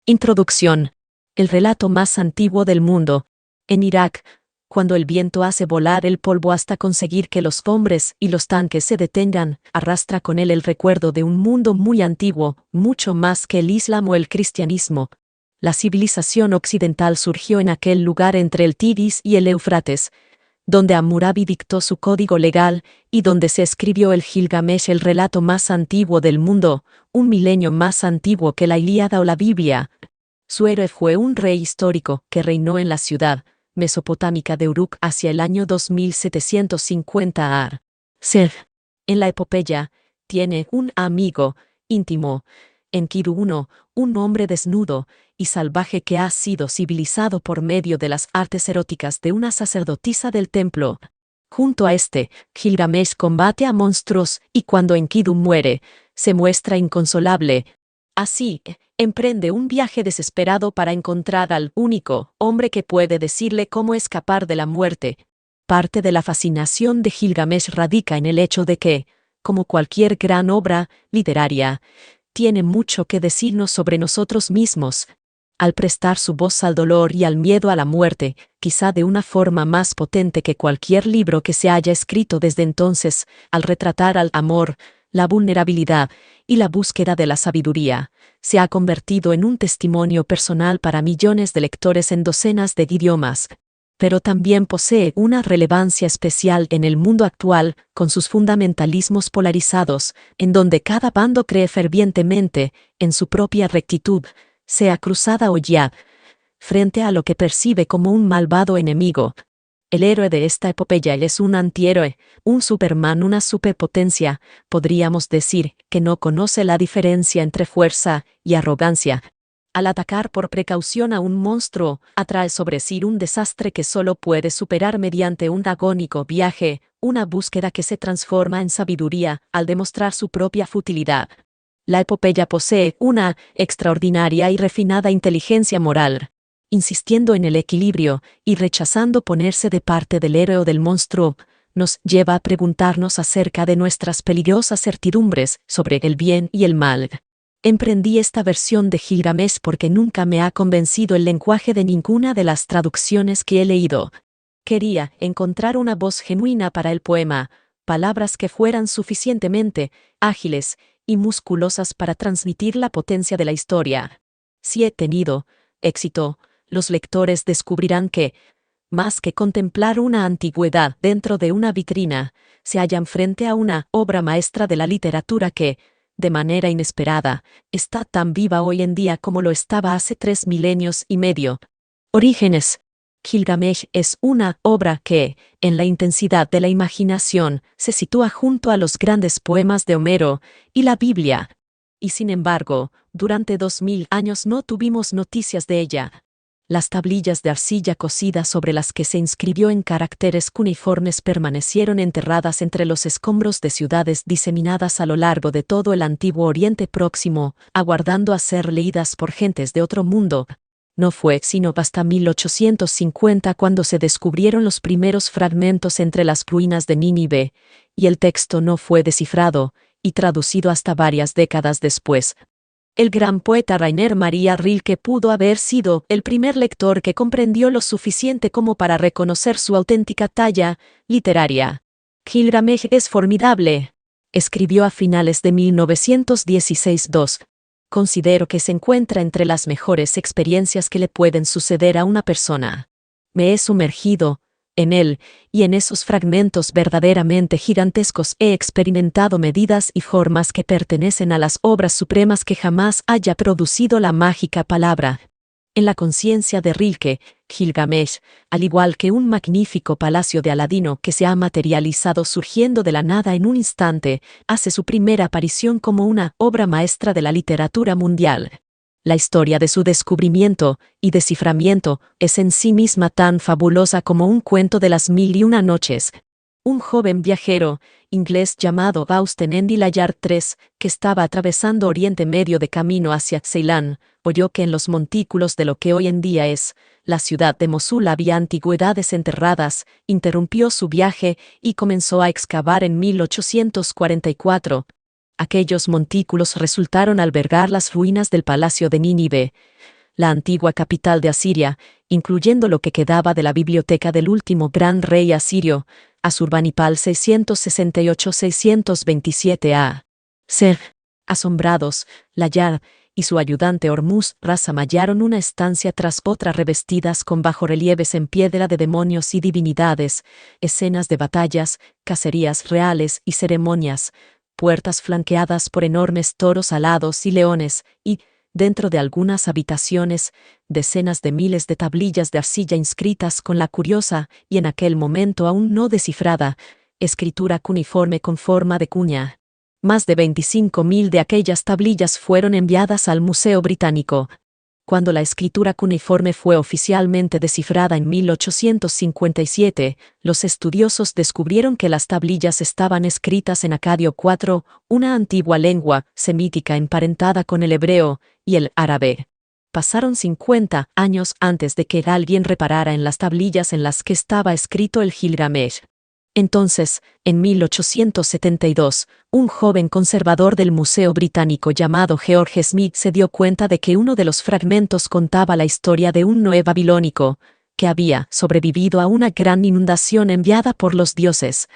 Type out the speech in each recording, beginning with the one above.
Introducción. El relato más antiguo del mundo. En Irak, cuando el viento hace volar el polvo hasta conseguir que los hombres y los tanques se detengan, arrastra con él el recuerdo de un mundo muy antiguo, mucho más que el Islam o el cristianismo. La civilización occidental surgió en aquel lugar entre el Tigris y el Éufrates, donde Hammurabi dictó su código legal y donde se escribió el Gilgamesh, el relato más antiguo del mundo, un milenio más antiguo que la Ilíada o la Biblia. Su héroe fue un rey histórico que reinó en la ciudad mesopotámica de Uruk hacia el año 2750 a.C. En la epopeya, tiene un amigo íntimo, Enkidu I, un hombre desnudo y salvaje que ha sido civilizado por medio de las artes eróticas de una sacerdotisa del templo. Junto a este, Gilgamesh combate a monstruos y cuando Enkidu muere, se muestra inconsolable. Así, emprende un viaje desesperado para encontrar al único hombre que puede decirle cómo escapar de la muerte. Parte de la fascinación de Gilgamesh radica en el hecho de que, como cualquier gran obra literaria, tiene mucho que decirnos sobre nosotros mismos. Al prestar su voz al dolor y al miedo a la muerte, quizá de una forma más potente que cualquier libro que se haya escrito desde entonces, al retratar al amor, la vulnerabilidad y la búsqueda de la sabiduría, se ha convertido en un testimonio personal para millones de lectores en docenas de idiomas. Pero también posee una relevancia especial en el mundo actual, con sus fundamentalismos polarizados, en donde cada bando cree fervientemente en su propia rectitud, sea cruzada o yihad, frente a lo que percibe como un malvado enemigo. El héroe de esta epopeya es un antihéroe, un Superman, una superpotencia. Podríamos decir que no conoce la diferencia entre fuerza y arrogancia. Al atacar por precaución a un monstruo, atrae sobre sí un desastre que solo puede superar mediante un agónico viaje, una búsqueda que se transforma en sabiduría al demostrar su propia futilidad. La epopeya posee una extraordinaria y refinada inteligencia moral. Insistiendo en el equilibrio y rechazando ponerse de parte del héroe o del monstruo, nos lleva a preguntarnos acerca de nuestras peligrosas certidumbres sobre el bien y el mal. Emprendí esta versión de Gilgamesh porque nunca me ha convencido el lenguaje de ninguna de las traducciones que he leído. Quería encontrar una voz genuina para el poema, palabras que fueran suficientemente ágiles y musculosas para transmitir la potencia de la historia. Si he tenido éxito, los lectores descubrirán que, más que contemplar una antigüedad dentro de una vitrina, se hallan frente a una obra maestra de la literatura que, de manera inesperada, está tan viva hoy en día como lo estaba hace 3 milenios y medio. Orígenes. Gilgamesh es una obra que, en la intensidad de la imaginación, se sitúa junto a los grandes poemas de Homero y la Biblia. Y sin embargo, durante 2000 años no tuvimos noticias de ella. Las tablillas de arcilla cocida sobre las que se inscribió en caracteres cuneiformes permanecieron enterradas entre los escombros de ciudades diseminadas a lo largo de todo el antiguo Oriente Próximo, aguardando a ser leídas por gentes de otro mundo. No fue sino hasta 1850 cuando se descubrieron los primeros fragmentos entre las ruinas de Nínive, y el texto no fue descifrado y traducido hasta varias décadas después. El gran poeta Rainer Maria Rilke pudo haber sido el primer lector que comprendió lo suficiente como para reconocer su auténtica talla literaria. Gilgamesh es formidable, escribió a finales de 1916. Considero que se encuentra entre las mejores experiencias que le pueden suceder a una persona. Me he sumergido en él, y en esos fragmentos verdaderamente gigantescos he experimentado medidas y formas que pertenecen a las obras supremas que jamás haya producido la mágica palabra. En la conciencia de Rilke, Gilgamesh, al igual que un magnífico palacio de Aladino que se ha materializado surgiendo de la nada en un instante, hace su primera aparición como una obra maestra de la literatura mundial. La historia de su descubrimiento y desciframiento es en sí misma tan fabulosa como un cuento de las 1001 noches. Un joven viajero inglés llamado Austen Endy Layard III, que estaba atravesando Oriente Medio de camino hacia Ceilán, oyó que en los montículos de lo que hoy en día es la ciudad de Mosul había antigüedades enterradas, interrumpió su viaje y comenzó a excavar en 1844. Aquellos montículos resultaron albergar las ruinas del palacio de Nínive. la antigua capital de Asiria, incluyendo lo que quedaba de la biblioteca del último gran rey asirio, Asurbanipal 668-627 a. C. Asombrados, Layard y su ayudante Hormuz Razam hallaron una estancia tras otra revestidas con bajorrelieves en piedra de demonios y divinidades, escenas de batallas, cacerías reales y ceremonias, puertas flanqueadas por enormes toros alados y leones, y, dentro de algunas habitaciones, decenas de miles de tablillas de arcilla inscritas con la curiosa, y en aquel momento aún no descifrada, escritura cuneiforme con forma de cuña. Más de 25.000 de aquellas tablillas fueron enviadas al Museo Británico. Cuando la escritura cuneiforme fue oficialmente descifrada en 1857, los estudiosos descubrieron que las tablillas estaban escritas en acadio 4, una antigua lengua semítica emparentada con el hebreo y el árabe. Pasaron 50 años antes de que alguien reparara en las tablillas en las que estaba escrito el Gilgamesh. Entonces, en 1872, un joven conservador del Museo Británico llamado George Smith se dio cuenta de que uno de los fragmentos contaba la historia de un Noé babilónico, que había sobrevivido a una gran inundación enviada por los dioses.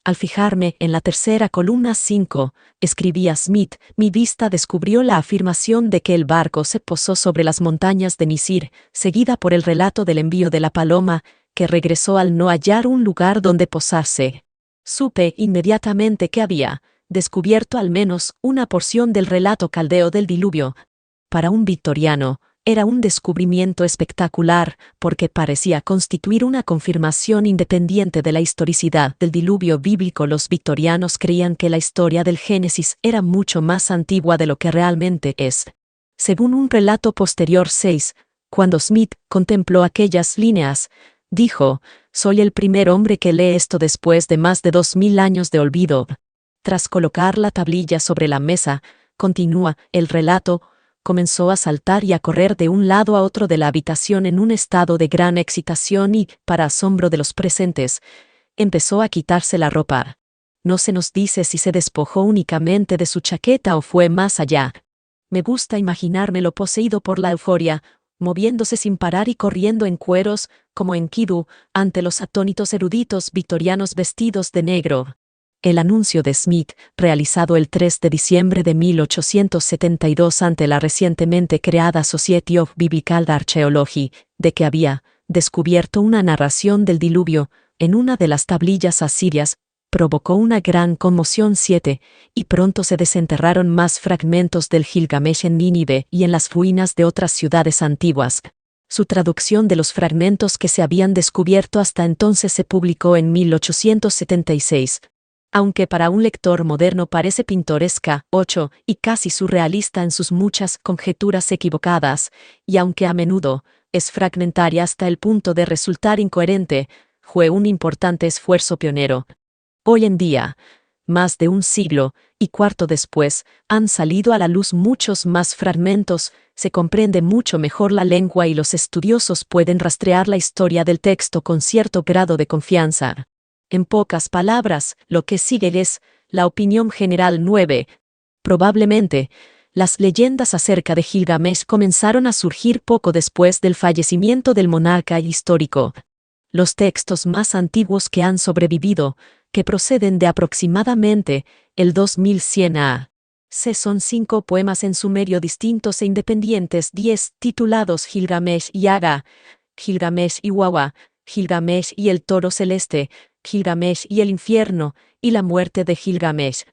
Al fijarme en la tercera columna 5, escribía Smith, mi vista descubrió la afirmación de que el barco se posó sobre las montañas de Nisir, seguida por el relato del envío de la paloma, que regresó al no hallar un lugar donde posarse. Supe inmediatamente que había descubierto al menos una porción del relato caldeo del diluvio. Para un victoriano, era un descubrimiento espectacular, porque parecía constituir una confirmación independiente de la historicidad del diluvio bíblico. Los victorianos creían que la historia del Génesis era mucho más antigua de lo que realmente es. Según un relato posterior 6, cuando Smith contempló aquellas líneas, dijo, soy el primer hombre que lee esto después de más de 2000 años de olvido. Tras colocar la tablilla sobre la mesa, continúa el relato, comenzó a saltar y a correr de un lado a otro de la habitación en un estado de gran excitación y, para asombro de los presentes, empezó a quitarse la ropa. No se nos dice si se despojó únicamente de su chaqueta o fue más allá. Me gusta imaginármelo poseído por la euforia, moviéndose sin parar y corriendo en cueros, como en Kiddu, ante los atónitos eruditos victorianos vestidos de negro. El anuncio de Smith, realizado el 3 de diciembre de 1872 ante la recientemente creada Society of Biblical Archaeology, de que había descubierto una narración del diluvio en una de las tablillas asirias, provocó una gran conmoción 7, y pronto se desenterraron más fragmentos del Gilgamesh en Nínive y en las ruinas de otras ciudades antiguas. Su traducción de los fragmentos que se habían descubierto hasta entonces se publicó en 1876. Aunque para un lector moderno parece pintoresca, 8, y casi surrealista en sus muchas conjeturas equivocadas, y aunque a menudo es fragmentaria hasta el punto de resultar incoherente, fue un importante esfuerzo pionero. Hoy en día, más de un siglo y cuarto después, han salido a la luz muchos más fragmentos, se comprende mucho mejor la lengua y los estudiosos pueden rastrear la historia del texto con cierto grado de confianza. En pocas palabras, lo que sigue es la opinión general 9. Probablemente, las leyendas acerca de Gilgamesh comenzaron a surgir poco después del fallecimiento del monarca histórico. Los textos más antiguos que han sobrevivido, que proceden de aproximadamente el 2100 a.C. son 5 poemas en sumerio distintos e independientes, 10 titulados Gilgamesh y Aga, Gilgamesh y Wawa, Gilgamesh y el toro celeste, Gilgamesh y el infierno, y la muerte de Gilgamesh.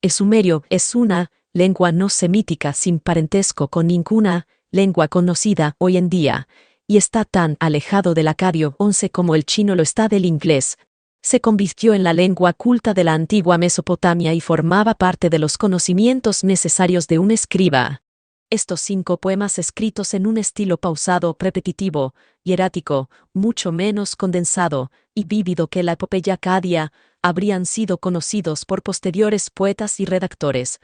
El sumerio es una lengua no semítica sin parentesco con ninguna lengua conocida hoy en día, y está tan alejado del acadio 11 como el chino lo está del inglés. Se convirtió en la lengua culta de la antigua Mesopotamia y formaba parte de los conocimientos necesarios de un escriba. Estos 5 poemas escritos en un estilo pausado, repetitivo, hierático, mucho menos condensado y vívido que la epopeya acadia, habrían sido conocidos por posteriores poetas y redactores.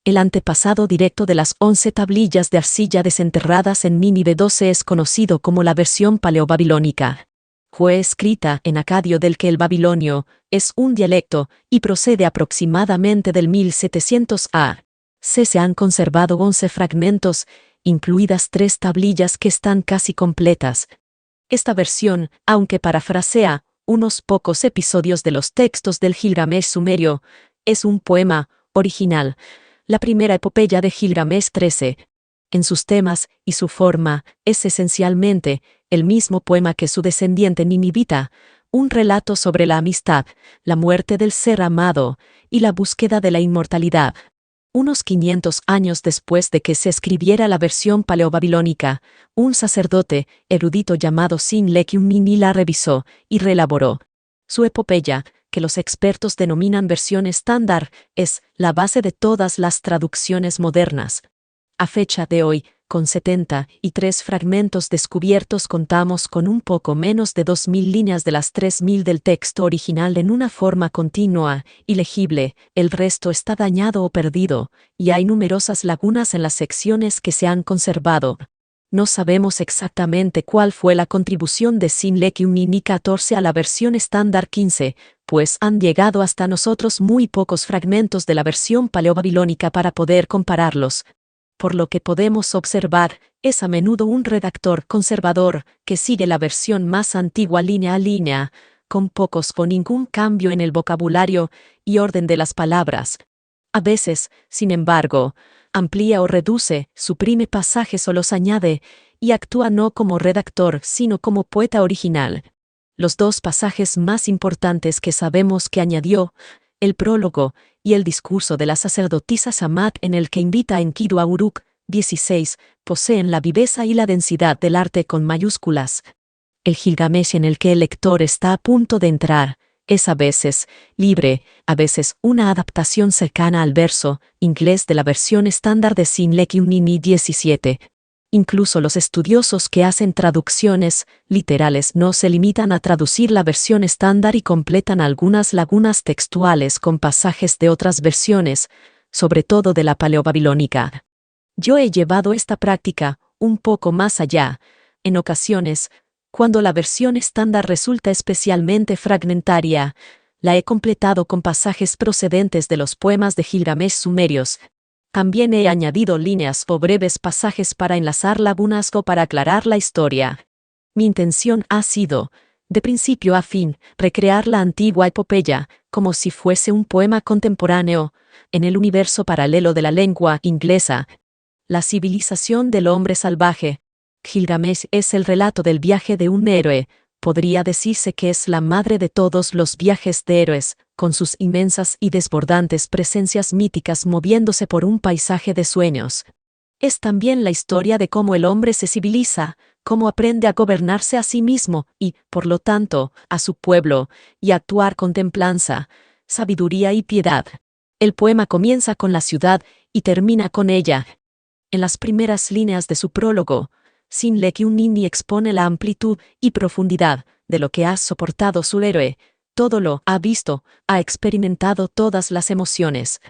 El antepasado directo de las 11 tablillas de arcilla desenterradas en Nínive 12 es conocido como la versión paleobabilónica. Fue escrita en acadio del que el babilonio es un dialecto y procede aproximadamente del 1700 a.C. Se han conservado 11 fragmentos, incluidas 3 tablillas que están casi completas. Esta versión, aunque parafrasea unos pocos episodios de los textos del Gilgamesh sumerio, es un poema original, la primera epopeya de Gilgamesh 13. En sus temas y su forma, es esencialmente el mismo poema que su descendiente ninivita, un relato sobre la amistad, la muerte del ser amado y la búsqueda de la inmortalidad. Unos 500 años después de que se escribiera la versión paleobabilónica, un sacerdote erudito llamado Sin-Leqi-Unnini la revisó y reelaboró. Su epopeya, que los expertos denominan versión estándar, es la base de todas las traducciones modernas. A fecha de hoy, con 73 fragmentos descubiertos, contamos con un poco menos de 2.000 líneas de las 3.000 del texto original en una forma continua y legible. El resto está dañado o perdido, y hay numerosas lagunas en las secciones que se han conservado. No sabemos exactamente cuál fue la contribución de Sin-Leqi-Unnini 14 a la versión estándar 15, pues han llegado hasta nosotros muy pocos fragmentos de la versión paleobabilónica para poder compararlos. Por lo que podemos observar, es a menudo un redactor conservador que sigue la versión más antigua línea a línea, con pocos o ningún cambio en el vocabulario y orden de las palabras. A veces, sin embargo, amplía o reduce, suprime pasajes o los añade, y actúa no como redactor sino como poeta original. Los 2 pasajes más importantes que sabemos que añadió, el prólogo y el discurso de la sacerdotisa Samat en el que invita a Enkidu a Uruk, 16, poseen la viveza y la densidad del arte con mayúsculas. El Gilgamesh en el que el lector está a punto de entrar es a veces libre, a veces una adaptación cercana al verso inglés de la versión estándar de Sin-Leqi-Unnini 17. Incluso los estudiosos que hacen traducciones literales no se limitan a traducir la versión estándar y completan algunas lagunas textuales con pasajes de otras versiones, sobre todo de la paleobabilónica. Yo he llevado esta práctica un poco más allá. En ocasiones, cuando la versión estándar resulta especialmente fragmentaria, la he completado con pasajes procedentes de los poemas de Gilgamesh sumerios. También he añadido líneas o breves pasajes para enlazar lagunas o para aclarar la historia. Mi intención ha sido, de principio a fin, recrear la antigua epopeya, como si fuese un poema contemporáneo, en el universo paralelo de la lengua inglesa. La civilización del hombre salvaje. Gilgamesh es el relato del viaje de un héroe. Podría decirse que es la madre de todos los viajes de héroes, con sus inmensas y desbordantes presencias míticas moviéndose por un paisaje de sueños. Es también la historia de cómo el hombre se civiliza, cómo aprende a gobernarse a sí mismo y, por lo tanto, a su pueblo, y a actuar con templanza, sabiduría y piedad. El poema comienza con la ciudad y termina con ella. En las primeras líneas de su prólogo, Sin-Leqi-Unnini expone la amplitud y profundidad de lo que ha soportado su héroe. Todo lo ha visto, ha experimentado todas las emociones.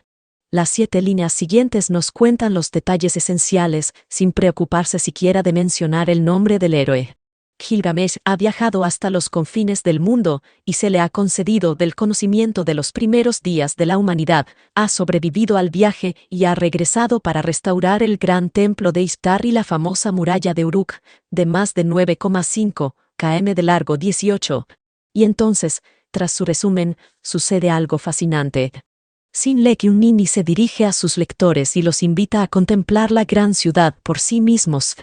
Las 7 líneas siguientes nos cuentan los detalles esenciales, sin preocuparse siquiera de mencionar el nombre del héroe. Gilgamesh ha viajado hasta los confines del mundo y se le ha concedido del conocimiento de los primeros días de la humanidad, ha sobrevivido al viaje y ha regresado para restaurar el gran templo de Ishtar y la famosa muralla de Uruk, de más de 9,5 km de largo 18. Y entonces, tras su resumen, sucede algo fascinante. Sin-Leqi-Unnini se dirige a sus lectores y los invita a contemplar la gran ciudad por sí mismos.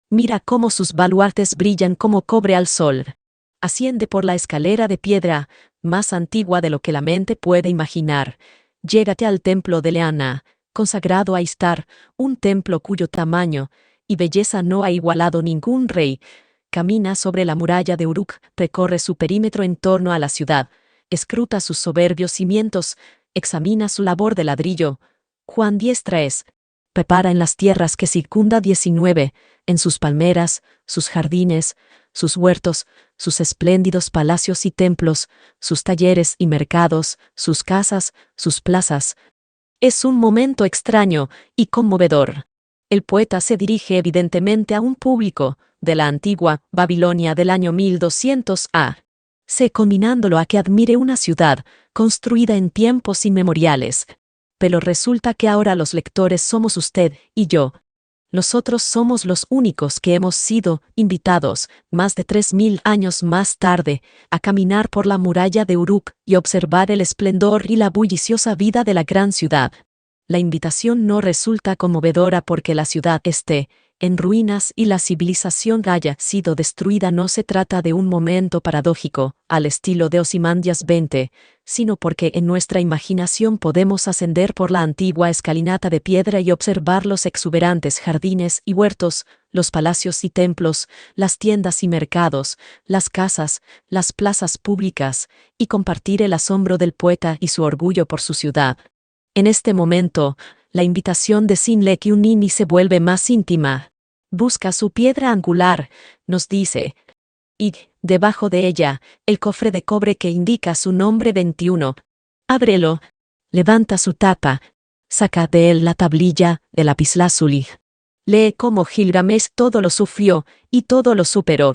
Mira cómo sus baluartes brillan como cobre al sol. Asciende por la escalera de piedra, más antigua de lo que la mente puede imaginar. Llégate al templo de Leana, consagrado a Ishtar, un templo cuyo tamaño y belleza no ha igualado ningún rey. Camina sobre la muralla de Uruk, recorre su perímetro en torno a la ciudad, escruta sus soberbios cimientos, examina su labor de ladrillo. Cuán diestra es. Prepara en las tierras que circunda 19, en sus palmeras, sus jardines, sus huertos, sus espléndidos palacios y templos, sus talleres y mercados, sus casas, sus plazas. Es un momento extraño y conmovedor. El poeta se dirige evidentemente a un público de la antigua Babilonia del año 1200 A.C., combinándolo a que admire una ciudad construida en tiempos inmemoriales. Pero resulta que ahora los lectores somos usted y yo. Nosotros somos los únicos que hemos sido invitados, más de 3000 años más tarde, a caminar por la muralla de Uruk y observar el esplendor y la bulliciosa vida de la gran ciudad. La invitación no resulta conmovedora porque la ciudad esté en ruinas y la civilización haya sido destruida. No se trata de un momento paradójico, al estilo de Ozymandias 20, sino porque en nuestra imaginación podemos ascender por la antigua escalinata de piedra y observar los exuberantes jardines y huertos, los palacios y templos, las tiendas y mercados, las casas, las plazas públicas, y compartir el asombro del poeta y su orgullo por su ciudad. En este momento, la invitación de Sinle Kyunini se vuelve más íntima. Busca su piedra angular, nos dice, y, debajo de ella, el cofre de cobre que indica su nombre 21. Ábrelo. Levanta su tapa. Saca de él la tablilla de lapislázuli. Lee cómo Gilgamesh todo lo sufrió y todo lo superó.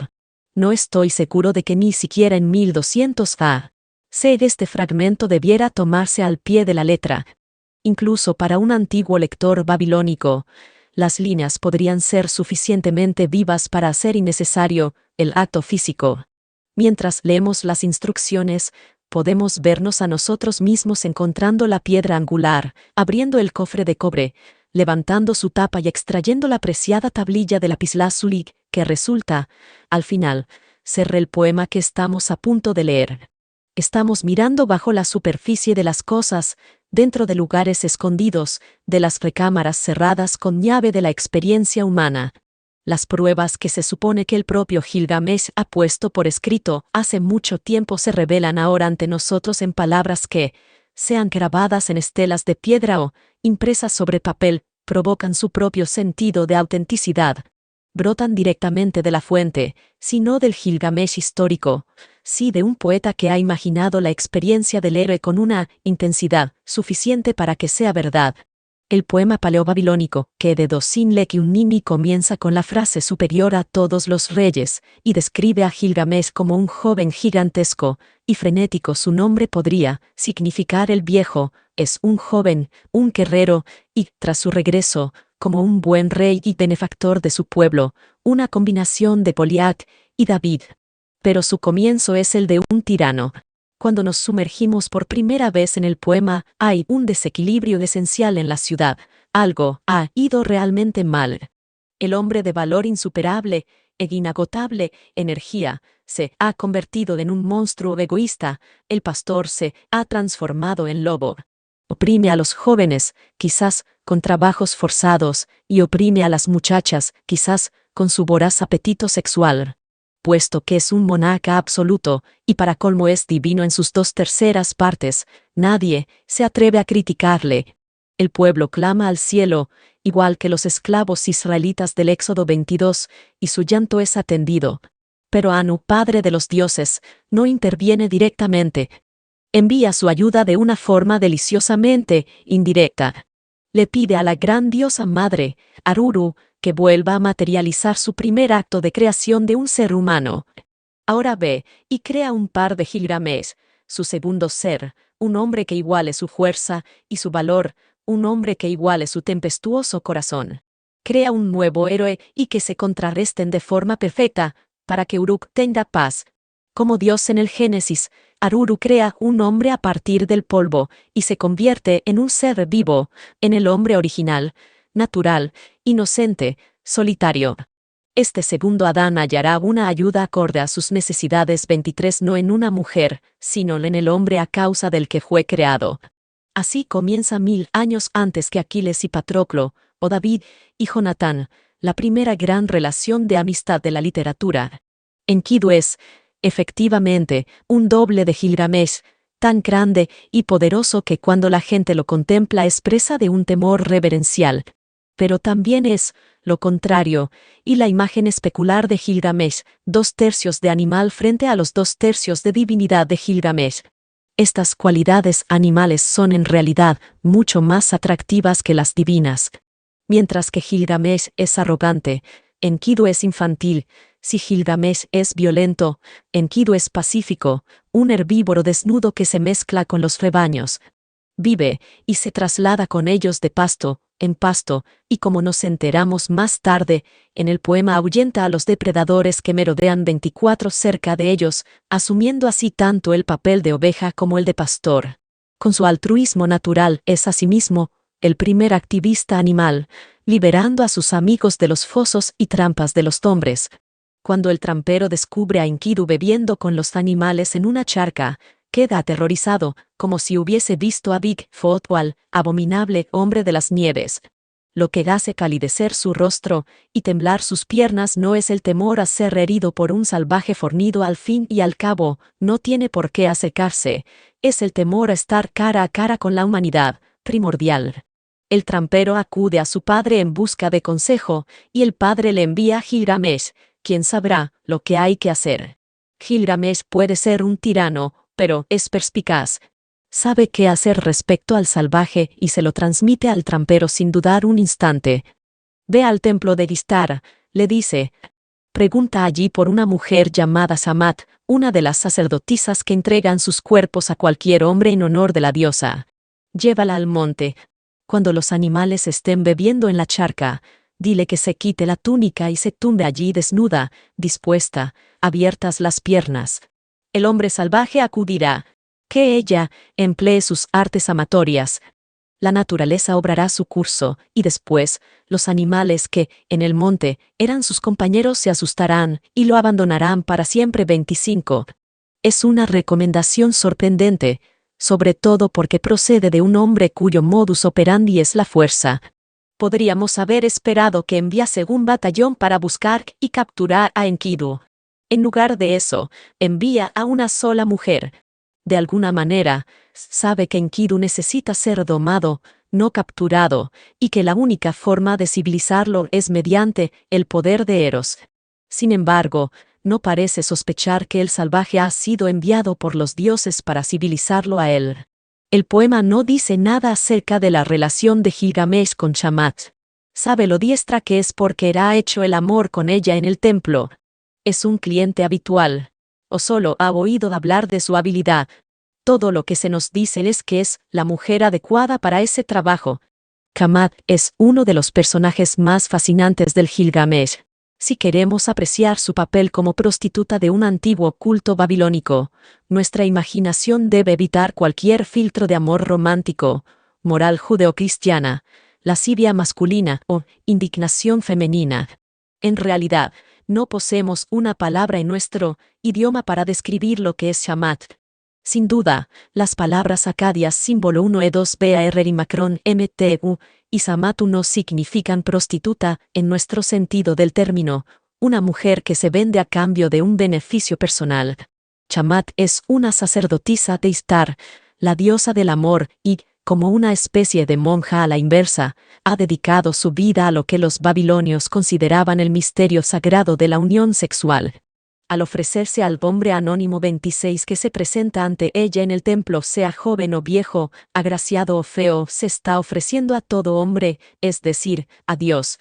No estoy seguro de que ni siquiera en 1200 a.C. este fragmento debiera tomarse al pie de la letra. Incluso para un antiguo lector babilónico, las líneas podrían ser suficientemente vivas para hacer innecesario el acto físico. Mientras leemos las instrucciones, podemos vernos a nosotros mismos encontrando la piedra angular, abriendo el cofre de cobre, levantando su tapa y extrayendo la preciada tablilla de lapislázuli, que resulta, al final, ser el poema que estamos a punto de leer. Estamos mirando bajo la superficie de las cosas, dentro de lugares escondidos, de las recámaras cerradas con llave de la experiencia humana. Las pruebas que se supone que el propio Gilgamesh ha puesto por escrito hace mucho tiempo se revelan ahora ante nosotros en palabras que, sean grabadas en estelas de piedra o impresas sobre papel, provocan su propio sentido de autenticidad. Brotan directamente de la fuente, si no del Gilgamesh histórico, sí de un poeta que ha imaginado la experiencia del héroe con una intensidad suficiente para que sea verdad. El poema paleobabilónico, que de Sinle Kyunini comienza con la frase superior a todos los reyes, y describe a Gilgamesh como un joven gigantesco y frenético. Su nombre podría significar el viejo, es un joven, un guerrero, y, tras su regreso, como un buen rey y benefactor de su pueblo, una combinación de Goliat y David. Pero su comienzo es el de un tirano. Cuando nos sumergimos por primera vez en el poema, hay un desequilibrio esencial en la ciudad. Algo ha ido realmente mal. El hombre de valor insuperable e inagotable energía se ha convertido en un monstruo egoísta. El pastor se ha transformado en lobo. Oprime a los jóvenes, quizás con trabajos forzados, y oprime a las muchachas, quizás con su voraz apetito sexual. Puesto que es un monarca absoluto, y para colmo es divino en sus 2/3 partes, nadie se atreve a criticarle. El pueblo clama al cielo, igual que los esclavos israelitas del Éxodo 22, y su llanto es atendido. Pero Anu, padre de los dioses, no interviene directamente. Envía su ayuda de una forma deliciosamente indirecta. Le pide a la gran diosa madre, Aruru, que vuelva a materializar su primer acto de creación de un ser humano. Ahora ve y crea un par de Gilgamesh, su segundo ser, un hombre que iguale su fuerza y su valor, un hombre que iguale su tempestuoso corazón. Crea un nuevo héroe y que se contrarresten de forma perfecta, para que Uruk tenga paz. Como Dios en el Génesis, Aruru crea un hombre a partir del polvo y se convierte en un ser vivo, en el hombre original, natural, inocente, solitario. Este segundo Adán hallará una ayuda acorde a sus necesidades 23 no en una mujer, sino en el hombre a causa del que fue creado. Así comienza 1000 años antes que Aquiles y Patroclo, o David y Jonatán, la primera gran relación de amistad de la literatura. Enkidu es, efectivamente, un doble de Gilgamesh, tan grande y poderoso que cuando la gente lo contempla es presa de un temor reverencial. Pero también es, lo contrario, y la imagen especular de Gilgamesh, 2/3 de animal frente a los 2/3 de divinidad de Gilgamesh. Estas cualidades animales son en realidad mucho más atractivas que las divinas. Mientras que Gilgamesh es arrogante, Enkidu es infantil. Si Gilgamesh es violento, Enkidu es pacífico, un herbívoro desnudo que se mezcla con los rebaños. Vive y se traslada con ellos de pasto en pasto, y como nos enteramos más tarde, en el poema ahuyenta a los depredadores que merodean 24 cerca de ellos, asumiendo así tanto el papel de oveja como el de pastor. Con su altruismo natural es asimismo el primer activista animal, liberando a sus amigos de los fosos y trampas de los hombres. Cuando el trampero descubre a Enkidu bebiendo con los animales en una charca, queda aterrorizado, como si hubiese visto a Bigfoot o al abominable hombre de las nieves. Lo que hace calidecer su rostro y temblar sus piernas no es el temor a ser herido por un salvaje fornido, al fin y al cabo, no tiene por qué acercarse, es el temor a estar cara a cara con la humanidad, primordial. El trampero acude a su padre en busca de consejo, y el padre le envía a Gilgamesh, quien sabrá lo que hay que hacer. Gilgamesh puede ser un tirano, pero es perspicaz. Sabe qué hacer respecto al salvaje y se lo transmite al trampero sin dudar un instante. Ve al templo de Ishtar, le dice. Pregunta allí por una mujer llamada Samat, una de las sacerdotisas que entregan sus cuerpos a cualquier hombre en honor de la diosa. Llévala al monte. Cuando los animales estén bebiendo en la charca, dile que se quite la túnica y se tumbe allí desnuda, dispuesta, abiertas las piernas. El hombre salvaje acudirá. Que ella emplee sus artes amatorias. La naturaleza obrará su curso, y después, los animales que, en el monte, eran sus compañeros se asustarán y lo abandonarán para siempre. 25. Es una recomendación sorprendente, sobre todo porque procede de un hombre cuyo modus operandi es la fuerza. Podríamos haber esperado que enviase un batallón para buscar y capturar a Enkidu. En lugar de eso, envía a una sola mujer. De alguna manera, sabe que Enkidu necesita ser domado, no capturado, y que la única forma de civilizarlo es mediante el poder de Eros. Sin embargo, no parece sospechar que el salvaje ha sido enviado por los dioses para civilizarlo a él. El poema no dice nada acerca de la relación de Gilgamesh con Tiamat. Sabe lo diestra que es porque ha hecho el amor con ella en el templo. Es un cliente habitual. O solo ha oído hablar de su habilidad. Todo lo que se nos dice es que es la mujer adecuada para ese trabajo. Tiamat es uno de los personajes más fascinantes del Gilgamesh. Si queremos apreciar su papel como prostituta de un antiguo culto babilónico, nuestra imaginación debe evitar cualquier filtro de amor romántico, moral judeocristiana, lascivia masculina o indignación femenina. En realidad, no poseemos una palabra en nuestro idioma para describir lo que es Tiamat. Sin duda, las palabras acadias símbolo 1 e 2 bar y macron mtu y samatu no significan prostituta en nuestro sentido del término, una mujer que se vende a cambio de un beneficio personal. Tiamat es una sacerdotisa de Ishtar, la diosa del amor, y, como una especie de monja a la inversa, ha dedicado su vida a lo que los babilonios consideraban el misterio sagrado de la unión sexual. Al ofrecerse al hombre anónimo 26 que se presenta ante ella en el templo, sea joven o viejo, agraciado o feo, se está ofreciendo a todo hombre, es decir, a Dios.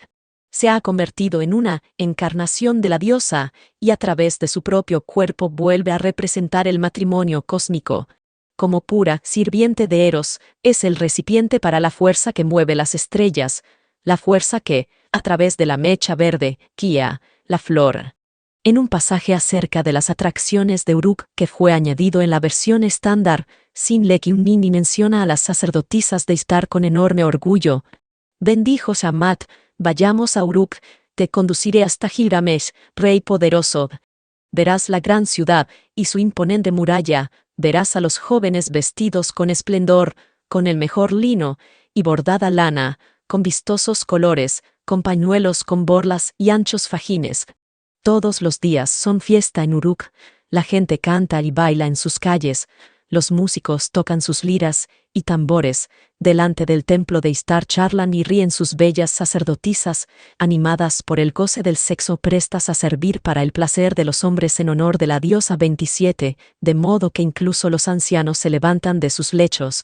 Se ha convertido en una encarnación de la diosa, y a través de su propio cuerpo vuelve a representar el matrimonio cósmico. Como pura sirviente de Eros, es el recipiente para la fuerza que mueve las estrellas, la fuerza que, a través de la mecha verde, guía la flor. En un pasaje acerca de las atracciones de Uruk que fue añadido en la versión estándar, Sin Lekyunini menciona a las sacerdotisas de Ishtar con enorme orgullo. Bendijo Tiamat, vayamos a Uruk, te conduciré hasta Gilgamesh, rey poderoso. Verás la gran ciudad y su imponente muralla, verás a los jóvenes vestidos con esplendor, con el mejor lino y bordada lana, con vistosos colores, con pañuelos con borlas y anchos fajines. Todos los días son fiesta en Uruk, la gente canta y baila en sus calles, los músicos tocan sus liras y tambores, delante del templo de Ishtar charlan y ríen sus bellas sacerdotisas, animadas por el goce del sexo prestas a servir para el placer de los hombres en honor de la diosa 27, de modo que incluso los ancianos se levantan de sus lechos.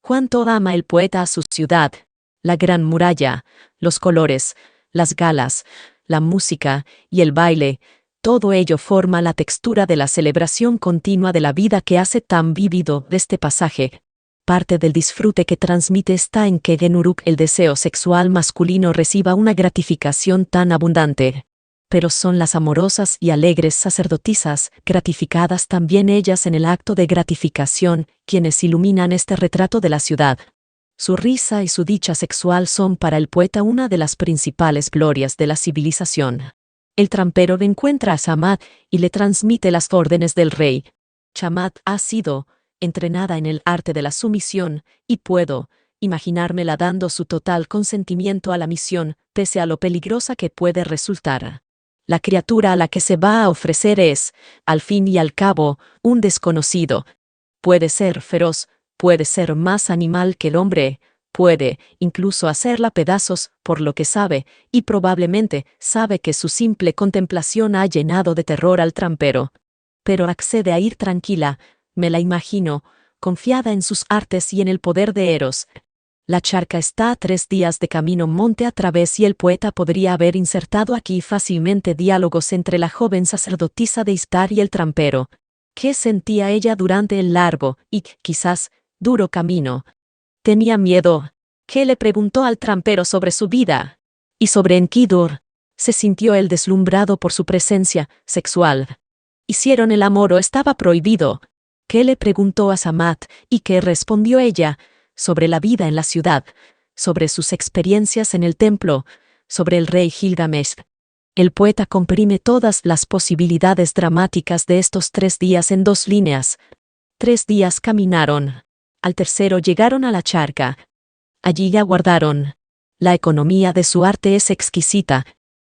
Cuánto ama el poeta a su ciudad, la gran muralla, los colores, las galas, la música y el baile, todo ello forma la textura de la celebración continua de la vida que hace tan vívido este pasaje. Parte del disfrute que transmite está en que en Uruk el deseo sexual masculino reciba una gratificación tan abundante. Pero son las amorosas y alegres sacerdotisas, gratificadas también ellas en el acto de gratificación, quienes iluminan este retrato de la ciudad. Su risa y su dicha sexual son para el poeta una de las principales glorias de la civilización. El trampero encuentra a Shamat y le transmite las órdenes del rey. Shamat ha sido entrenada en el arte de la sumisión, y puedo imaginármela dando su total consentimiento a la misión, pese a lo peligrosa que puede resultar. La criatura a la que se va a ofrecer es, al fin y al cabo, un desconocido. Puede ser feroz, puede ser más animal que el hombre, puede incluso hacerla pedazos por lo que sabe, y probablemente sabe que su simple contemplación ha llenado de terror al trampero. Pero accede a ir tranquila, me la imagino, confiada en sus artes y en el poder de Eros. La charca está a 3 días de camino monte a través y el poeta podría haber insertado aquí fácilmente diálogos entre la joven sacerdotisa de Istar y el trampero. ¿Qué sentía ella durante el largo y, quizás, duro camino? Tenía miedo. ¿Qué le preguntó al trampero sobre su vida? Y sobre Enkidur. Se sintió él deslumbrado por su presencia sexual. ¿Hicieron el amor o estaba prohibido? ¿Qué le preguntó a Shamat y qué respondió ella? Sobre la vida en la ciudad, sobre sus experiencias en el templo, sobre el rey Gilgamesh. El poeta comprime todas las posibilidades dramáticas de estos 3 días en 2 líneas. 3 días caminaron. Al tercero llegaron a la charca. Allí aguardaron. La economía de su arte es exquisita.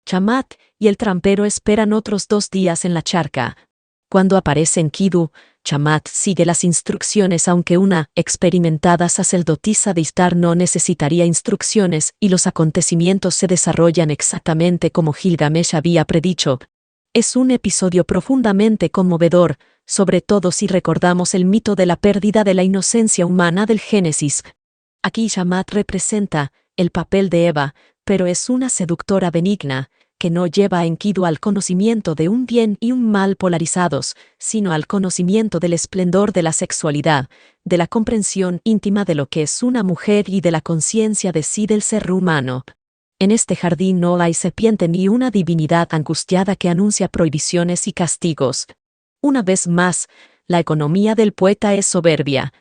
Shamat y el trampero esperan otros 2 días en la charca. Cuando aparece Enkidu, Shamat sigue las instrucciones, aunque una experimentada sacerdotisa de Istar no necesitaría instrucciones, y los acontecimientos se desarrollan exactamente como Gilgamesh había predicho. Es un episodio profundamente conmovedor, sobre todo si recordamos el mito de la pérdida de la inocencia humana del Génesis. Aquí Shamat representa el papel de Eva, pero es una seductora benigna, que no lleva a Enkidu al conocimiento de un bien y un mal polarizados, sino al conocimiento del esplendor de la sexualidad, de la comprensión íntima de lo que es una mujer y de la conciencia de sí del ser humano. En este jardín no hay serpiente ni una divinidad angustiada que anuncia prohibiciones y castigos. Una vez más, la economía del poeta es soberbia.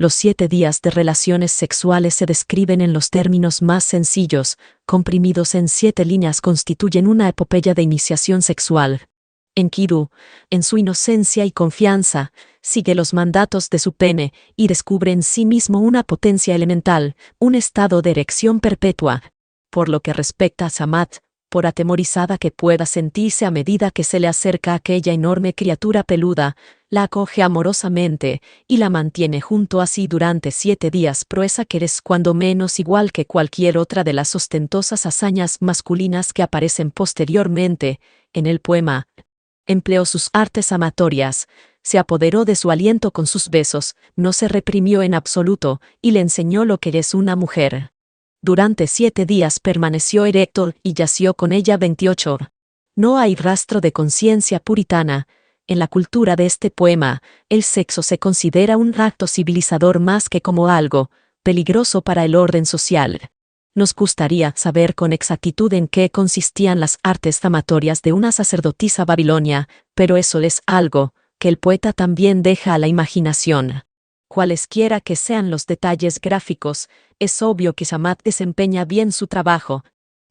Los 7 días de relaciones sexuales se describen en los términos más sencillos, comprimidos en 7 líneas constituyen una epopeya de iniciación sexual. Enkidu, en su inocencia y confianza, sigue los mandatos de su pene y descubre en sí mismo una potencia elemental, un estado de erección perpetua. Por lo que respecta a Shamat, por atemorizada que pueda sentirse a medida que se le acerca aquella enorme criatura peluda, la acoge amorosamente y la mantiene junto a sí durante 7 días, proeza que es cuando menos igual que cualquier otra de las ostentosas hazañas masculinas que aparecen posteriormente en el poema. Empleó sus artes amatorias, se apoderó de su aliento con sus besos, no se reprimió en absoluto y le enseñó lo que es una mujer. Durante 7 días permaneció erecto y yació con ella 28. No hay rastro de conciencia puritana. En la cultura de este poema, el sexo se considera un acto civilizador más que como algo peligroso para el orden social. Nos gustaría saber con exactitud en qué consistían las artes amatorias de una sacerdotisa babilonia, pero eso es algo que el poeta también deja a la imaginación. Cualesquiera que sean los detalles gráficos, es obvio que Shamat desempeña bien su trabajo.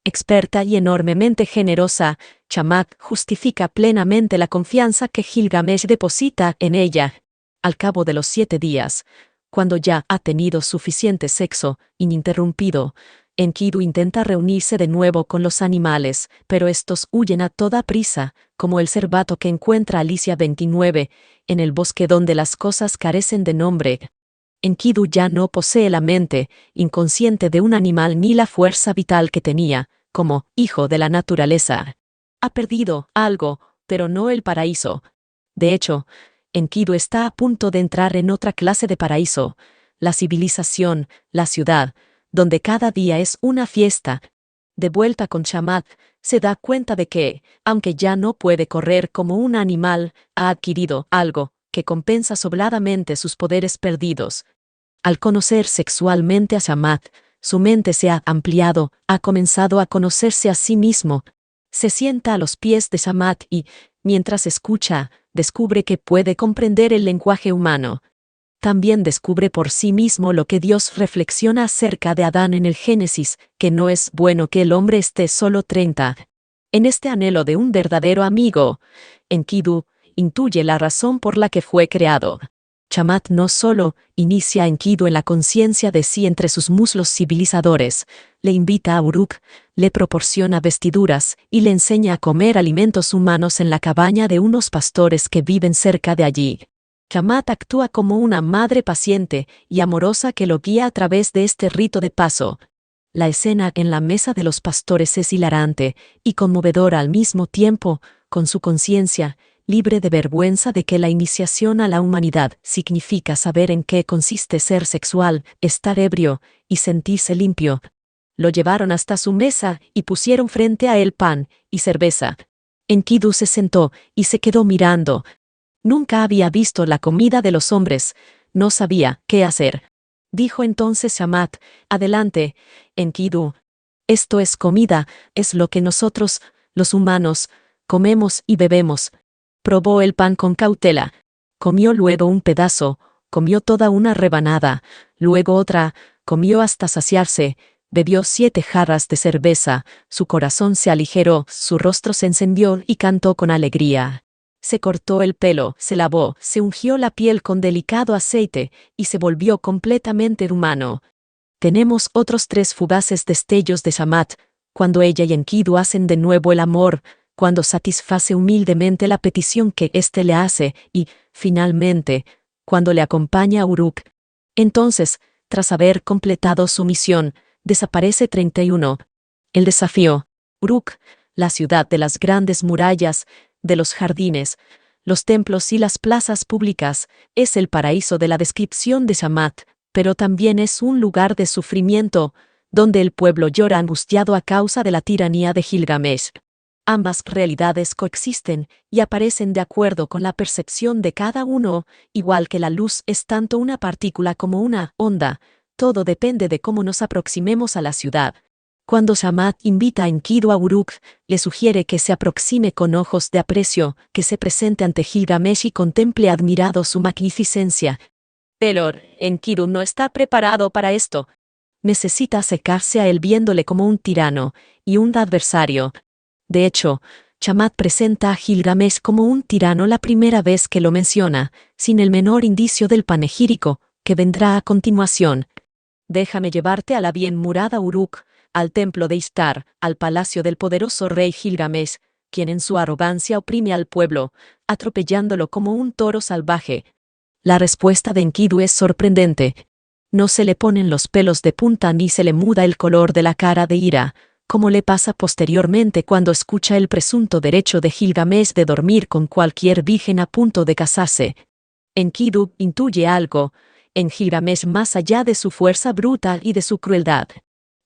Experta y enormemente generosa, Shamat justifica plenamente la confianza que Gilgamesh deposita en ella. Al cabo de los 7 días, cuando ya ha tenido suficiente sexo ininterrumpido, Enkidu intenta reunirse de nuevo con los animales, pero estos huyen a toda prisa, como el cervato que encuentra Alicia 29, en el bosque donde las cosas carecen de nombre. Enkidu ya no posee la mente inconsciente de un animal ni la fuerza vital que tenía, como hijo de la naturaleza. Ha perdido algo, pero no el paraíso. De hecho, Enkidu está a punto de entrar en otra clase de paraíso, la civilización, la ciudad, donde cada día es una fiesta. De vuelta con Shamat, se da cuenta de que, aunque ya no puede correr como un animal, ha adquirido algo que compensa sobradamente sus poderes perdidos. Al conocer sexualmente a Shamat, su mente se ha ampliado, ha comenzado a conocerse a sí mismo. Se sienta a los pies de Shamat y, mientras escucha, descubre que puede comprender el lenguaje humano. También descubre por sí mismo lo que Dios reflexiona acerca de Adán en el Génesis, que no es bueno que el hombre esté solo 30. En este anhelo de un verdadero amigo, Enkidu intuye la razón por la que fue creado. Shamat no solo inicia a Enkidu en la conciencia de sí entre sus muslos civilizadores, le invita a Uruk, le proporciona vestiduras y le enseña a comer alimentos humanos en la cabaña de unos pastores que viven cerca de allí. Shamat actúa como una madre paciente y amorosa que lo guía a través de este rito de paso. La escena en la mesa de los pastores es hilarante y conmovedora al mismo tiempo, con su conciencia, libre de vergüenza de que la iniciación a la humanidad significa saber en qué consiste ser sexual, estar ebrio y sentirse limpio. Lo llevaron hasta su mesa y pusieron frente a él pan y cerveza. Enkidu se sentó y se quedó mirando. Nunca había visto la comida de los hombres, no sabía qué hacer. Dijo entonces Shamat, adelante, Enkidu. Esto es comida, es lo que nosotros, los humanos, comemos y bebemos. Probó el pan con cautela. Comió luego un pedazo, comió toda una rebanada, luego otra, comió hasta saciarse, bebió 7 jarras de cerveza, su corazón se aligeró, su rostro se encendió y cantó con alegría. Se cortó el pelo, se lavó, se ungió la piel con delicado aceite y se volvió completamente humano. Tenemos otros 3 fugaces destellos de Shamat, cuando ella y Enkidu hacen de nuevo el amor, cuando satisface humildemente la petición que éste le hace y, finalmente, cuando le acompaña a Uruk. Entonces, tras haber completado su misión, desaparece 31. El desafío. Uruk, la ciudad de las grandes murallas, de los jardines, los templos y las plazas públicas, es el paraíso de la descripción de Shamat, pero también es un lugar de sufrimiento, donde el pueblo llora angustiado a causa de la tiranía de Gilgamesh. Ambas realidades coexisten y aparecen de acuerdo con la percepción de cada uno, igual que la luz es tanto una partícula como una onda, todo depende de cómo nos aproximemos a la ciudad. Cuando Shamat invita a Enkidu a Uruk, le sugiere que se aproxime con ojos de aprecio, que se presente ante Gilgamesh y contemple admirado su magnificencia. Pero Enkidu no está preparado para esto. Necesita acercarse a él viéndole como un tirano y un adversario. De hecho, Shamat presenta a Gilgamesh como un tirano la primera vez que lo menciona, sin el menor indicio del panegírico, que vendrá a continuación. Déjame llevarte a la bien murada Uruk, al templo de Ishtar, al palacio del poderoso rey Gilgamesh, quien en su arrogancia oprime al pueblo, atropellándolo como un toro salvaje. La respuesta de Enkidu es sorprendente. No se le ponen los pelos de punta ni se le muda el color de la cara de ira, como le pasa posteriormente cuando escucha el presunto derecho de Gilgamesh de dormir con cualquier virgen a punto de casarse. Enkidu intuye algo en Gilgamesh más allá de su fuerza bruta y de su crueldad.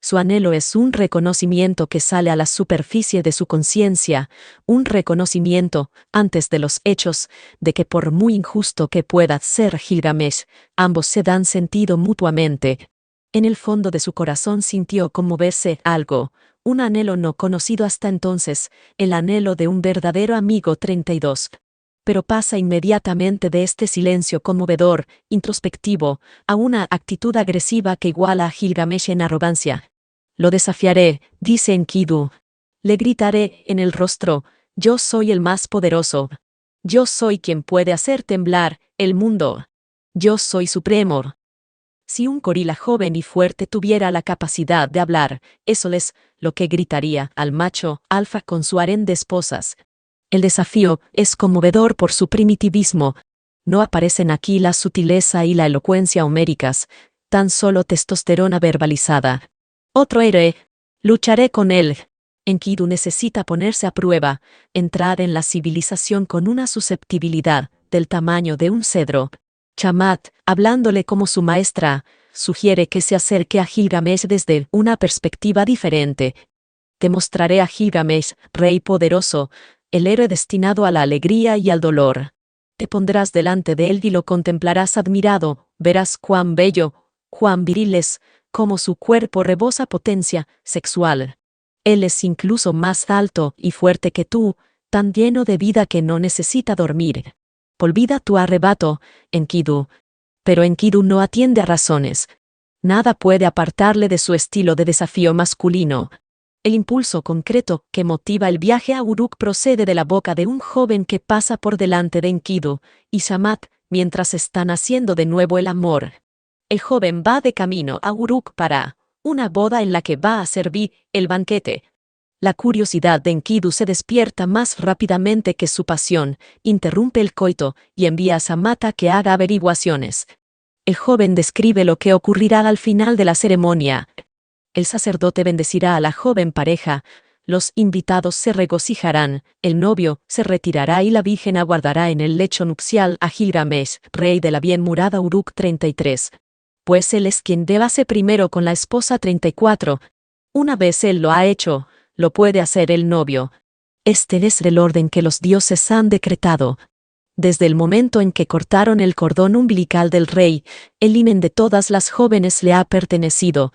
Su anhelo es un reconocimiento que sale a la superficie de su conciencia, un reconocimiento, antes de los hechos, de que por muy injusto que pueda ser Gilgamesh, ambos se dan sentido mutuamente. En el fondo de su corazón sintió conmoverse algo, un anhelo no conocido hasta entonces, el anhelo de un verdadero amigo 32. Pero pasa inmediatamente de este silencio conmovedor, introspectivo, a una actitud agresiva que iguala a Gilgamesh en arrogancia. Lo desafiaré, dice Enkidu. Le gritaré en el rostro, yo soy el más poderoso. Yo soy quien puede hacer temblar el mundo. Yo soy supremo. Si un gorila joven y fuerte tuviera la capacidad de hablar, eso es lo que gritaría al macho alfa con su harén de esposas. El desafío es conmovedor por su primitivismo. No aparecen aquí la sutileza y la elocuencia homéricas, tan solo testosterona verbalizada. Otro héroe. Lucharé con él. Enkidu necesita ponerse a prueba, entrar en la civilización con una susceptibilidad del tamaño de un cedro. Shamat, hablándole como su maestra, sugiere que se acerque a Gilgamesh desde una perspectiva diferente. Te mostraré a Gilgamesh, rey poderoso, el héroe destinado a la alegría y al dolor. Te pondrás delante de él y lo contemplarás admirado, verás cuán bello, cuán viriles, como su cuerpo rebosa potencia sexual. Él es incluso más alto y fuerte que tú, tan lleno de vida que no necesita dormir. Olvida tu arrebato, Enkidu. Pero Enkidu no atiende a razones. Nada puede apartarle de su estilo de desafío masculino. El impulso concreto que motiva el viaje a Uruk procede de la boca de un joven que pasa por delante de Enkidu y Shamat mientras están haciendo de nuevo el amor. El joven va de camino a Uruk para una boda en la que va a servir el banquete. La curiosidad de Enkidu se despierta más rápidamente que su pasión, interrumpe el coito y envía a Shamat a que haga averiguaciones. El joven describe lo que ocurrirá al final de la ceremonia. El sacerdote bendecirá a la joven pareja, los invitados se regocijarán, el novio se retirará y la virgen aguardará en el lecho nupcial a Gilgamesh, rey de la bien murada Uruk 33. Pues él es quien débase primero con la esposa 34. Una vez él lo ha hecho, lo puede hacer el novio. Este es el orden que los dioses han decretado. Desde el momento en que cortaron el cordón umbilical del rey, el himen de todas las jóvenes le ha pertenecido.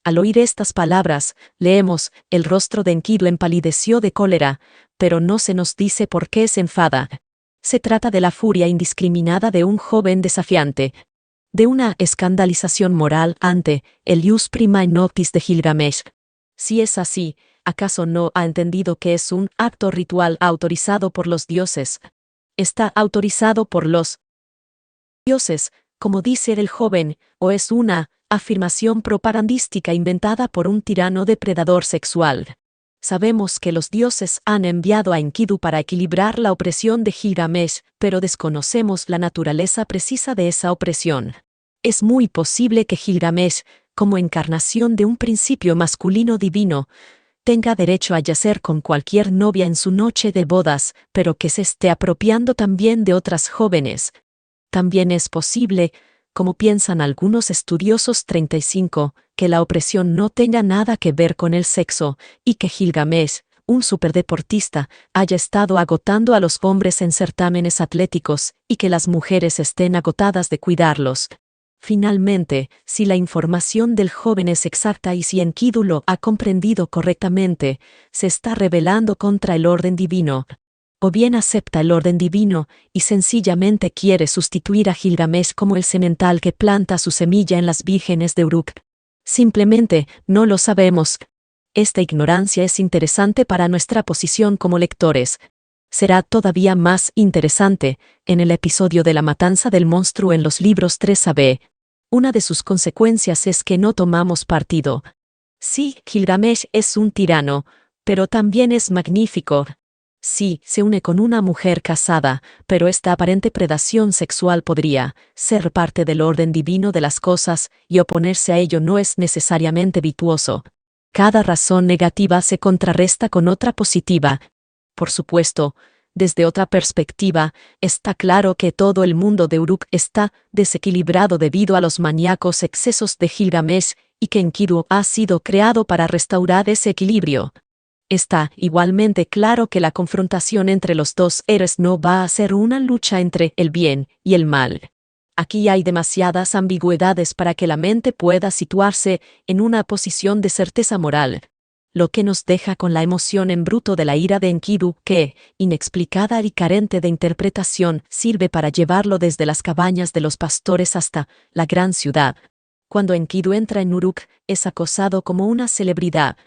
Al oír estas palabras, leemos, el rostro de Enkidu empalideció de cólera, pero no se nos dice por qué se enfada. Se trata de la furia indiscriminada de un joven desafiante, de una escandalización moral ante el ius primae noctis de Gilgamesh. Si es así, ¿acaso no ha entendido que es un acto ritual autorizado por los dioses? Está autorizado por los dioses, como dice el joven, o es una afirmación propagandística inventada por un tirano depredador sexual. Sabemos que los dioses han enviado a Enkidu para equilibrar la opresión de Gilgamesh, pero desconocemos la naturaleza precisa de esa opresión. Es muy posible que Gilgamesh, como encarnación de un principio masculino divino, tenga derecho a yacer con cualquier novia en su noche de bodas, pero que se esté apropiando también de otras jóvenes. También es posible, como piensan algunos estudiosos 35, que la opresión no tenga nada que ver con el sexo, y que Gilgamesh, un superdeportista, haya estado agotando a los hombres en certámenes atléticos, y que las mujeres estén agotadas de cuidarlos. Finalmente, si la información del joven es exacta y si Enkidu lo ha comprendido correctamente, se está rebelando contra el orden divino. O bien acepta el orden divino y sencillamente quiere sustituir a Gilgamesh como el semental que planta su semilla en las vírgenes de Uruk. Simplemente no lo sabemos. Esta ignorancia es interesante para nuestra posición como lectores. Será todavía más interesante en el episodio de la matanza del monstruo en los libros 3a-b. Una de sus consecuencias es que no tomamos partido. Sí, Gilgamesh es un tirano, pero también es magnífico. Sí, se une con una mujer casada, pero esta aparente predación sexual podría ser parte del orden divino de las cosas y oponerse a ello no es necesariamente virtuoso. Cada razón negativa se contrarresta con otra positiva. Por supuesto, desde otra perspectiva, está claro que todo el mundo de Uruk está desequilibrado debido a los maníacos excesos de Gilgamesh y que Enkidu ha sido creado para restaurar ese equilibrio. Está igualmente claro que la confrontación entre los dos héroes no va a ser una lucha entre el bien y el mal. Aquí hay demasiadas ambigüedades para que la mente pueda situarse en una posición de certeza moral. Lo que nos deja con la emoción en bruto de la ira de Enkidu que, inexplicada y carente de interpretación, sirve para llevarlo desde las cabañas de los pastores hasta la gran ciudad. Cuando Enkidu entra en Uruk, es acosado como una celebridad.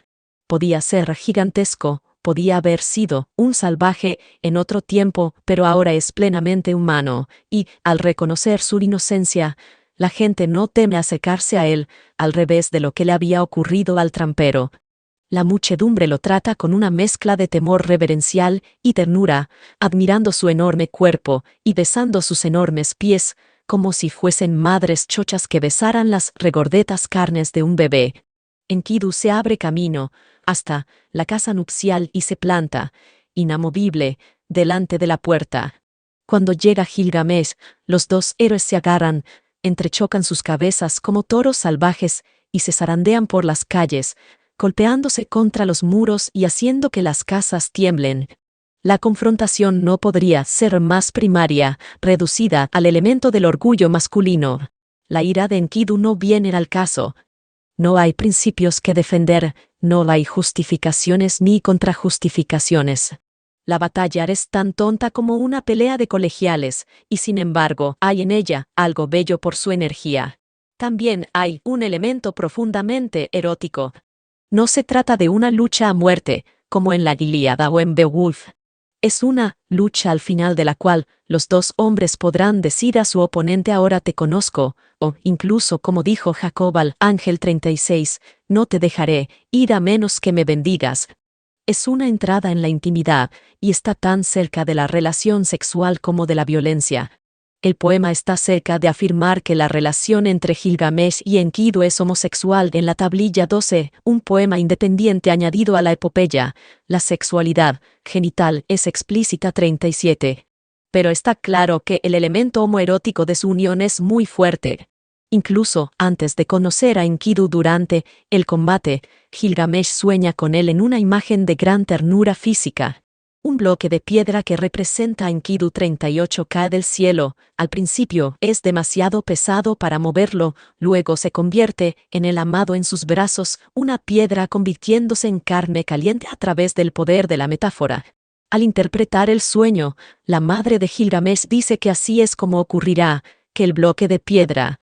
Podía ser gigantesco, podía haber sido un salvaje en otro tiempo, pero ahora es plenamente humano, y, al reconocer su inocencia, la gente no teme acercarse a él, al revés de lo que le había ocurrido al trampero. La muchedumbre lo trata con una mezcla de temor reverencial y ternura, admirando su enorme cuerpo y besando sus enormes pies, como si fuesen madres chochas que besaran las regordetas carnes de un bebé. Enkidu se abre camino hasta la casa nupcial y se planta, inamovible, delante de la puerta. Cuando llega Gilgamesh, los dos héroes se agarran, entrechocan sus cabezas como toros salvajes y se zarandean por las calles, golpeándose contra los muros y haciendo que las casas tiemblen. La confrontación no podría ser más primaria, reducida al elemento del orgullo masculino. La ira de Enkidu no viene al caso. No hay principios que defender, no hay justificaciones ni contrajustificaciones. La batalla es tan tonta como una pelea de colegiales, y sin embargo, hay en ella algo bello por su energía. También hay un elemento profundamente erótico. No se trata de una lucha a muerte, como en la Ilíada o en Beowulf. Es una lucha al final de la cual los dos hombres podrán decir a su oponente ahora te conozco, o incluso como dijo Jacob al ángel 36, no te dejaré ir a menos que me bendigas. Es una entrada en la intimidad, y está tan cerca de la relación sexual como de la violencia. El poema está cerca de afirmar que la relación entre Gilgamesh y Enkidu es homosexual en la tablilla 12, un poema independiente añadido a la epopeya. La sexualidad genital es explícita 37. Pero está claro que el elemento homoerótico de su unión es muy fuerte. Incluso antes de conocer a Enkidu durante el combate, Gilgamesh sueña con él en una imagen de gran ternura física. Un bloque de piedra que representa a Enkidu 38 cae del cielo. Al principio es demasiado pesado para moverlo, luego se convierte en el amado en sus brazos, una piedra convirtiéndose en carne caliente a través del poder de la metáfora. Al interpretar el sueño, la madre de Gilgamesh dice que así es como ocurrirá, que el bloque de piedra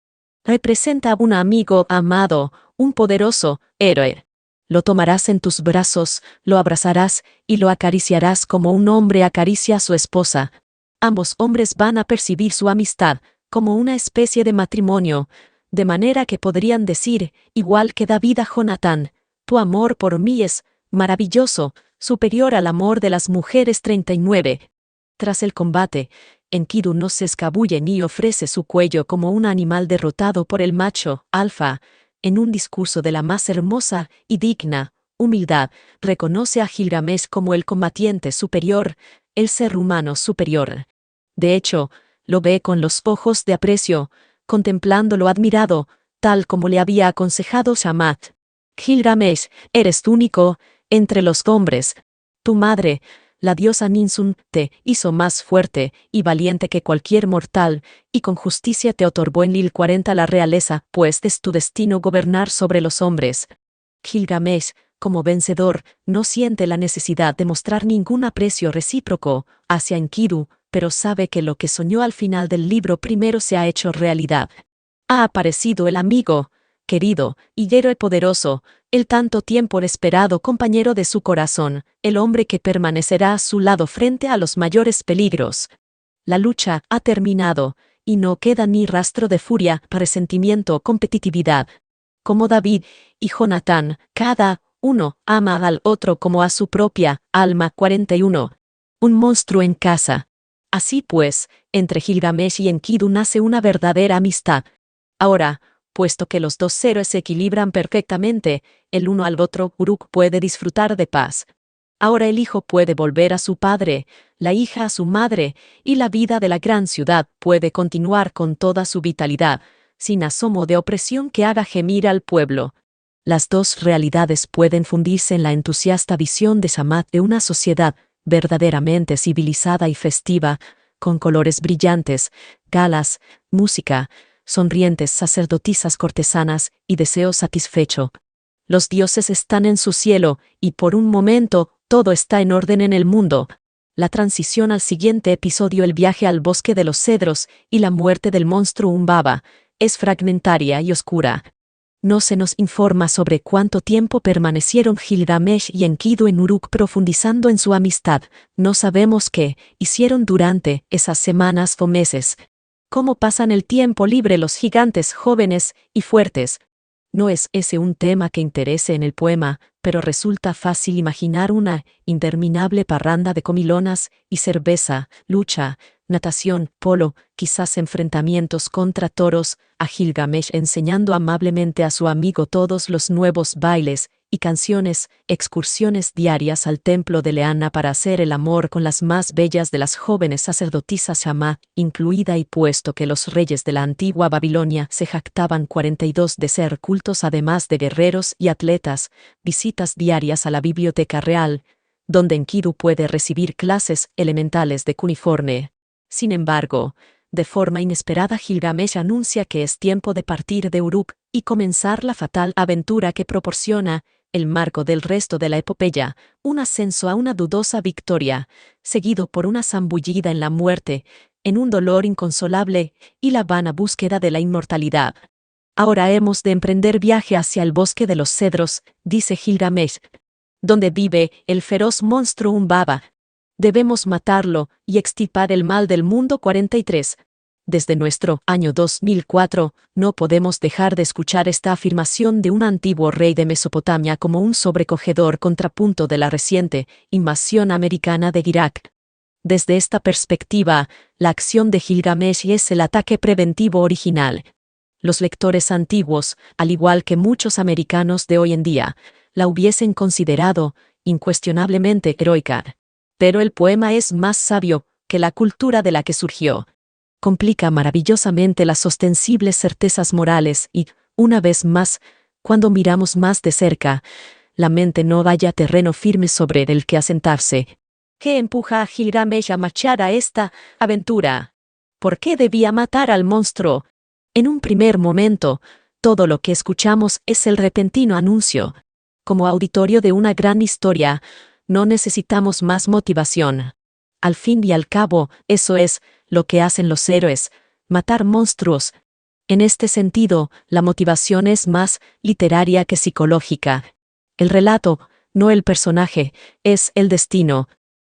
representa a un amigo amado, un poderoso héroe. Lo tomarás en tus brazos, lo abrazarás y lo acariciarás como un hombre acaricia a su esposa. Ambos hombres van a percibir su amistad como una especie de matrimonio, de manera que podrían decir, igual que David a Jonatán, tu amor por mí es maravilloso, superior al amor de las mujeres 39. Tras el combate, Enkidu no se escabulle ni ofrece su cuello como un animal derrotado por el macho alfa. En un discurso de la más hermosa y digna humildad, reconoce a Gilgamesh como el combatiente superior, el ser humano superior. De hecho, lo ve con los ojos de aprecio, contemplándolo admirado, tal como le había aconsejado Shamat. Gilgamesh, eres único entre los hombres. Tu madre, la diosa Ninsun, te hizo más fuerte y valiente que cualquier mortal, y con justicia te otorgó en Lil 40 la realeza, pues es tu destino gobernar sobre los hombres. Gilgamesh, como vencedor, no siente la necesidad de mostrar ningún aprecio recíproco hacia Enkidu, pero sabe que lo que soñó al final del libro primero se ha hecho realidad. Ha aparecido el amigo, querido, y héroe poderoso, el tanto tiempo esperado compañero de su corazón, el hombre que permanecerá a su lado frente a los mayores peligros. La lucha ha terminado, y no queda ni rastro de furia, resentimiento o competitividad. Como David y Jonatán, cada uno ama al otro como a su propia alma 41. Un monstruo en casa. Así pues, entre Gilgamesh y Enkidu nace una verdadera amistad. Ahora, puesto que los dos héroes se equilibran perfectamente, el uno al otro, Uruk puede disfrutar de paz. Ahora el hijo puede volver a su padre, la hija a su madre, y la vida de la gran ciudad puede continuar con toda su vitalidad, sin asomo de opresión que haga gemir al pueblo. Las dos realidades pueden fundirse en la entusiasta visión de Shamat de una sociedad verdaderamente civilizada y festiva, con colores brillantes, galas, música, sonrientes sacerdotisas cortesanas y deseo satisfecho. Los dioses están en su cielo, y por un momento, todo está en orden en el mundo. La transición al siguiente episodio, el viaje al bosque de los cedros y la muerte del monstruo Umbaba, es fragmentaria y oscura. No se nos informa sobre cuánto tiempo permanecieron Gilgamesh y Enkidu en Uruk profundizando en su amistad. No sabemos qué hicieron durante esas semanas o meses. ¿Cómo pasan el tiempo libre los gigantes jóvenes y fuertes? No es ese un tema que interese en el poema, pero resulta fácil imaginar una interminable parranda de comilonas y cerveza, lucha, natación, polo, quizás enfrentamientos contra toros, a Gilgamesh enseñando amablemente a su amigo todos los nuevos bailes y canciones, excursiones diarias al templo de Leana para hacer el amor con las más bellas de las jóvenes sacerdotisas Shammah, incluida, y puesto que los reyes de la antigua Babilonia se jactaban 42 de ser cultos además de guerreros y atletas, visitas diarias a la biblioteca real, donde Enkidu puede recibir clases elementales de cuniforme. Sin embargo, De forma inesperada Gilgamesh anuncia que es tiempo de partir de Uruk y comenzar la fatal aventura que proporciona el marco del resto de la epopeya, un ascenso a una dudosa victoria, seguido por una zambullida en la muerte, en un dolor inconsolable y la vana búsqueda de la inmortalidad. Ahora hemos de emprender viaje hacia el bosque de los cedros, dice Gilgamesh, donde vive el feroz monstruo Humbaba. Debemos matarlo y extirpar el mal del mundo 43. Desde nuestro año 2004, no podemos dejar de escuchar esta afirmación de un antiguo rey de Mesopotamia como un sobrecogedor contrapunto de la reciente invasión americana de Irak. Desde esta perspectiva, la acción de Gilgamesh es el ataque preventivo original. Los lectores antiguos, al igual que muchos americanos de hoy en día, la hubiesen considerado incuestionablemente heroica. Pero el poema es más sabio que la cultura de la que surgió. Complica maravillosamente las ostensibles certezas morales y, una vez más, cuando miramos más de cerca, la mente no halla terreno firme sobre el que asentarse. ¿Qué empuja a Gilgamesh a marchar a esta aventura? ¿Por qué debía matar al monstruo? En un primer momento, todo lo que escuchamos es el repentino anuncio. Como auditorio de una gran historia, no necesitamos más motivación. Al fin y al cabo, eso es lo que hacen los héroes, matar monstruos. En este sentido, la motivación es más literaria que psicológica. El relato, no el personaje, es el destino.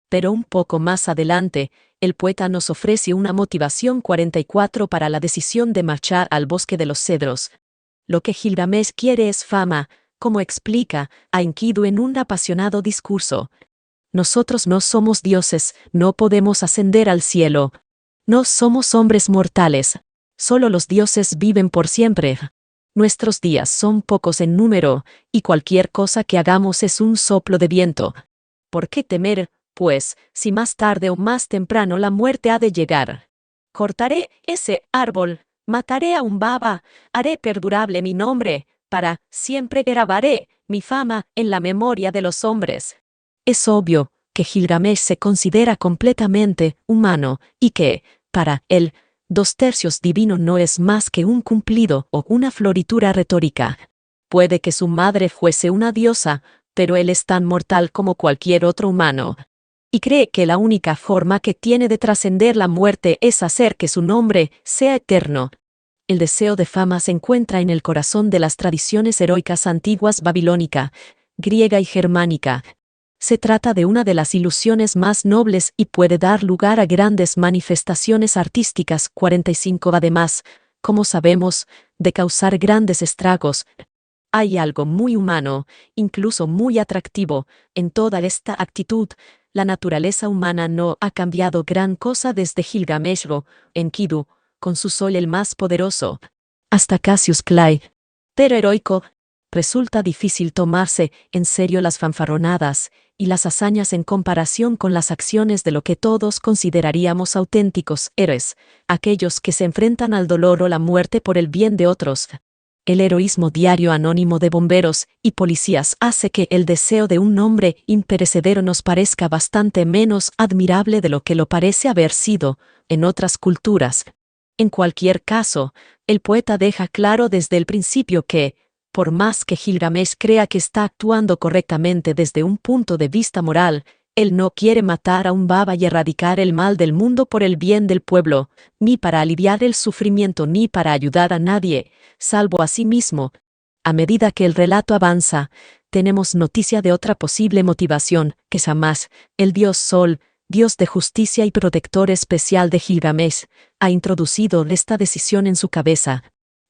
Pero un poco más adelante, el poeta nos ofrece una motivación 44 para la decisión de marchar al bosque de los cedros. Lo que Gilgamesh quiere es fama, como explica a Enkidu en un apasionado discurso. Nosotros no somos dioses, no podemos ascender al cielo. No somos hombres mortales. Solo los dioses viven por siempre. Nuestros días son pocos en número, y cualquier cosa que hagamos es un soplo de viento. ¿Por qué temer, pues, si más tarde o más temprano la muerte ha de llegar? Cortaré ese árbol, mataré a Humbaba, haré perdurable mi nombre, para siempre grabaré mi fama en la memoria de los hombres. Es obvio que Gilgamesh se considera completamente humano y que, para él, 2/3 divino no es más que un cumplido o una floritura retórica. Puede que su madre fuese una diosa, pero él es tan mortal como cualquier otro humano. Y cree que la única forma que tiene de trascender la muerte es hacer que su nombre sea eterno. El deseo de fama se encuentra en el corazón de las tradiciones heroicas antiguas babilónica, griega y germánica. Se trata de una de las ilusiones más nobles y puede dar lugar a grandes manifestaciones artísticas. 45 Además, como sabemos, de causar grandes estragos. Hay algo muy humano, incluso muy atractivo, en toda esta actitud. La naturaleza humana no ha cambiado gran cosa desde Gilgamesh o Enkidu, con su sol el más poderoso, hasta Cassius Clay. Pero heroico, resulta difícil tomarse en serio las fanfarronadas y las hazañas en comparación con las acciones de lo que todos consideraríamos auténticos héroes, aquellos que se enfrentan al dolor o la muerte por el bien de otros. El heroísmo diario anónimo de bomberos y policías hace que el deseo de un nombre imperecedero nos parezca bastante menos admirable de lo que lo parece haber sido en otras culturas. En cualquier caso, el poeta deja claro desde el principio que, por más que Gilgamesh crea que está actuando correctamente desde un punto de vista moral, él no quiere matar a Humbaba y erradicar el mal del mundo por el bien del pueblo, ni para aliviar el sufrimiento ni para ayudar a nadie, salvo a sí mismo. A medida que el relato avanza, tenemos noticia de otra posible motivación, que Shamash, el dios Sol, dios de justicia y protector especial de Gilgamesh, ha introducido esta decisión en su cabeza.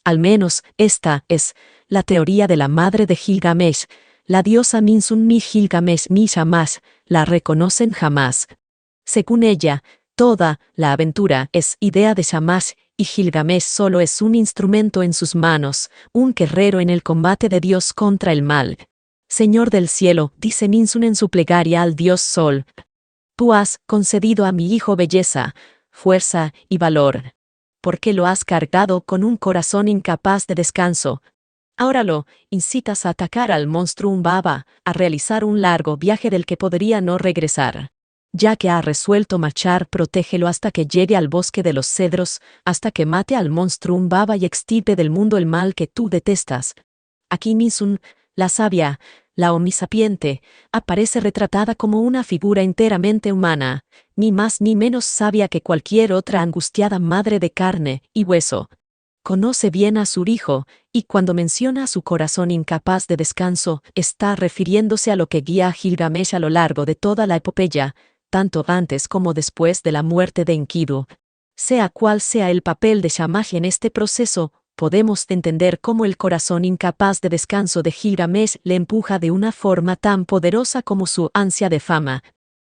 Al menos, esta es la teoría de la madre de Gilgamesh, la diosa Ninsun ni Gilgamesh ni Shamash la reconocen jamás. Según ella, toda la aventura es idea de Shamash y Gilgamesh solo es un instrumento en sus manos, un guerrero en el combate de Dios contra el mal. Señor del cielo, dice Ninsun en su plegaria al dios Sol, tú has concedido a mi hijo belleza, fuerza y valor. ¿Por qué lo has cargado con un corazón incapaz de descanso? Ahora lo incitas a atacar al monstruo Humbaba, a realizar un largo viaje del que podría no regresar. Ya que ha resuelto marchar, protégelo hasta que llegue al bosque de los cedros, hasta que mate al monstruo Umbaba y extirpe del mundo el mal que tú detestas. Aquí Nisun, la sabia, la omnisapiente, aparece retratada como una figura enteramente humana, ni más ni menos sabia que cualquier otra angustiada madre de carne y hueso. Conoce bien a su hijo, y cuando menciona a su corazón incapaz de descanso, está refiriéndose a lo que guía a Gilgamesh a lo largo de toda la epopeya, tanto antes como después de la muerte de Enkidu. Sea cual sea el papel de Shamash en este proceso, podemos entender cómo el corazón incapaz de descanso de Gilgamesh le empuja de una forma tan poderosa como su ansia de fama.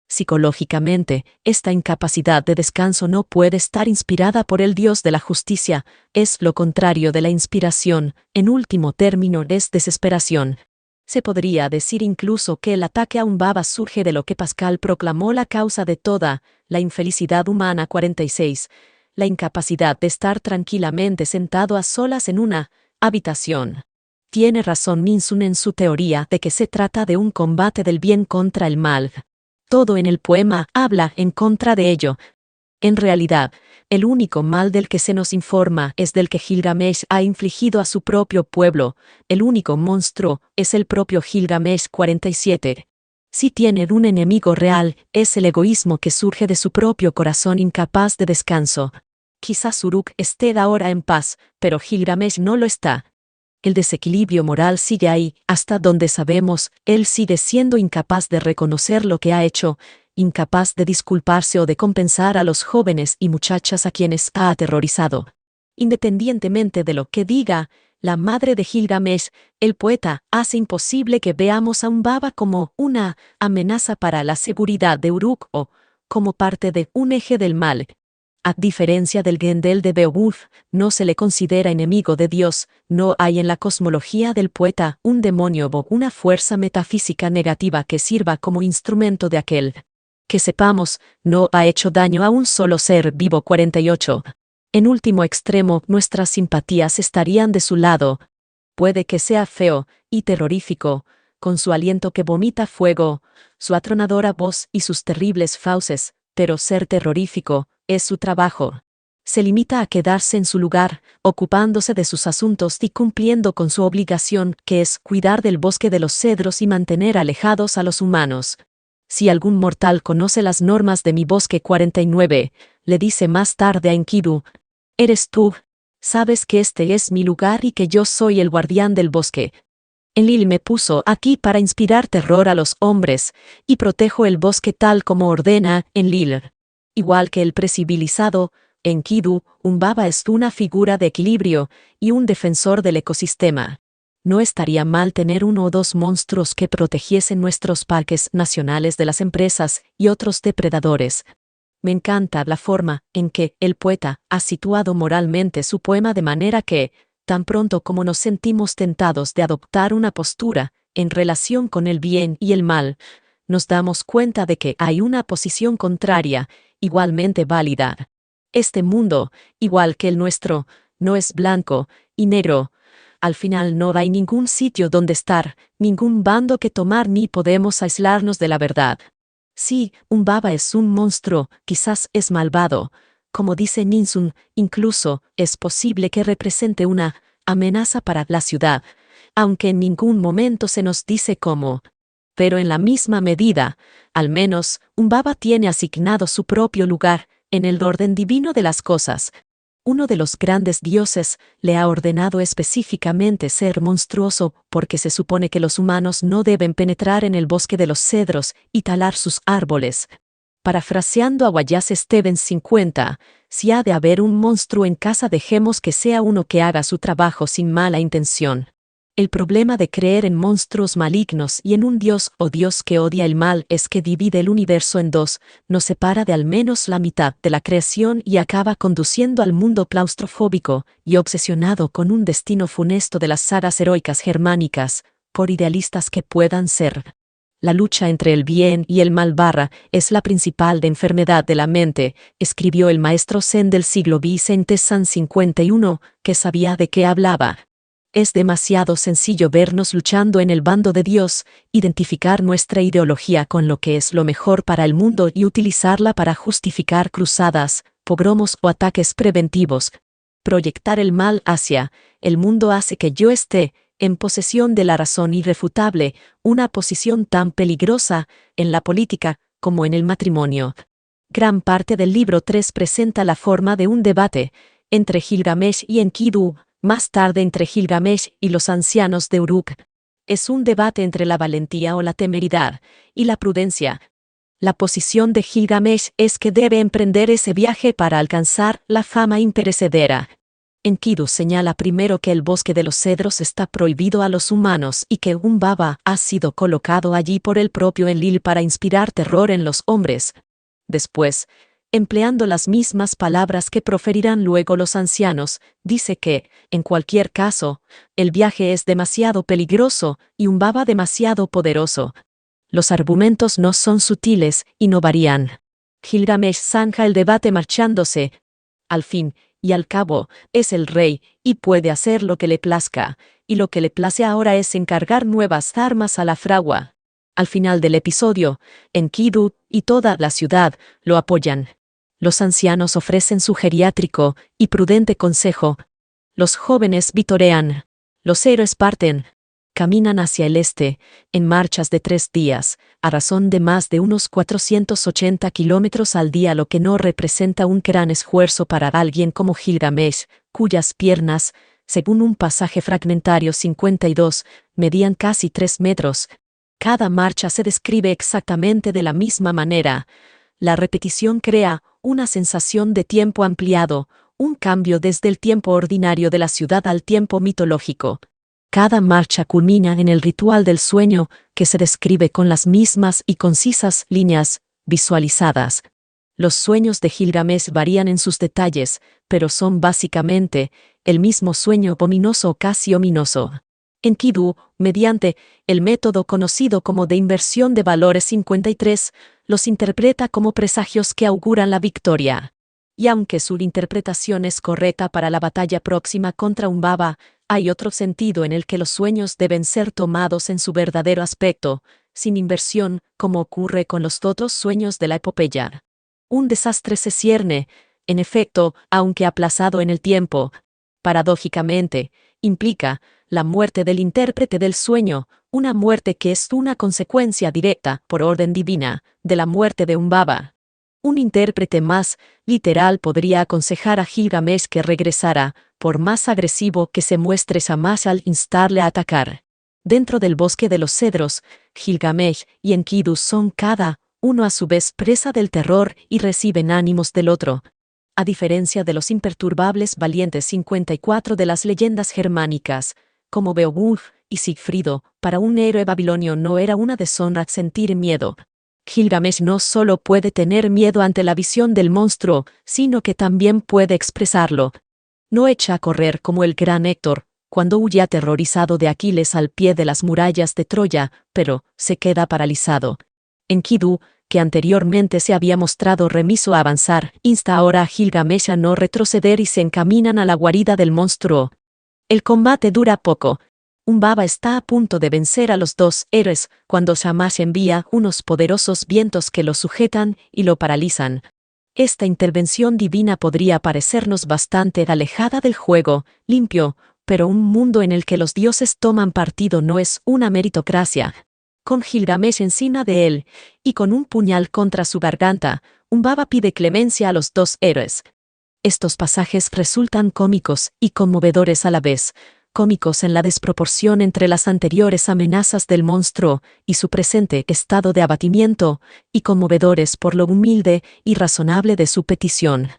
Psicológicamente, esta incapacidad de descanso no puede estar inspirada por el Dios de la justicia, es lo contrario de la inspiración, en último término es desesperación. Se podría decir incluso que el ataque a Umbaba surge de lo que Pascal proclamó la causa de toda la infelicidad humana 46, la incapacidad de estar tranquilamente sentado a solas en una habitación. Tiene razón Ninsun en su teoría de que se trata de un combate del bien contra el mal. Todo en el poema habla en contra de ello. En realidad, el único mal del que se nos informa es del que Gilgamesh ha infligido a su propio pueblo. El único monstruo es el propio Gilgamesh 47. Si tiene un enemigo real, es el egoísmo que surge de su propio corazón incapaz de descanso. Quizás Uruk esté ahora en paz, pero Gilgamesh no lo está. El desequilibrio moral sigue ahí, hasta donde sabemos, él sigue siendo incapaz de reconocer lo que ha hecho, incapaz de disculparse o de compensar a los jóvenes y muchachas a quienes ha aterrorizado. Independientemente de lo que diga, la madre de Gilgamesh, el poeta, hace imposible que veamos a Umbaba como una amenaza para la seguridad de Uruk o como parte de un eje del mal. A diferencia del Grendel de Beowulf, no se le considera enemigo de Dios, no hay en la cosmología del poeta un demonio o una fuerza metafísica negativa que sirva como instrumento de aquel. Que sepamos, no ha hecho daño a un solo ser vivo 48. En último extremo, nuestras simpatías estarían de su lado. Puede que sea feo y terrorífico, con su aliento que vomita fuego, su atronadora voz y sus terribles fauces, pero ser terrorífico es su trabajo. Se limita a quedarse en su lugar, ocupándose de sus asuntos y cumpliendo con su obligación, que es cuidar del bosque de los cedros y mantener alejados a los humanos. Si algún mortal conoce las normas de mi bosque 49, le dice más tarde a Enkidu, eres tú. Sabes que este es mi lugar y que yo soy el guardián del bosque. Enlil me puso aquí para inspirar terror a los hombres, y protejo el bosque tal como ordena Enlil. Igual que el precibilizado, Enkidu, Umbaba es una figura de equilibrio y un defensor del ecosistema. No estaría mal tener uno o dos monstruos que protegiesen nuestros parques nacionales de las empresas y otros depredadores. Me encanta la forma en que el poeta ha situado moralmente su poema de manera que, tan pronto como nos sentimos tentados de adoptar una postura en relación con el bien y el mal, nos damos cuenta de que hay una posición contraria, igualmente válida. Este mundo, igual que el nuestro, no es blanco y negro. Al final no hay ningún sitio donde estar, ningún bando que tomar ni podemos aislarnos de la verdad. Sí, Umbaba es un monstruo, quizás es malvado. Como dice Ninsun, incluso es posible que represente una amenaza para la ciudad, aunque en ningún momento se nos dice cómo. Pero en la misma medida, al menos, Umbaba tiene asignado su propio lugar en el orden divino de las cosas. Uno de los grandes dioses le ha ordenado específicamente ser monstruoso porque se supone que los humanos no deben penetrar en el bosque de los cedros y talar sus árboles. Parafraseando a Wallace Stevens 50, si ha de haber un monstruo en casa, dejemos que sea uno que haga su trabajo sin mala intención. El problema de creer en monstruos malignos y en un dios o dios que odia el mal es que divide el universo en dos, nos separa de al menos la mitad de la creación y acaba conduciendo al mundo claustrofóbico y obsesionado con un destino funesto de las sagas heroicas germánicas, por idealistas que puedan ser. La lucha entre el bien y el mal es la principal de enfermedad de la mente, escribió el maestro Zen del siglo Vicente San 51, que sabía de qué hablaba. Es demasiado sencillo vernos luchando en el bando de Dios, identificar nuestra ideología con lo que es lo mejor para el mundo y utilizarla para justificar cruzadas, pogromos o ataques preventivos. Proyectar el mal hacia el mundo hace que yo esté en posesión de la razón irrefutable, una posición tan peligrosa en la política como en el matrimonio. Gran parte del libro 3 presenta la forma de un debate entre Gilgamesh y Enkidu, más tarde entre Gilgamesh y los ancianos de Uruk. Es un debate entre la valentía o la temeridad y la prudencia. La posición de Gilgamesh es que debe emprender ese viaje para alcanzar la fama imperecedera. Enkidu señala primero que el bosque de los cedros está prohibido a los humanos y que un baba ha sido colocado allí por el propio Enlil para inspirar terror en los hombres. Después, empleando las mismas palabras que proferirán luego los ancianos, dice que, en cualquier caso, el viaje es demasiado peligroso y un baba demasiado poderoso. Los argumentos no son sutiles y no varían. Gilgamesh zanja el debate marchándose. Al fin y al cabo, es el rey y puede hacer lo que le plazca, y lo que le place ahora es encargar nuevas armas a la fragua. Al final del episodio, Enkidu y toda la ciudad lo apoyan. Los ancianos ofrecen su geriátrico y prudente consejo. Los jóvenes vitorean. Los héroes parten. Caminan hacia el este, en marchas de 3 días, a razón de más de unos 480 kilómetros al día, lo que no representa un gran esfuerzo para alguien como Gilgamesh, cuyas piernas, según un pasaje fragmentario 52, medían casi 3 metros. Cada marcha se describe exactamente de la misma manera. La repetición crea una sensación de tiempo ampliado, un cambio desde el tiempo ordinario de la ciudad al tiempo mitológico. Cada marcha culmina en el ritual del sueño, que se describe con las mismas y concisas líneas visualizadas. Los sueños de Gilgamesh varían en sus detalles, pero son básicamente el mismo sueño ominoso o casi ominoso. Enkidu, mediante el método conocido como de inversión de valores 53, los interpreta como presagios que auguran la victoria. Y aunque su interpretación es correcta para la batalla próxima contra un baba, hay otro sentido en el que los sueños deben ser tomados en su verdadero aspecto, sin inversión, como ocurre con los otros sueños de la epopeya. Un desastre se cierne, en efecto, aunque aplazado en el tiempo. Paradójicamente, implica la muerte del intérprete del sueño, una muerte que es una consecuencia directa, por orden divina, de la muerte de un baba. Un intérprete más literal podría aconsejar a Gilgamesh que regresara, por más agresivo que se muestre Shamash al instarle a atacar. Dentro del bosque de los cedros, Gilgamesh y Enkidu son cada uno a su vez presa del terror y reciben ánimos del otro. A diferencia de los imperturbables valientes 54 de las leyendas germánicas, como Beowulf y Sigfrido, para un héroe babilonio no era una deshonra sentir miedo. Gilgamesh no solo puede tener miedo ante la visión del monstruo, sino que también puede expresarlo. No echa a correr como el gran Héctor, cuando huye aterrorizado de Aquiles al pie de las murallas de Troya, pero se queda paralizado. Enkidu, que anteriormente se había mostrado remiso a avanzar, insta ahora a Gilgamesh a no retroceder y se encaminan a la guarida del monstruo. El combate dura poco. Un baba está a punto de vencer a los 2 héroes, cuando Shamash envía unos poderosos vientos que lo sujetan y lo paralizan. Esta intervención divina podría parecernos bastante alejada del juego limpio, pero un mundo en el que los dioses toman partido no es una meritocracia. Con Gilgamesh encima de él, y con un puñal contra su garganta, un baba pide clemencia a los 2 héroes. Estos pasajes resultan cómicos y conmovedores a la vez, cómicos en la desproporción entre las anteriores amenazas del monstruo y su presente estado de abatimiento, y conmovedores por lo humilde y razonable de su petición.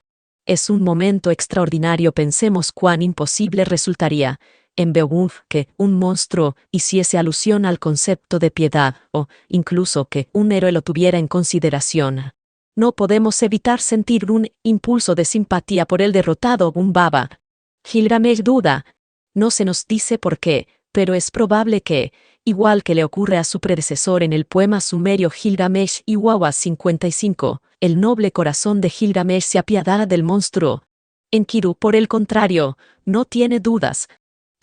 Es un momento extraordinario. Pensemos cuán imposible resultaría en Beowulf que un monstruo hiciese alusión al concepto de piedad, o incluso que un héroe lo tuviera en consideración. No podemos evitar sentir un impulso de simpatía por el derrotado un baba. Gilgamesh duda. No se nos dice por qué, pero es probable que, igual que le ocurre a su predecesor en el poema sumerio Gilgamesh Iwawa 55, el noble corazón de Gilgamesh se apiadara del monstruo. Enkidu, por el contrario, no tiene dudas.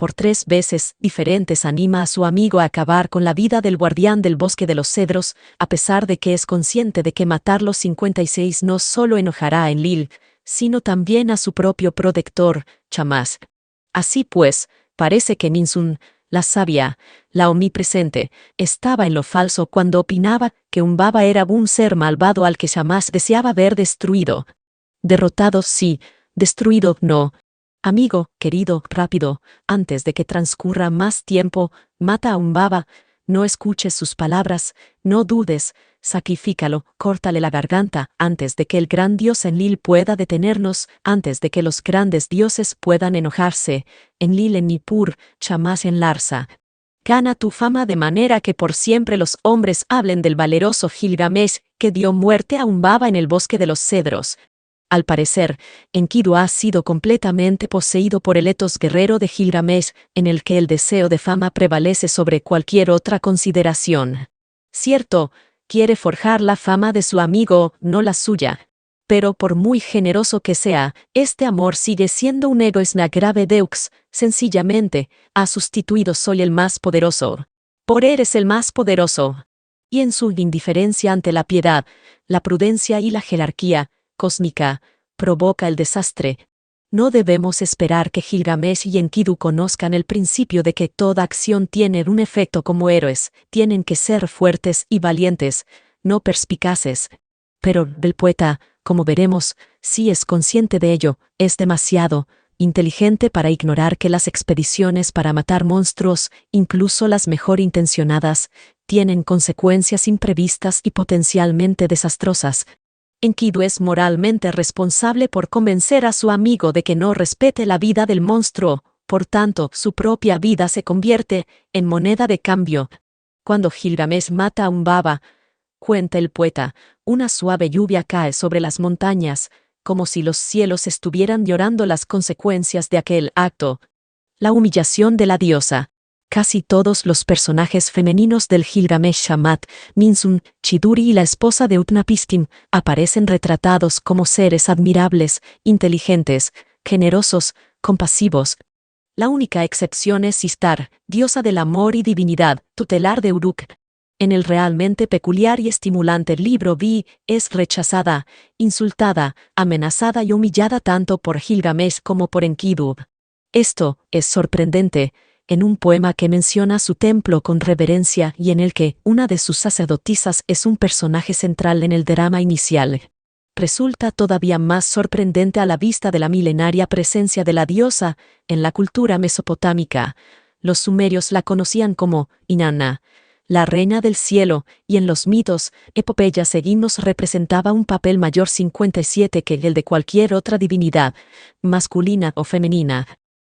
por 3 veces diferentes anima a su amigo a acabar con la vida del guardián del bosque de los cedros, a pesar de que es consciente de que matar los 56 no solo enojará a Enlil, sino también a su propio protector, Shamash. Así pues, parece que Ninsun, la sabia, la omnipresente, estaba en lo falso cuando opinaba que Humbaba era un ser malvado al que Shamash deseaba ver destruido. Derrotado sí, destruido no. Amigo, querido, rápido, antes de que transcurra más tiempo, mata a Humbaba, no escuches sus palabras, no dudes, sacrifícalo, córtale la garganta, antes de que el gran dios Enlil pueda detenernos, antes de que los grandes dioses puedan enojarse. Enlil en Nippur, Shamash en Larsa. Gana tu fama de manera que por siempre los hombres hablen del valeroso Gilgamesh que dio muerte a Humbaba en el bosque de los cedros. Al parecer, Enkidu ha sido completamente poseído por el etos guerrero de Gilgamesh, en el que el deseo de fama prevalece sobre cualquier otra consideración. Cierto, quiere forjar la fama de su amigo, no la suya. Pero por muy generoso que sea, este amor sigue siendo un egoísmo grave deux, sencillamente, ha sustituido soy el más poderoso. Por eres el más poderoso. Y en su indiferencia ante la piedad, la prudencia y la jerarquía cósmica, provoca el desastre. No debemos esperar que Gilgamesh y Enkidu conozcan el principio de que toda acción tiene un efecto como héroes, tienen que ser fuertes y valientes, no perspicaces. Pero el poeta, como veremos, sí es consciente de ello, es demasiado inteligente para ignorar que las expediciones para matar monstruos, incluso las mejor intencionadas, tienen consecuencias imprevistas y potencialmente desastrosas. Enkidu es moralmente responsable por convencer a su amigo de que no respete la vida del monstruo, por tanto, su propia vida se convierte en moneda de cambio. Cuando Gilgamesh mata a Humbaba, cuenta el poeta, una suave lluvia cae sobre las montañas, como si los cielos estuvieran llorando las consecuencias de aquel acto. La humillación de la diosa. Casi todos los personajes femeninos del Gilgamesh Shamat, Ninsun, Chiduri y la esposa de Utnapishtim, aparecen retratados como seres admirables, inteligentes, generosos, compasivos. La única excepción es Sistar, diosa del amor y divinidad, tutelar de Uruk. En el realmente peculiar y estimulante libro Vi, es rechazada, insultada, amenazada y humillada tanto por Gilgamesh como por Enkidu. Esto es sorprendente. En un poema que menciona su templo con reverencia y en el que una de sus sacerdotisas es un personaje central en el drama inicial. Resulta todavía más sorprendente a la vista de la milenaria presencia de la diosa en la cultura mesopotámica. Los sumerios la conocían como Inanna, la reina del cielo, y en los mitos, epopeyas e himnos representaba un papel mayor 57 que el de cualquier otra divinidad, masculina o femenina.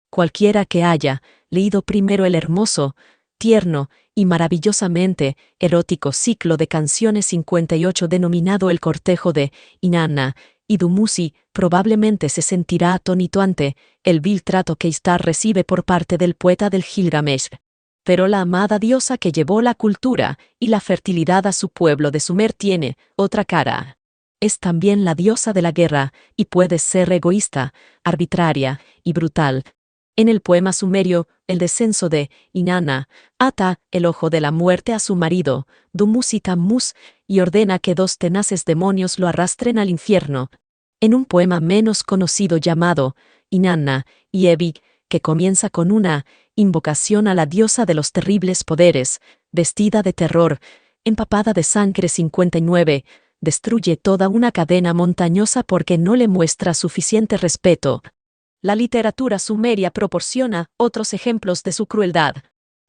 Cualquiera que haya leído primero el hermoso, tierno y maravillosamente erótico ciclo de canciones 58 denominado El cortejo de Inanna y Dumuzi, probablemente se sentirá atónito ante el vil trato que Istar recibe por parte del poeta del Gilgamesh. Pero la amada diosa que llevó la cultura y la fertilidad a su pueblo de Sumer tiene otra cara. Es también la diosa de la guerra y puede ser egoísta, arbitraria y brutal. En el poema sumerio, el descenso de Inanna ata el ojo de la muerte a su marido, Dumuzi Tammuz, y ordena que 2 tenaces demonios lo arrastren al infierno. En un poema menos conocido llamado Inanna y Ebi, que comienza con una invocación a la diosa de los terribles poderes, vestida de terror, empapada de sangre 59, destruye toda una cadena montañosa porque no le muestra suficiente respeto. La literatura sumeria proporciona otros ejemplos de su crueldad.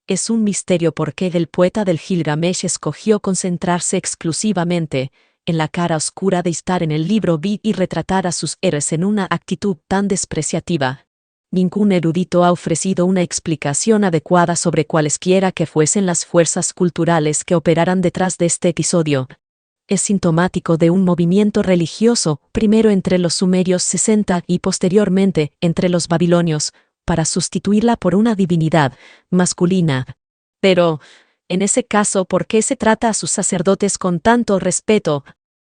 Es un misterio por qué el poeta del Gilgamesh escogió concentrarse exclusivamente en la cara oscura de Istar en el libro Vi y retratar a sus héroes en una actitud tan despreciativa. Ningún erudito ha ofrecido una explicación adecuada sobre cualesquiera que fuesen las fuerzas culturales que operaran detrás de este episodio. Es sintomático de un movimiento religioso, primero entre los sumerios 60 y posteriormente entre los babilonios, para sustituirla por una divinidad masculina. Pero, en ese caso, ¿por qué se trata a sus sacerdotes con tanto respeto?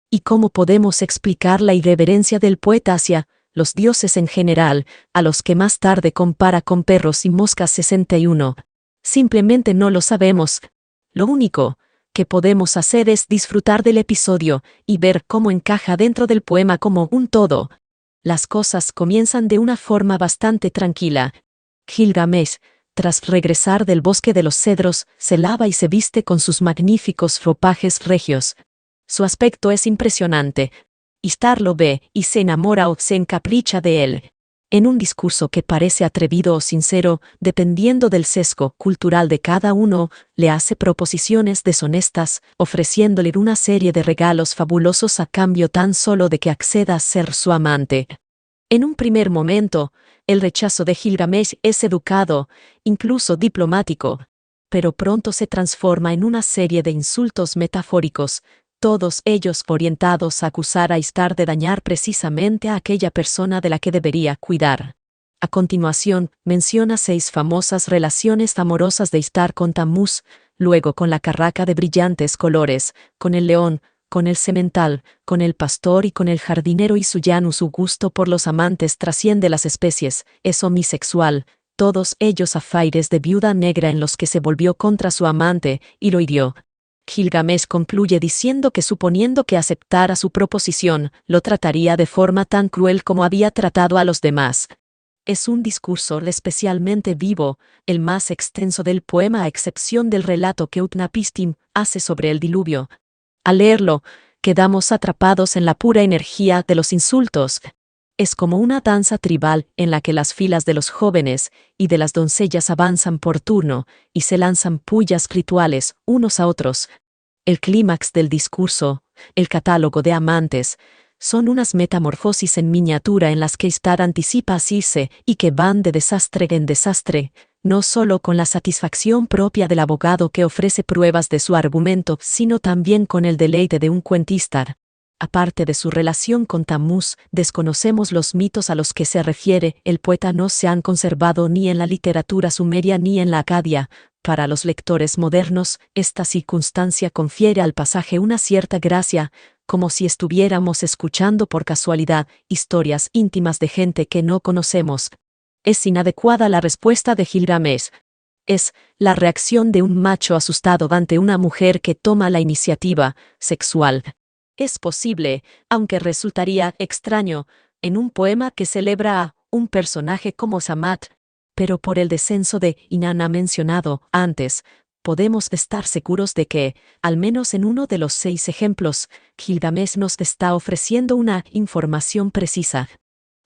¿Y cómo podemos explicar la irreverencia del poeta hacia los dioses en general, a los que más tarde compara con perros y moscas 61. Simplemente no lo sabemos. Lo único que podemos hacer es disfrutar del episodio y ver cómo encaja dentro del poema como un todo. Las cosas comienzan de una forma bastante tranquila. Gilgamesh, tras regresar del bosque de los cedros, se lava y se viste con sus magníficos ropajes regios. Su aspecto es impresionante. Ishtar lo ve y se enamora o se encapricha de él. En un discurso que parece atrevido o sincero, dependiendo del sesgo cultural de cada uno, le hace proposiciones deshonestas, ofreciéndole una serie de regalos fabulosos a cambio tan solo de que acceda a ser su amante. En un primer momento, el rechazo de Gilgamesh es educado, incluso diplomático, pero pronto se transforma en una serie de insultos metafóricos, todos ellos orientados a acusar a Ishtar de dañar precisamente a aquella persona de la que debería cuidar. A continuación, menciona 6 famosas relaciones amorosas de Ishtar con Tammuz, luego con la carraca de brillantes colores, con el león, con el semental, con el pastor y con el jardinero y su gusto por los amantes trasciende las especies, es omisexual, todos ellos afaires de viuda negra en los que se volvió contra su amante y lo hirió. Gilgamesh concluye diciendo que suponiendo que aceptara su proposición, lo trataría de forma tan cruel como había tratado a los demás. Es un discurso especialmente vivo, el más extenso del poema a excepción del relato que Utnapishtim hace sobre el diluvio. Al leerlo, quedamos atrapados en la pura energía de los insultos. Es como una danza tribal en la que las filas de los jóvenes y de las doncellas avanzan por turno y se lanzan pullas rituales unos a otros. El clímax del discurso, el catálogo de amantes, son unas metamorfosis en miniatura en las que Ishtar anticipa asirse y que van de desastre en desastre, no solo con la satisfacción propia del abogado que ofrece pruebas de su argumento, sino también con el deleite de un cuentista. Aparte de su relación con Tammuz, desconocemos los mitos a los que se refiere el poeta no se han conservado ni en la literatura sumeria ni en la Acadia. Para los lectores modernos, esta circunstancia confiere al pasaje una cierta gracia, como si estuviéramos escuchando por casualidad historias íntimas de gente que no conocemos. Es inadecuada la respuesta de Gilgamesh. Es la reacción de un macho asustado ante una mujer que toma la iniciativa sexual. Es posible, aunque resultaría extraño, en un poema que celebra a un personaje como Samat, pero por el descenso de Inanna mencionado antes, podemos estar seguros de que, al menos en uno de los 6 ejemplos, Gilgamesh nos está ofreciendo una información precisa.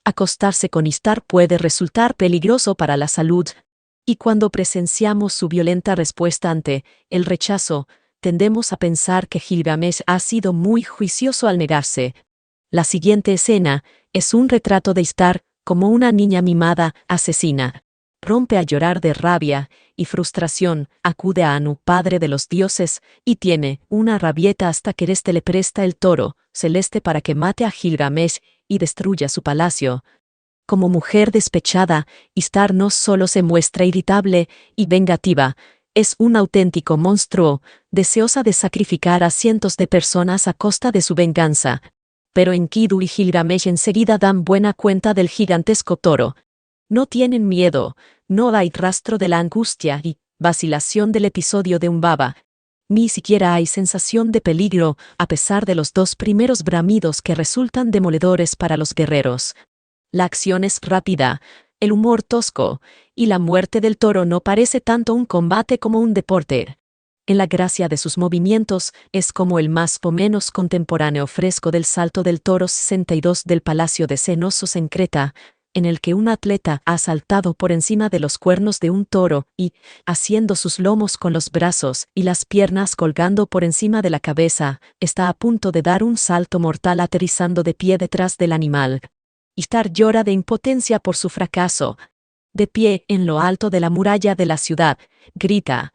Acostarse con Ishtar puede resultar peligroso para la salud, y cuando presenciamos su violenta respuesta ante el rechazo, tendemos a pensar que Gilgamesh ha sido muy juicioso al negarse. La siguiente escena es un retrato de Ishtar como una niña mimada, asesina. Rompe a llorar de rabia y frustración, acude a Anu, padre de los dioses, y tiene una rabieta hasta que éste le presta el toro celeste para que mate a Gilgamesh y destruya su palacio. Como mujer despechada, Ishtar no solo se muestra irritable y vengativa, es un auténtico monstruo, deseosa de sacrificar a cientos de personas a costa de su venganza. Pero Enkidu y Gilgamesh enseguida dan buena cuenta del gigantesco toro. No tienen miedo, no hay rastro de la angustia y vacilación del episodio de Umbaba. Ni siquiera hay sensación de peligro, a pesar de los 2 primeros bramidos que resultan demoledores para los guerreros. La acción es rápida, el humor tosco, y la muerte del toro no parece tanto un combate como un deporte. En la gracia de sus movimientos, es como el más o menos contemporáneo fresco del salto del toro 62 del Palacio de Cenosos en Creta, en el que un atleta ha saltado por encima de los cuernos de un toro y, haciendo sus lomos con los brazos y las piernas colgando por encima de la cabeza, está a punto de dar un salto mortal aterrizando de pie detrás del animal. Ishtar llora de impotencia por su fracaso. De pie en lo alto de la muralla de la ciudad, grita: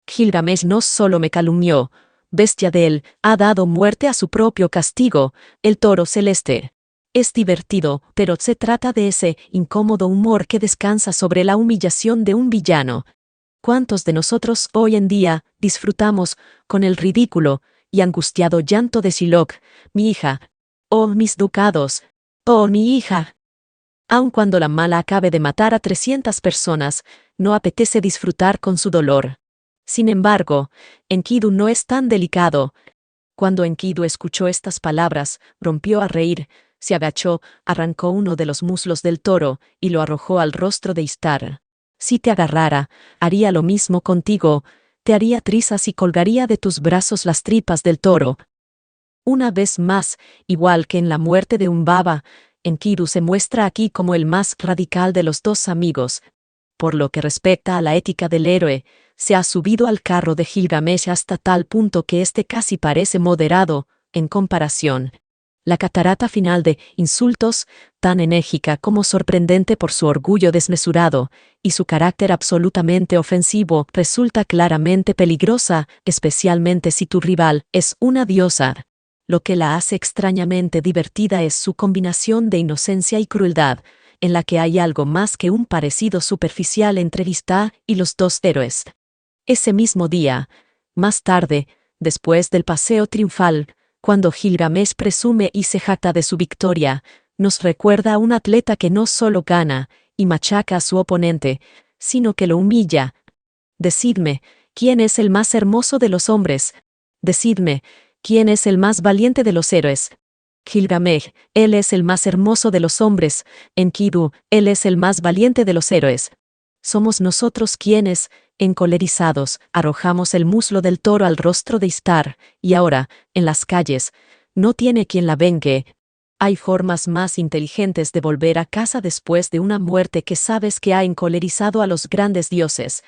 Gilgamesh no solo me calumnió, bestia de él, ha dado muerte a su propio castigo, el toro celeste. Es divertido, pero se trata de ese incómodo humor que descansa sobre la humillación de un villano. ¿Cuántos de nosotros hoy en día disfrutamos con el ridículo y angustiado llanto de Shiloh, mi hija? Oh, mis ducados. Oh, mi hija. Aun cuando la mala acabe de matar a 300 personas, no apetece disfrutar con su dolor. Sin embargo, Enkidu no es tan delicado. Cuando Enkidu escuchó estas palabras, rompió a reír, se agachó, arrancó uno de los muslos del toro y lo arrojó al rostro de Ishtar. Si te agarrara, haría lo mismo contigo, te haría trizas y colgaría de tus brazos las tripas del toro. Una vez más, igual que en la muerte de Humbaba, Enkidu se muestra aquí como el más radical de los dos amigos. Por lo que respecta a la ética del héroe, se ha subido al carro de Gilgamesh hasta tal punto que éste casi parece moderado, en comparación. La catarata final de insultos, tan enérgica como sorprendente por su orgullo desmesurado, y su carácter absolutamente ofensivo, resulta claramente peligrosa, especialmente si tu rival es una diosa. Lo que la hace extrañamente divertida es su combinación de inocencia y crueldad, en la que hay algo más que un parecido superficial entre Ishtar y los dos héroes. Ese mismo día, más tarde, después del paseo triunfal, cuando Gilgamesh presume y se jacta de su victoria, nos recuerda a un atleta que no solo gana y machaca a su oponente, sino que lo humilla. Decidme, ¿quién es el más hermoso de los hombres? Decidme, ¿quién es el más valiente de los héroes? Gilgamesh, él es el más hermoso de los hombres. Enkidu, él es el más valiente de los héroes. Somos nosotros quienes, encolerizados, arrojamos el muslo del toro al rostro de Ishtar, y ahora, en las calles, no tiene quien la vengue. Hay formas más inteligentes de volver a casa después de una muerte que sabes que ha encolerizado a los grandes dioses.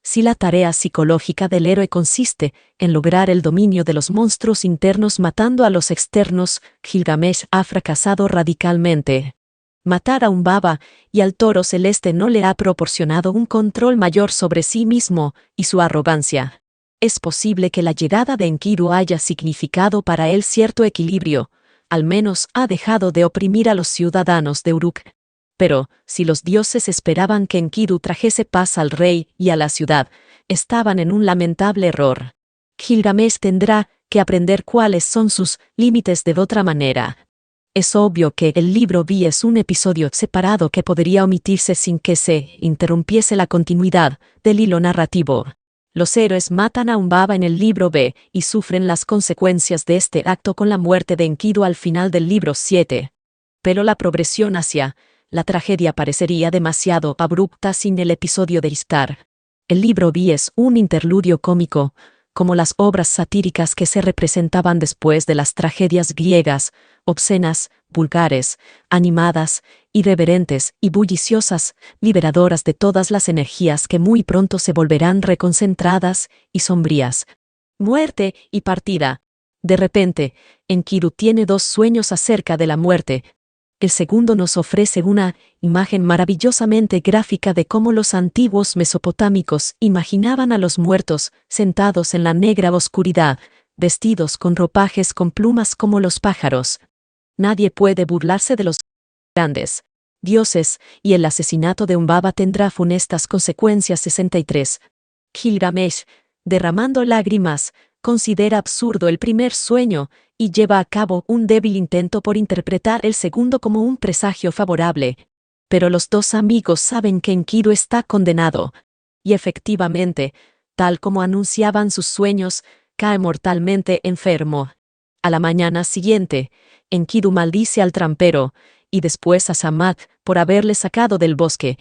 Si la tarea psicológica del héroe consiste en lograr el dominio de los monstruos internos matando a los externos, Gilgamesh ha fracasado radicalmente. Matar a Humbaba y al toro celeste no le ha proporcionado un control mayor sobre sí mismo y su arrogancia. Es posible que la llegada de Enkidu haya significado para él cierto equilibrio, al menos ha dejado de oprimir a los ciudadanos de Uruk. Pero, si los dioses esperaban que Enkidu trajese paz al rey y a la ciudad, estaban en un lamentable error. Gilgamesh tendrá que aprender cuáles son sus límites de otra manera. Es obvio que el libro B es un episodio separado que podría omitirse sin que se interrumpiese la continuidad del hilo narrativo. Los héroes matan a Humbaba en el libro B y sufren las consecuencias de este acto con la muerte de Enkidu al final del libro 7. Pero la progresión hacia la tragedia parecería demasiado abrupta sin el episodio de Ishtar. El libro B es un interludio cómico, como las obras satíricas que se representaban después de las tragedias griegas, obscenas, vulgares, animadas, irreverentes y bulliciosas, liberadoras de todas las energías que muy pronto se volverán reconcentradas y sombrías. Muerte y partida. De repente, Enkidu tiene dos sueños acerca de la muerte. El segundo nos ofrece una imagen maravillosamente gráfica de cómo los antiguos mesopotámicos imaginaban a los muertos sentados en la negra oscuridad, vestidos con ropajes con plumas como los pájaros. Nadie puede burlarse de los grandes dioses, y el asesinato de Humbaba tendrá funestas consecuencias. 63. Gilgamesh, derramando lágrimas, considera absurdo el primer sueño y lleva a cabo un débil intento por interpretar el segundo como un presagio favorable. Pero los dos amigos saben que Enkidu está condenado. Y efectivamente, tal como anunciaban sus sueños, cae mortalmente enfermo. A la mañana siguiente, Enkidu maldice al trampero, y después a Samat, por haberle sacado del bosque.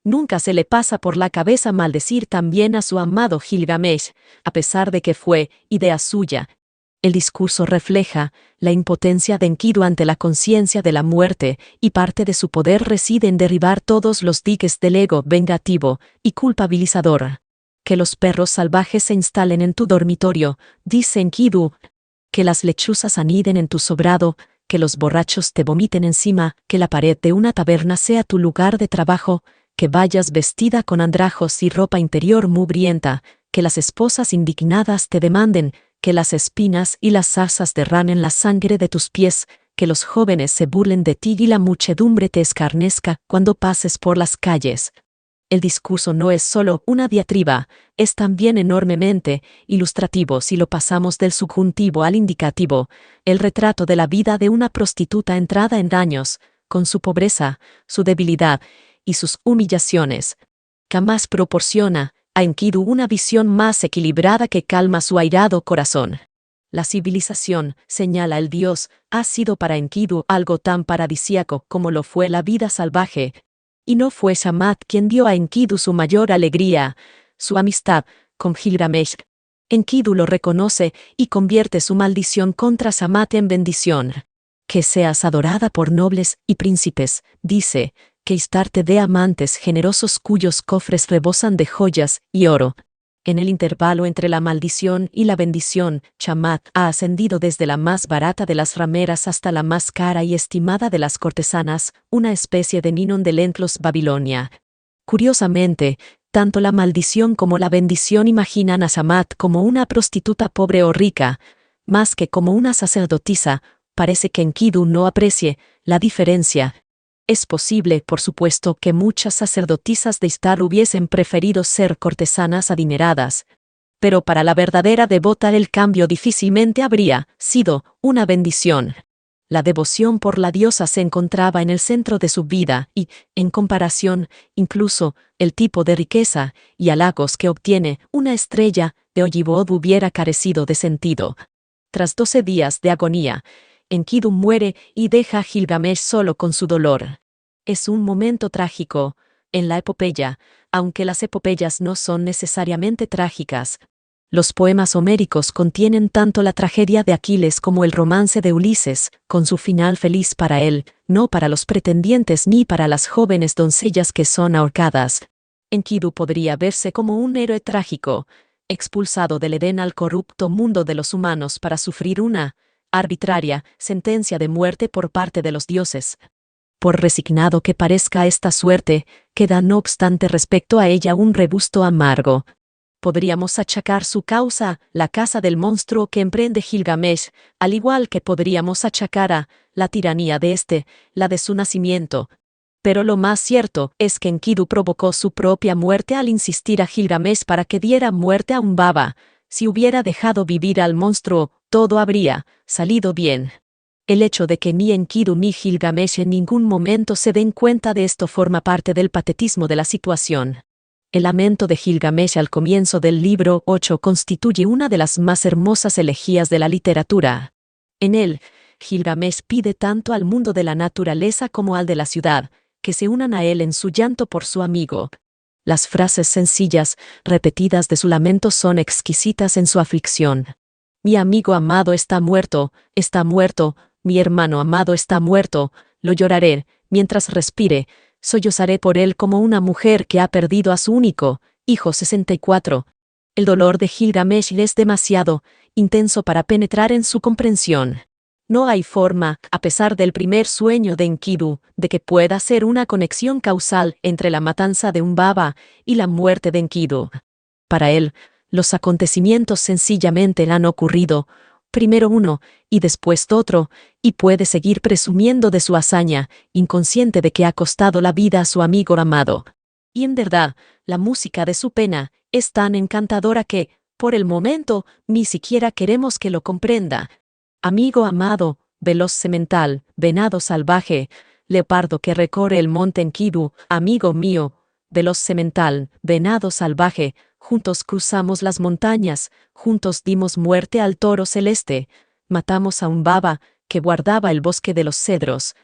Nunca se le pasa por la cabeza maldecir también a su amado Gilgamesh, a pesar de que fue idea suya. El discurso refleja la impotencia de Enkidu ante la conciencia de la muerte, y parte de su poder reside en derribar todos los diques del ego vengativo y culpabilizador. Que los perros salvajes se instalen en tu dormitorio, dice Enkidu. Que las lechuzas aniden en tu sobrado, que los borrachos te vomiten encima, que la pared de una taberna sea tu lugar de trabajo, que vayas vestida con andrajos y ropa interior mugrienta, que las esposas indignadas te demanden, que las espinas y las zarzas derramen la sangre de tus pies, que los jóvenes se burlen de ti y la muchedumbre te escarnezca cuando pases por las calles. El discurso no es solo una diatriba, es también enormemente ilustrativo si lo pasamos del subjuntivo al indicativo, el retrato de la vida de una prostituta entrada en años, con su pobreza, su debilidad y sus humillaciones. Jamás proporciona a Enkidu una visión más equilibrada que calma su airado corazón. La civilización, señala el dios, ha sido para Enkidu algo tan paradisíaco como lo fue la vida salvaje. Y no fue Shamat quien dio a Enkidu su mayor alegría, su amistad con Gilgamesh. Enkidu lo reconoce y convierte su maldición contra Shamat en bendición. Que seas adorada por nobles y príncipes, dice, que Ishtar te dé amantes generosos cuyos cofres rebosan de joyas y oro. En el intervalo entre la maldición y la bendición, Shamat ha ascendido desde la más barata de las rameras hasta la más cara y estimada de las cortesanas, una especie de Ninon de Lentlos, Babilonia. Curiosamente, tanto la maldición como la bendición imaginan a Shamat como una prostituta pobre o rica, más que como una sacerdotisa. Parece que Enkidu no aprecie la diferencia. Es posible, por supuesto, que muchas sacerdotisas de Ishtar hubiesen preferido ser cortesanas adineradas. Pero para la verdadera devota el cambio difícilmente habría sido una bendición. La devoción por la diosa se encontraba en el centro de su vida y, en comparación, incluso, el tipo de riqueza y halagos que obtiene una estrella de Ollivod hubiera carecido de sentido. Tras 12 días de agonía, Enkidu muere y deja a Gilgamesh solo con su dolor. Es un momento trágico en la epopeya, aunque las epopeyas no son necesariamente trágicas. Los poemas homéricos contienen tanto la tragedia de Aquiles como el romance de Ulises, con su final feliz para él, no para los pretendientes ni para las jóvenes doncellas que son ahorcadas. Enkidu podría verse como un héroe trágico, expulsado del Edén al corrupto mundo de los humanos para sufrir una arbitraria sentencia de muerte por parte de los dioses. Por resignado que parezca esta suerte, queda no obstante respecto a ella un rebusto amargo. Podríamos achacar su causa, la caza del monstruo que emprende Gilgamesh, al igual que podríamos achacar a la tiranía de este, la de su nacimiento. Pero lo más cierto es que Enkidu provocó su propia muerte al insistir a Gilgamesh para que diera muerte a un baba. Si hubiera dejado vivir al monstruo, todo habría salido bien. El hecho de que ni Enkidu ni Gilgamesh en ningún momento se den cuenta de esto forma parte del patetismo de la situación. El lamento de Gilgamesh al comienzo del libro 8 constituye una de las más hermosas elegías de la literatura. En él, Gilgamesh pide tanto al mundo de la naturaleza como al de la ciudad, que se unan a él en su llanto por su amigo. Las frases sencillas, repetidas de su lamento son exquisitas en su aflicción. Mi amigo amado está muerto, mi hermano amado está muerto, lo lloraré, mientras respire, sollozaré por él como una mujer que ha perdido a su único hijo. 64. El dolor de Gilgamesh es demasiado intenso para penetrar en su comprensión. No hay forma, a pesar del primer sueño de Enkidu, de que pueda ser una conexión causal entre la matanza de un baba y la muerte de Enkidu. Para él, los acontecimientos sencillamente han ocurrido, primero uno y después otro, y puede seguir presumiendo de su hazaña, inconsciente de que ha costado la vida a su amigo amado. Y en verdad, la música de su pena es tan encantadora que, por el momento, ni siquiera queremos que lo comprenda. Amigo amado, veloz semental, venado salvaje, leopardo que recorre el monte Enkidu, amigo mío, veloz semental, venado salvaje, juntos cruzamos las montañas, juntos dimos muerte al toro celeste, matamos a un baba que guardaba el bosque de los cedros.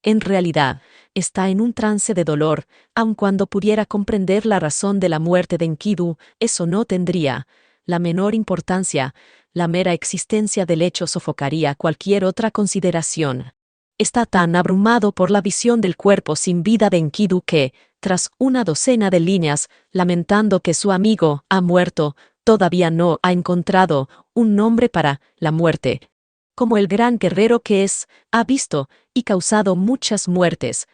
En realidad, está en un trance de dolor, aun cuando pudiera comprender la razón de la muerte de Enkidu, eso no tendría la menor importancia. La mera existencia del hecho sofocaría cualquier otra consideración. Está tan abrumado por la visión del cuerpo sin vida de Enkidu que, tras una docena de líneas, lamentando que su amigo ha muerto, todavía no ha encontrado un nombre para la muerte. Como el gran guerrero que es, ha visto y causado muchas muertes.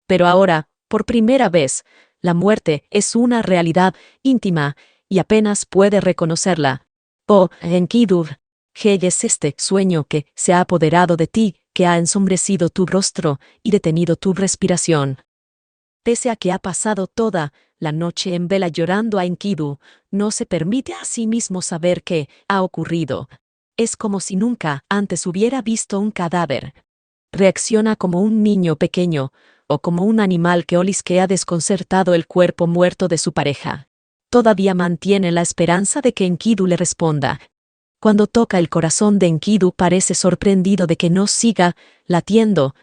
Pero ahora, por primera vez, la muerte es una realidad íntima y apenas puede reconocerla. Oh, Enkidu, ¿qué es este sueño que se ha apoderado de ti, que ha ensombrecido tu rostro y detenido tu respiración? Pese a que ha pasado toda la noche en vela llorando a Enkidu, no se permite a sí mismo saber qué ha ocurrido. Es como si nunca antes hubiera visto un cadáver. Reacciona como un niño pequeño, o como un animal que olisquea desconcertado el cuerpo muerto de su pareja. Todavía mantiene la esperanza de que Enkidu le responda. Cuando toca el corazón de Enkidu parece sorprendido de que no siga latiendo.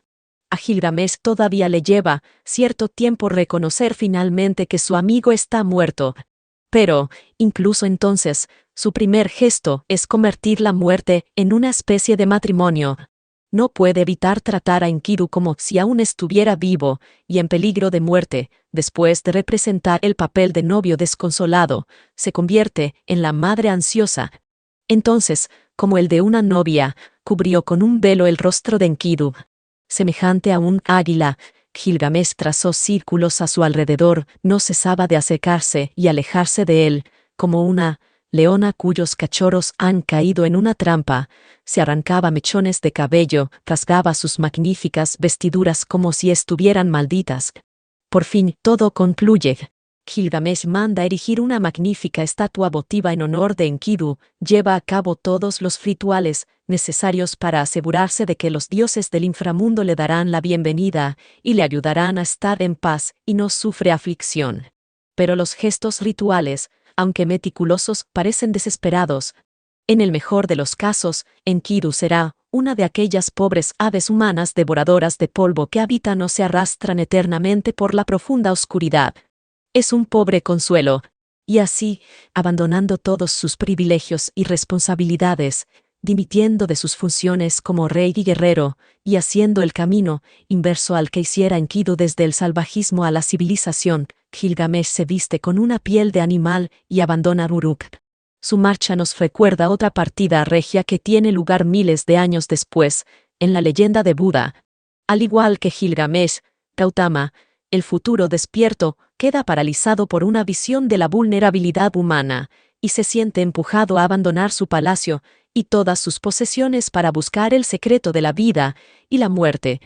A Gilgamesh todavía le lleva cierto tiempo reconocer finalmente que su amigo está muerto. Pero, incluso entonces, su primer gesto es convertir la muerte en una especie de matrimonio. No puede evitar tratar a Enkidu como si aún estuviera vivo y en peligro de muerte. Después de representar el papel de novio desconsolado, se convierte en la madre ansiosa. Entonces, como el de una novia, cubrió con un velo el rostro de Enkidu. Semejante a un águila, Gilgamesh trazó círculos a su alrededor, no cesaba de acercarse y alejarse de él, como una leona cuyos cachorros han caído en una trampa. Se arrancaba mechones de cabello, rasgaba sus magníficas vestiduras como si estuvieran malditas. Por fin, todo concluye. Gilgamesh manda erigir una magnífica estatua votiva en honor de Enkidu, lleva a cabo todos los rituales necesarios para asegurarse de que los dioses del inframundo le darán la bienvenida y le ayudarán a estar en paz y no sufre aflicción. Pero los gestos rituales, aunque meticulosos, parecen desesperados. En el mejor de los casos, Enkidu será una de aquellas pobres aves humanas devoradoras de polvo que habitan o se arrastran eternamente por la profunda oscuridad. Es un pobre consuelo. Y así, abandonando todos sus privilegios y responsabilidades, dimitiendo de sus funciones como rey y guerrero, y haciendo el camino inverso al que hiciera Enkidu desde el salvajismo a la civilización, Gilgamesh se viste con una piel de animal y abandona Uruk. Su marcha nos recuerda otra partida regia que tiene lugar miles de años después, en la leyenda de Buda. Al igual que Gilgamesh, Gautama, el futuro despierto, queda paralizado por una visión de la vulnerabilidad humana, y se siente empujado a abandonar su palacio y todas sus posesiones para buscar el secreto de la vida y la muerte.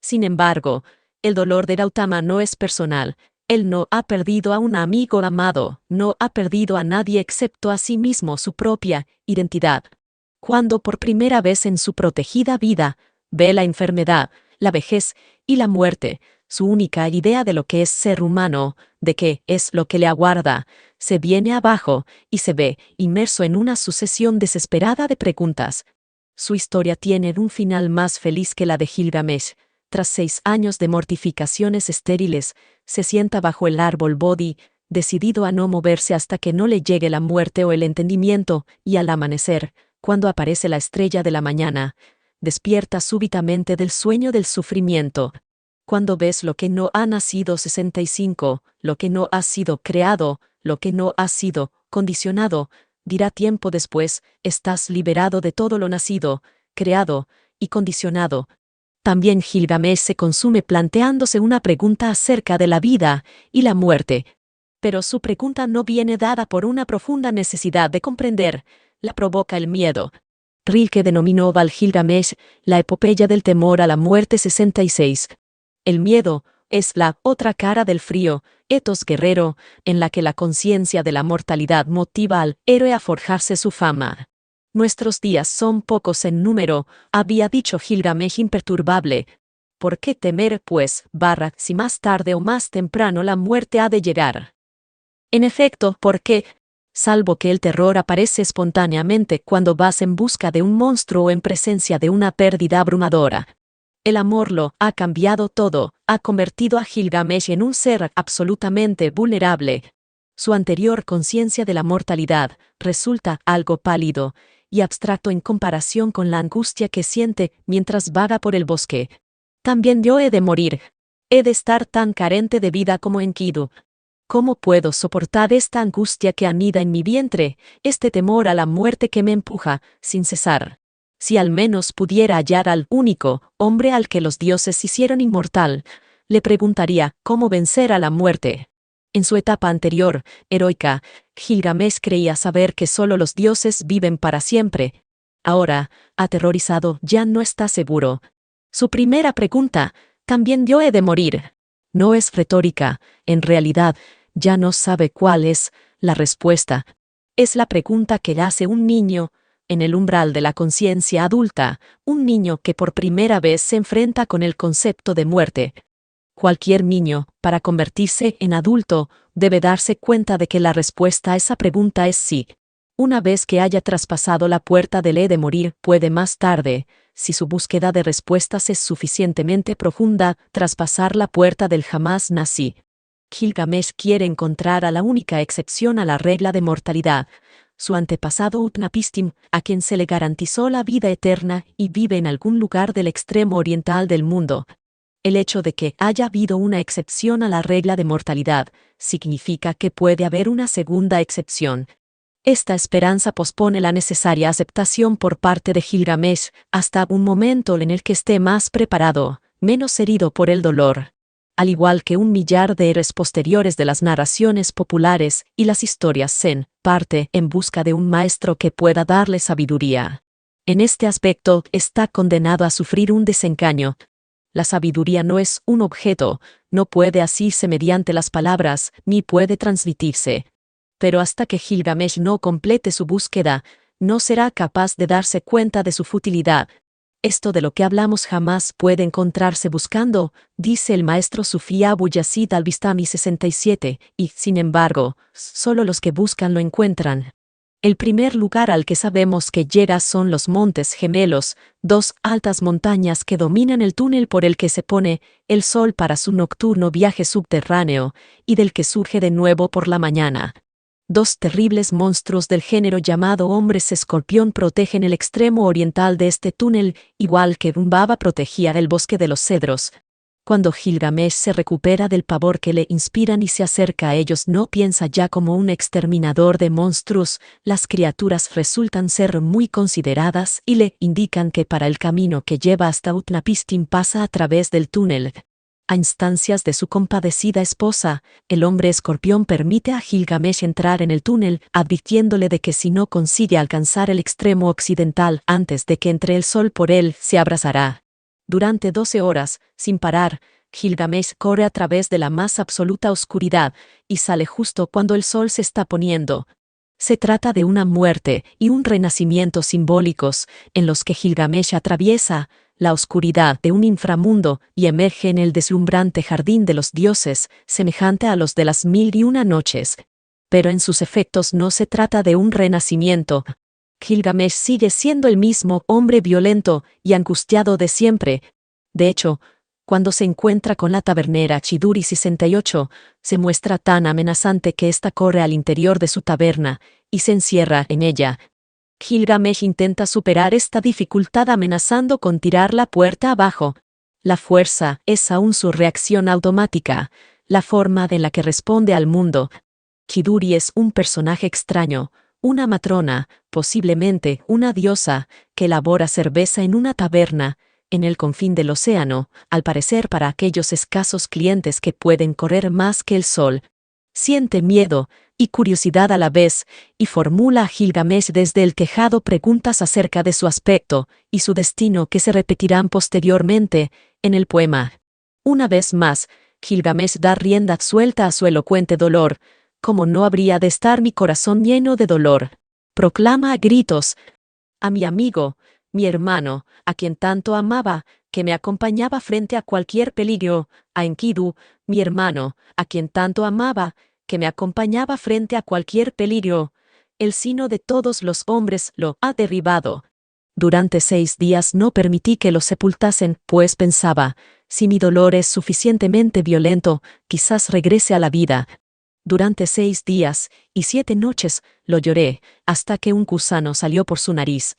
Sin embargo, el dolor de Gautama no es personal. Él no ha perdido a un amigo amado, no ha perdido a nadie excepto a sí mismo su propia identidad. Cuando por primera vez en su protegida vida ve la enfermedad, la vejez y la muerte, su única idea de lo que es ser humano, de qué es lo que le aguarda, se viene abajo y se ve inmerso en una sucesión desesperada de preguntas. Su historia tiene un final más feliz que la de Gilgamesh. Tras 6 años de mortificaciones estériles, se sienta bajo el árbol Bodhi, decidido a no moverse hasta que no le llegue la muerte o el entendimiento, y al amanecer, cuando aparece la estrella de la mañana, despierta súbitamente del sueño del sufrimiento. Cuando ves lo que no ha nacido 65, lo que no ha sido creado, lo que no ha sido condicionado, dirá tiempo después, estás liberado de todo lo nacido, creado y condicionado. También Gilgamesh se consume planteándose una pregunta acerca de la vida y la muerte. Pero su pregunta no viene dada por una profunda necesidad de comprender, la provoca el miedo. Rilke denominó Val Gilgamesh la epopeya del temor a la muerte 66. El miedo es la otra cara del frío, ethos guerrero, en la que la conciencia de la mortalidad motiva al héroe a forjarse su fama. Nuestros días son pocos en número, había dicho Gilgamesh imperturbable. ¿Por qué temer, pues, si más tarde o más temprano la muerte ha de llegar? En efecto, ¿por qué? Salvo que el terror aparece espontáneamente cuando vas en busca de un monstruo o en presencia de una pérdida abrumadora. El amor lo ha cambiado todo, ha convertido a Gilgamesh en un ser absolutamente vulnerable. Su anterior conciencia de la mortalidad resulta algo pálido y abstracto en comparación con la angustia que siente mientras vaga por el bosque. También yo he de morir. He de estar tan carente de vida como Enkidu. ¿Cómo puedo soportar esta angustia que anida en mi vientre, este temor a la muerte que me empuja, sin cesar? Si al menos pudiera hallar al único hombre al que los dioses hicieron inmortal, le preguntaría cómo vencer a la muerte. En su etapa anterior, heroica, Gilgamesh creía saber que solo los dioses viven para siempre. Ahora, aterrorizado, ya no está seguro. Su primera pregunta, ¿también yo he de morir? No es retórica, en realidad, ya no sabe cuál es la respuesta. Es la pregunta que hace un niño En el umbral de la conciencia adulta, un niño que por primera vez se enfrenta con el concepto de muerte. Cualquier niño, para convertirse en adulto, debe darse cuenta de que la respuesta a esa pregunta es sí. Una vez que haya traspasado la puerta del he de morir, puede más tarde, si su búsqueda de respuestas es suficientemente profunda, traspasar la puerta del jamás nací. Gilgamesh quiere encontrar a la única excepción a la regla de mortalidad, su antepasado Utnapishtim, a quien se le garantizó la vida eterna y vive en algún lugar del extremo oriental del mundo. El hecho de que haya habido una excepción a la regla de mortalidad significa que puede haber una segunda excepción. Esta esperanza pospone la necesaria aceptación por parte de Gilgamesh hasta un momento en el que esté más preparado, menos herido por el dolor. Al igual que un millar de eras posteriores de las narraciones populares y las historias zen, parte en busca de un maestro que pueda darle sabiduría. En este aspecto, está condenado a sufrir un desengaño. La sabiduría no es un objeto, no puede asirse mediante las palabras, ni puede transmitirse. Pero hasta que Gilgamesh no complete su búsqueda, no será capaz de darse cuenta de su futilidad. Esto de lo que hablamos jamás puede encontrarse buscando, dice el maestro sufí Abu Yazid al-Bistami 67, y, sin embargo, solo los que buscan lo encuentran. El primer lugar al que sabemos que llega son los Montes Gemelos, dos altas montañas que dominan el túnel por el que se pone el sol para su nocturno viaje subterráneo, y del que surge de nuevo por la mañana. Dos terribles monstruos del género llamado hombres escorpión protegen el extremo oriental de este túnel, igual que Humbaba protegía el bosque de los cedros. Cuando Gilgamesh se recupera del pavor que le inspiran y se acerca a ellos, no piensa ya como un exterminador de monstruos. Las criaturas resultan ser muy consideradas y le indican que para el camino que lleva hasta Utnapishtim pasa a través del túnel. A instancias de su compadecida esposa, el hombre escorpión permite a Gilgamesh entrar en el túnel, advirtiéndole de que si no consigue alcanzar el extremo occidental antes de que entre el sol por él, se abrasará. Durante 12 horas, sin parar, Gilgamesh corre a través de la más absoluta oscuridad y sale justo cuando el sol se está poniendo. Se trata de una muerte y un renacimiento simbólicos, en los que Gilgamesh atraviesa la oscuridad de un inframundo y emerge en el deslumbrante jardín de los dioses, semejante a los de las 1001 noches. Pero en sus efectos no se trata de un renacimiento. Gilgamesh sigue siendo el mismo hombre violento y angustiado de siempre. De hecho, cuando se encuentra con la tabernera Chiduri 68, se muestra tan amenazante que ésta corre al interior de su taberna y se encierra en ella. Gilgamesh intenta superar esta dificultad amenazando con tirar la puerta abajo. La fuerza es aún su reacción automática, la forma en la que responde al mundo. Chiduri es un personaje extraño, una matrona, posiblemente una diosa, que elabora cerveza en una taberna, en el confín del océano, al parecer para aquellos escasos clientes que pueden correr más que el sol. Siente miedo y curiosidad a la vez, y formula a Gilgamesh desde el tejado preguntas acerca de su aspecto y su destino que se repetirán posteriormente en el poema. Una vez más, Gilgamesh da rienda suelta a su elocuente dolor. ¿Cómo no habría de estar mi corazón lleno de dolor? Proclama a gritos a mi amigo, mi hermano, a quien tanto amaba, que me acompañaba frente a cualquier peligro, a Enkidu, mi hermano, a quien tanto amaba, que me acompañaba frente a cualquier peligro. El sino de todos los hombres lo ha derribado. Durante 6 días no permití que lo sepultasen, pues pensaba, si mi dolor es suficientemente violento, quizás regrese a la vida. Durante 6 días y 7 noches lo lloré, hasta que un gusano salió por su nariz.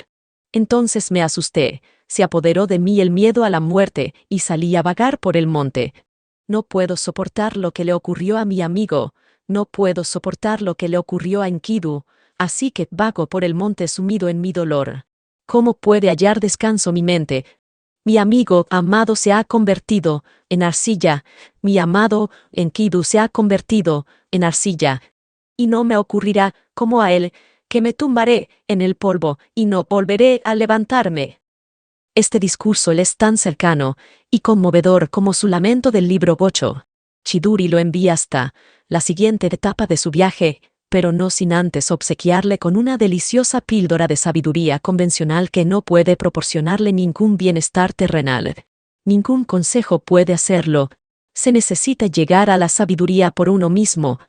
Entonces me asusté, se apoderó de mí el miedo a la muerte, y salí a vagar por el monte. No puedo soportar lo que le ocurrió a mi amigo, no puedo soportar lo que le ocurrió a Enkidu, así que vago por el monte sumido en mi dolor. ¿Cómo puede hallar descanso mi mente? Mi amigo amado se ha convertido en arcilla, mi amado Enkidu se ha convertido en arcilla. Y no me ocurrirá, como a él, que me tumbaré en el polvo y no volveré a levantarme. Este discurso le es tan cercano y conmovedor como su lamento del libro 8. Chiduri lo envía hasta la siguiente etapa de su viaje, pero no sin antes obsequiarle con una deliciosa píldora de sabiduría convencional que no puede proporcionarle ningún bienestar terrenal. Ningún consejo puede hacerlo. Se necesita llegar a la sabiduría por uno mismo.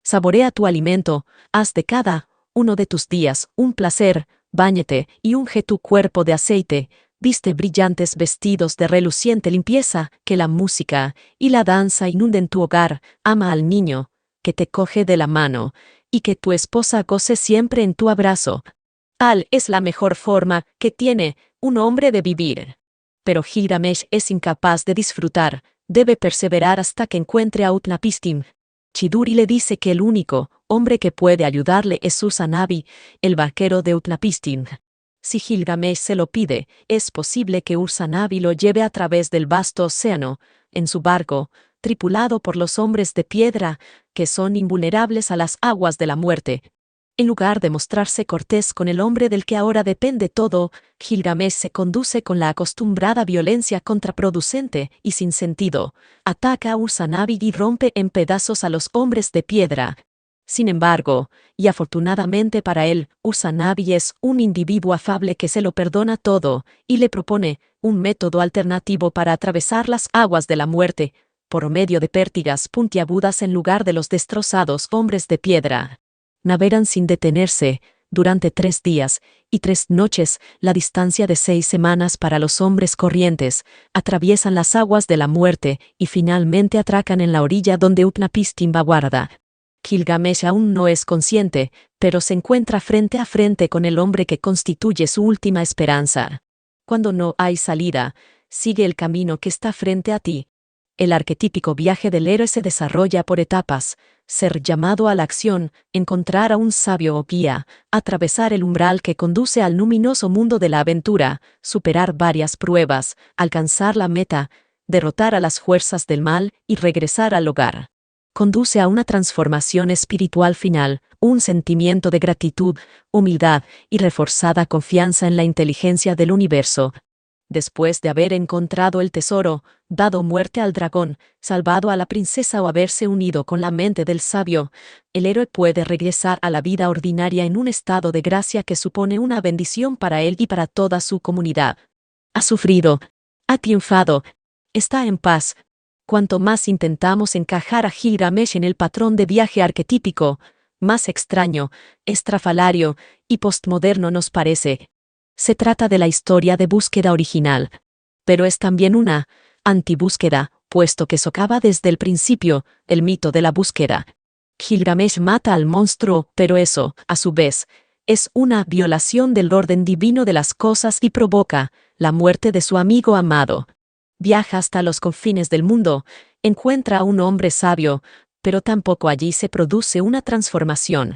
Saborea tu alimento, haz de cada uno de tus días un placer, báñate y unge tu cuerpo de aceite, viste brillantes vestidos de reluciente limpieza, que la música y la danza inunden tu hogar, ama al niño, que te coge de la mano, y que tu esposa goce siempre en tu abrazo. Tal es la mejor forma que tiene un hombre de vivir. Pero Gilgamesh es incapaz de disfrutar, debe perseverar hasta que encuentre a Utnapishtim. Chiduri le dice que el único hombre que puede ayudarle es Usanabi, el vaquero de Utnapishtim. Si Gilgamesh se lo pide, es posible que Usanabi lo lleve a través del vasto océano, en su barco, tripulado por los hombres de piedra, que son invulnerables a las aguas de la muerte. En lugar de mostrarse cortés con el hombre del que ahora depende todo, Gilgamesh se conduce con la acostumbrada violencia contraproducente y sin sentido. Ataca a Usanabi y rompe en pedazos a los hombres de piedra. Sin embargo, y afortunadamente para él, Usanabi es un individuo afable que se lo perdona todo, y le propone un método alternativo para atravesar las aguas de la muerte, por medio de pértigas puntiagudas en lugar de los destrozados hombres de piedra. Navegan sin detenerse, durante 3 días y 3 noches, la distancia de 6 semanas para los hombres corrientes, atraviesan las aguas de la muerte y finalmente atracan en la orilla donde Utnapishtim aguarda. Gilgamesh aún no es consciente, pero se encuentra frente a frente con el hombre que constituye su última esperanza. Cuando no hay salida, sigue el camino que está frente a ti. El arquetípico viaje del héroe se desarrolla por etapas: ser llamado a la acción, encontrar a un sabio o guía, atravesar el umbral que conduce al luminoso mundo de la aventura, superar varias pruebas, alcanzar la meta, derrotar a las fuerzas del mal y regresar al hogar. Conduce a una transformación espiritual final, un sentimiento de gratitud, humildad y reforzada confianza en la inteligencia del universo. Después de haber encontrado el tesoro, dado muerte al dragón, salvado a la princesa o haberse unido con la mente del sabio, el héroe puede regresar a la vida ordinaria en un estado de gracia que supone una bendición para él y para toda su comunidad. Ha sufrido, ha triunfado, está en paz. Cuanto más intentamos encajar a Gilgamesh en el patrón de viaje arquetípico, más extraño, estrafalario y postmoderno nos parece. Se trata de la historia de búsqueda original, pero es también una antibúsqueda, puesto que socava desde el principio el mito de la búsqueda. Gilgamesh mata al monstruo, pero eso, a su vez, es una violación del orden divino de las cosas y provoca la muerte de su amigo amado. Viaja hasta los confines del mundo, encuentra a un hombre sabio, pero tampoco allí se produce una transformación.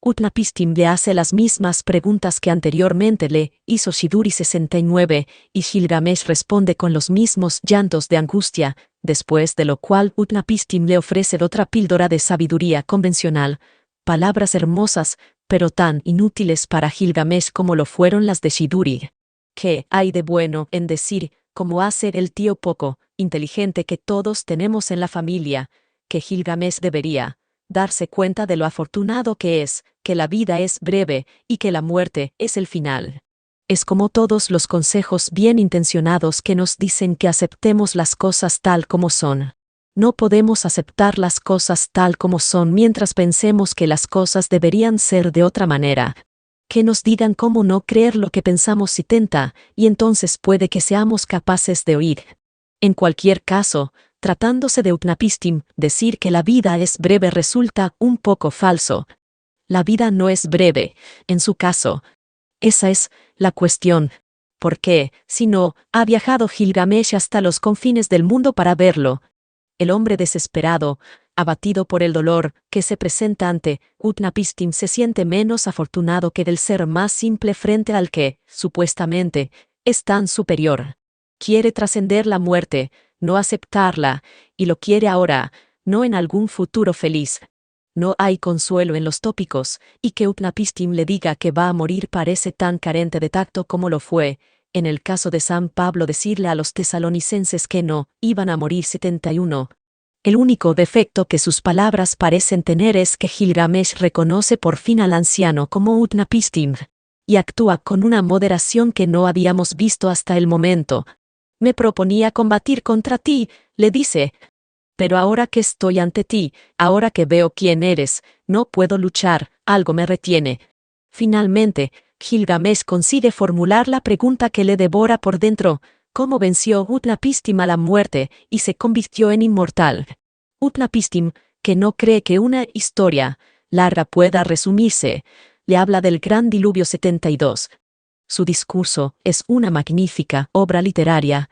Utnapishtim le hace las mismas preguntas que anteriormente le hizo Chiduri 69, y Gilgamesh responde con los mismos llantos de angustia, después de lo cual Utnapishtim le ofrece otra píldora de sabiduría convencional, palabras hermosas, pero tan inútiles para Gilgamesh como lo fueron las de Chiduri. ¿Qué hay de bueno en decir, como hace el tío poco inteligente que todos tenemos en la familia, que Gilgamesh debería darse cuenta de lo afortunado que es, que la vida es breve y que la muerte es el final? Es como todos los consejos bien intencionados que nos dicen que aceptemos las cosas tal como son. No podemos aceptar las cosas tal como son mientras pensemos que las cosas deberían ser de otra manera. Que nos digan cómo no creer lo que pensamos y tenta, y entonces puede que seamos capaces de oír. En cualquier caso, tratándose de Utnapishtim, decir que la vida es breve resulta un poco falso. La vida no es breve, en su caso. Esa es la cuestión. ¿Por qué, si no, ha viajado Gilgamesh hasta los confines del mundo para verlo? El hombre desesperado, abatido por el dolor que se presenta ante Utnapishtim, se siente menos afortunado que del ser más simple frente al que, supuestamente, es tan superior. Quiere trascender la muerte, no aceptarla, y lo quiere ahora, no en algún futuro feliz. No hay consuelo en los tópicos, y que Utnapishtim le diga que va a morir parece tan carente de tacto como lo fue, en el caso de San Pablo, decirle a los tesalonicenses que no iban a morir 71. El único defecto que sus palabras parecen tener es que Gilgamesh reconoce por fin al anciano como Utnapishtim, y actúa con una moderación que no habíamos visto hasta el momento. Me proponía combatir contra ti, le dice. Pero ahora que estoy ante ti, ahora que veo quién eres, no puedo luchar, algo me retiene. Finalmente, Gilgamesh consigue formular la pregunta que le devora por dentro: ¿cómo venció Utnapishtim a la muerte y se convirtió en inmortal? Utnapishtim, que no cree que una historia larga pueda resumirse, le habla del gran diluvio 72. Su discurso es una magnífica obra literaria,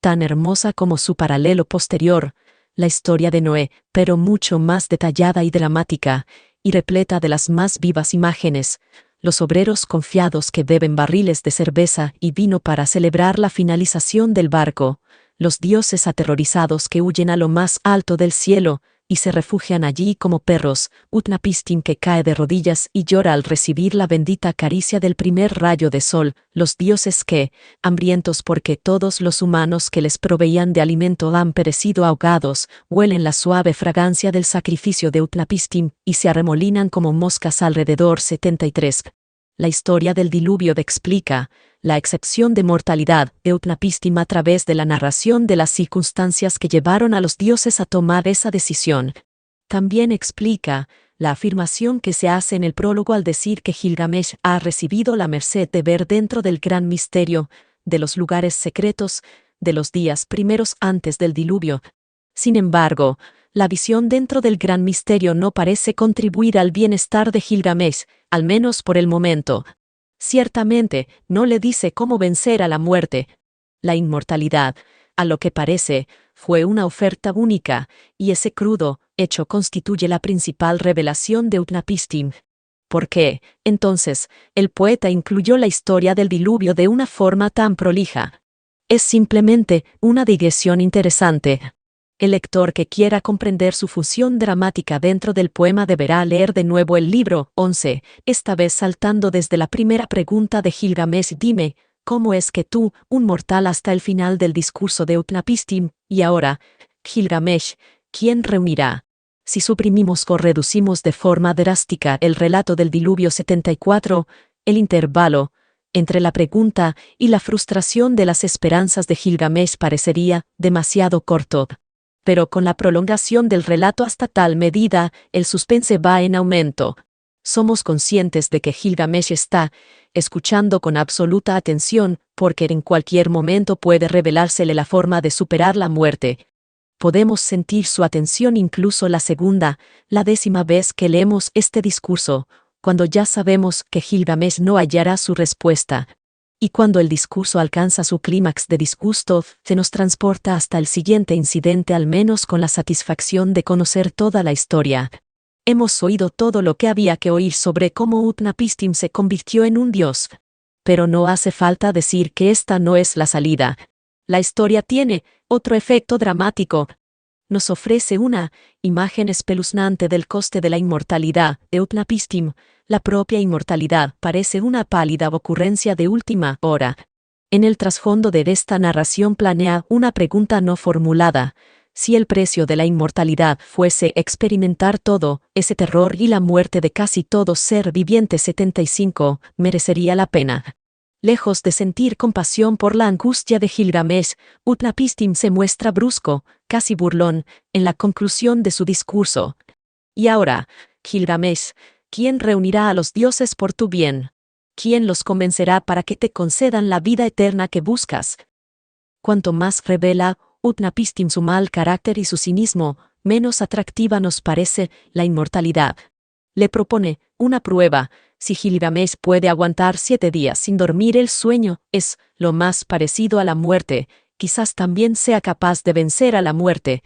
tan hermosa como su paralelo posterior, la historia de Noé, pero mucho más detallada y dramática, y repleta de las más vivas imágenes: los obreros confiados que beben barriles de cerveza y vino para celebrar la finalización del barco, los dioses aterrorizados que huyen a lo más alto del cielo y se refugian allí como perros, Utnapishtim que cae de rodillas y llora al recibir la bendita caricia del primer rayo de sol, los dioses que, hambrientos porque todos los humanos que les proveían de alimento han perecido ahogados, huelen la suave fragancia del sacrificio de Utnapishtim y se arremolinan como moscas alrededor. 73. La historia del diluvio explica la excepción de mortalidad de Utnapishtim a través de la narración de las circunstancias que llevaron a los dioses a tomar esa decisión. También explica la afirmación que se hace en el prólogo al decir que Gilgamesh ha recibido la merced de ver dentro del gran misterio, de los lugares secretos, de los días primeros antes del diluvio. Sin embargo, la visión dentro del gran misterio no parece contribuir al bienestar de Gilgamesh, al menos por el momento. Ciertamente, no le dice cómo vencer a la muerte. La inmortalidad, a lo que parece, fue una oferta única, y ese crudo hecho constituye la principal revelación de Utnapishtim. ¿Por qué, entonces, el poeta incluyó la historia del diluvio de una forma tan prolija? Es simplemente una digresión interesante. El lector que quiera comprender su función dramática dentro del poema deberá leer de nuevo el libro 11, esta vez saltando desde la primera pregunta de Gilgamesh: dime, ¿cómo es que tú, un mortal, hasta el final del discurso de Utnapishtim? Y ahora, Gilgamesh, ¿quién reunirá? Si suprimimos o reducimos de forma drástica el relato del diluvio 74, el intervalo entre la pregunta y la frustración de las esperanzas de Gilgamesh parecería demasiado corto. Pero con la prolongación del relato hasta tal medida, el suspense va en aumento. Somos conscientes de que Gilgamesh está escuchando con absoluta atención, porque en cualquier momento puede revelársele la forma de superar la muerte. Podemos sentir su atención incluso la segunda, la 10ª vez que leemos este discurso, cuando ya sabemos que Gilgamesh no hallará su respuesta. Y cuando el discurso alcanza su clímax de disgusto, se nos transporta hasta el siguiente incidente, al menos con la satisfacción de conocer toda la historia. Hemos oído todo lo que había que oír sobre cómo Utnapishtim se convirtió en un dios. Pero no hace falta decir que esta no es la salida. La historia tiene otro efecto dramático. Nos ofrece una imagen espeluznante del coste de la inmortalidad de Utnapishtim. La propia inmortalidad parece una pálida ocurrencia de última hora. En el trasfondo de esta narración planea una pregunta no formulada: si el precio de la inmortalidad fuese experimentar todo ese terror y la muerte de casi todo ser viviente. 75, ¿merecería la pena? Lejos de sentir compasión por la angustia de Gilgamesh, Utnapishtim se muestra brusco, casi burlón, en la conclusión de su discurso. Y ahora, Gilgamesh, ¿quién reunirá a los dioses por tu bien? ¿Quién los convencerá para que te concedan la vida eterna que buscas? Cuanto más revela Utnapishtim su mal carácter y su cinismo, menos atractiva nos parece la inmortalidad. Le propone una prueba: si Gilgamesh puede aguantar 7 días sin dormir, el sueño es lo más parecido a la muerte, quizás también sea capaz de vencer a la muerte.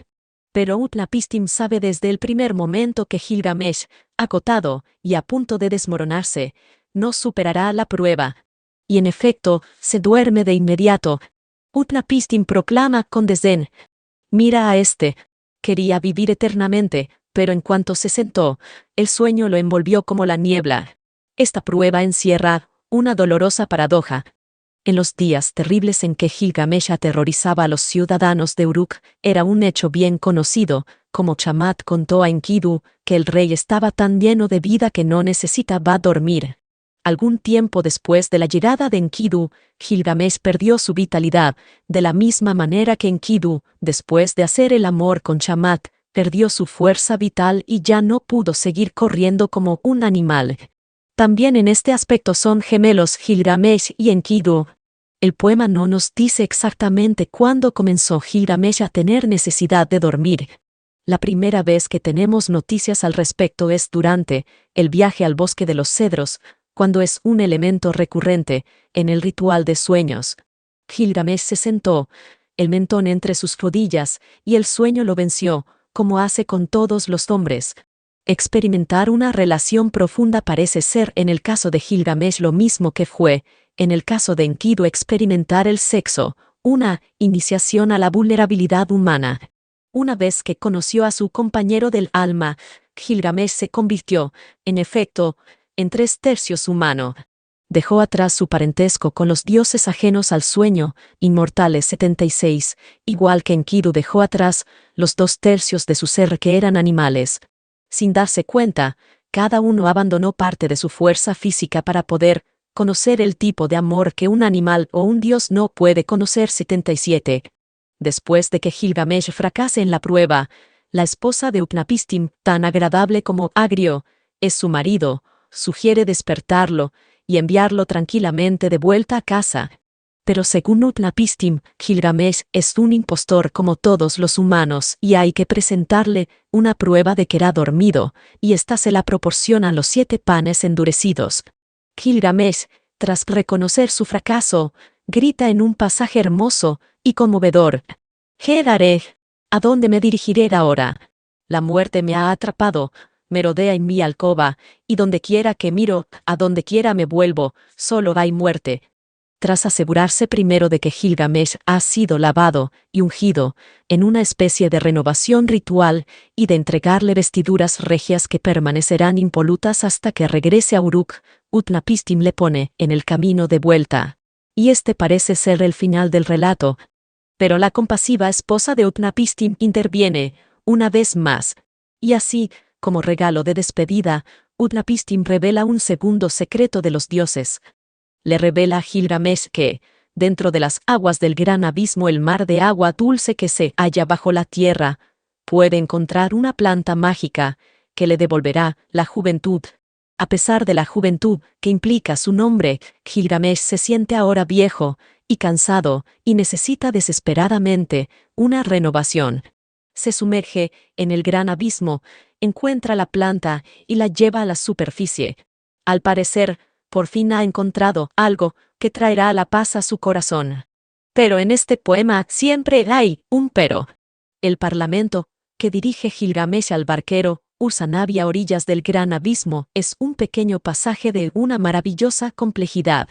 Pero Utnapishtim sabe desde el primer momento que Gilgamesh, agotado y a punto de desmoronarse, no superará la prueba. Y en efecto, se duerme de inmediato. Utnapishtim proclama con desdén: mira a este. Quería vivir eternamente, pero en cuanto se sentó, el sueño lo envolvió como la niebla. Esta prueba encierra una dolorosa paradoja. En los días terribles en que Gilgamesh aterrorizaba a los ciudadanos de Uruk, era un hecho bien conocido, como Tiamat contó a Enkidu, que el rey estaba tan lleno de vida que no necesitaba dormir. Algún tiempo después de la llegada de Enkidu, Gilgamesh perdió su vitalidad, de la misma manera que Enkidu, después de hacer el amor con Tiamat, perdió su fuerza vital y ya no pudo seguir corriendo como un animal. También en este aspecto son gemelos Gilgamesh y Enkidu. El poema no nos dice exactamente cuándo comenzó Gilgamesh a tener necesidad de dormir. La primera vez que tenemos noticias al respecto es durante el viaje al bosque de los cedros, cuando es un elemento recurrente en el ritual de sueños. Gilgamesh se sentó, el mentón entre sus rodillas, y el sueño lo venció, como hace con todos los hombres. Experimentar una relación profunda parece ser en el caso de Gilgamesh lo mismo que fue, en el caso de Enkidu, experimentar el sexo, una iniciación a la vulnerabilidad humana. Una vez que conoció a su compañero del alma, Gilgamesh se convirtió, en efecto, en 3/3 humano. Dejó atrás su parentesco con los dioses ajenos al sueño, inmortales 76, igual que Enkidu dejó atrás los 2/3 de su ser que eran animales. Sin darse cuenta, cada uno abandonó parte de su fuerza física para poder conocer el tipo de amor que un animal o un dios no puede conocer. 77. Después de que Gilgamesh fracase en la prueba, la esposa de Utnapishtim, tan agradable como agrio, es su marido, sugiere despertarlo y enviarlo tranquilamente de vuelta a casa. Pero según Utnapishtim, Gilgamesh es un impostor como todos los humanos y hay que presentarle una prueba de que era dormido, y ésta se la proporcionan los 7 panes endurecidos. Gilgamesh, tras reconocer su fracaso, grita en un pasaje hermoso y conmovedor: ¿Qué haré? ¿A dónde me dirigiré ahora? La muerte me ha atrapado, me rodea en mi alcoba, y donde quiera que miro, a donde quiera me vuelvo, solo hay muerte. Tras asegurarse primero de que Gilgamesh ha sido lavado y ungido, en una especie de renovación ritual, y de entregarle vestiduras regias que permanecerán impolutas hasta que regrese a Uruk, Utnapishtim le pone en el camino de vuelta. Y este parece ser el final del relato. Pero la compasiva esposa de Utnapishtim interviene, una vez más. Y así, como regalo de despedida, Utnapishtim revela un segundo secreto de los dioses. Le revela a Gilgamesh que, dentro de las aguas del gran abismo, el mar de agua dulce que se halla bajo la tierra, puede encontrar una planta mágica que le devolverá la juventud. A pesar de la juventud que implica su nombre, Gilgamesh se siente ahora viejo y cansado y necesita desesperadamente una renovación. Se sumerge en el gran abismo, encuentra la planta y la lleva a la superficie. Al parecer, por fin ha encontrado algo que traerá la paz a su corazón. Pero en este poema siempre hay un pero. El parlamento que dirige Gilgamesh al barquero Usanavi a orillas del gran abismo es un pequeño pasaje de una maravillosa complejidad.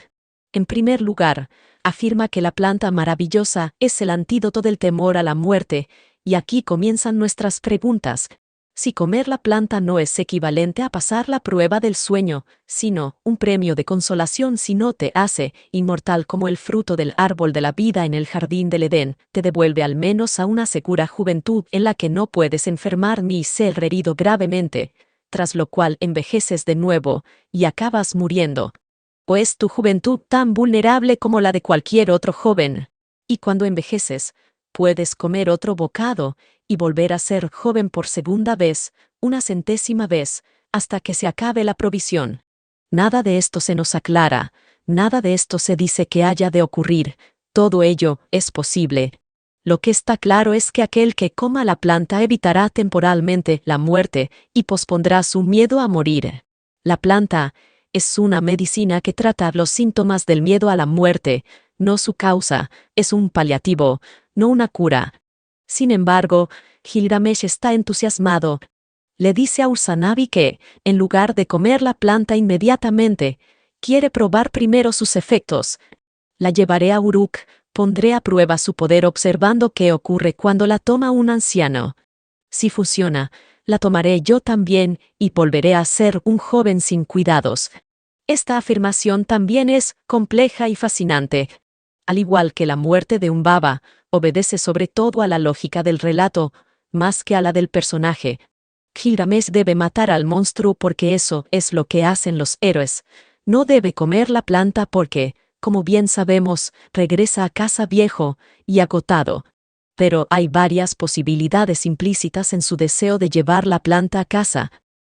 En primer lugar, afirma que la planta maravillosa es el antídoto del temor a la muerte, y aquí comienzan nuestras preguntas. Si comer la planta no es equivalente a pasar la prueba del sueño, sino un premio de consolación si no te hace inmortal como el fruto del árbol de la vida en el jardín del Edén, te devuelve al menos a una segura juventud en la que no puedes enfermar ni ser herido gravemente, tras lo cual envejeces de nuevo y acabas muriendo. ¿O es tu juventud tan vulnerable como la de cualquier otro joven? Y cuando envejeces, puedes comer otro bocado y volver a ser joven por segunda vez, una centésima vez, hasta que se acabe la provisión. Nada de esto se nos aclara, nada de esto se dice que haya de ocurrir, todo ello es posible. Lo que está claro es que aquel que coma la planta evitará temporalmente la muerte y pospondrá su miedo a morir. La planta es una medicina que trata los síntomas del miedo a la muerte, no su causa, es un paliativo, no una cura. Sin embargo, Gilgamesh está entusiasmado. Le dice a Usanavi que, en lugar de comer la planta inmediatamente, quiere probar primero sus efectos. La llevaré a Uruk, pondré a prueba su poder observando qué ocurre cuando la toma un anciano. Si funciona, la tomaré yo también y volveré a ser un joven sin cuidados. Esta afirmación también es compleja y fascinante. Al igual que la muerte de Umbaba, obedece sobre todo a la lógica del relato, más que a la del personaje. Gilgamesh debe matar al monstruo porque eso es lo que hacen los héroes. No debe comer la planta porque, como bien sabemos, regresa a casa viejo y agotado. Pero hay varias posibilidades implícitas en su deseo de llevar la planta a casa.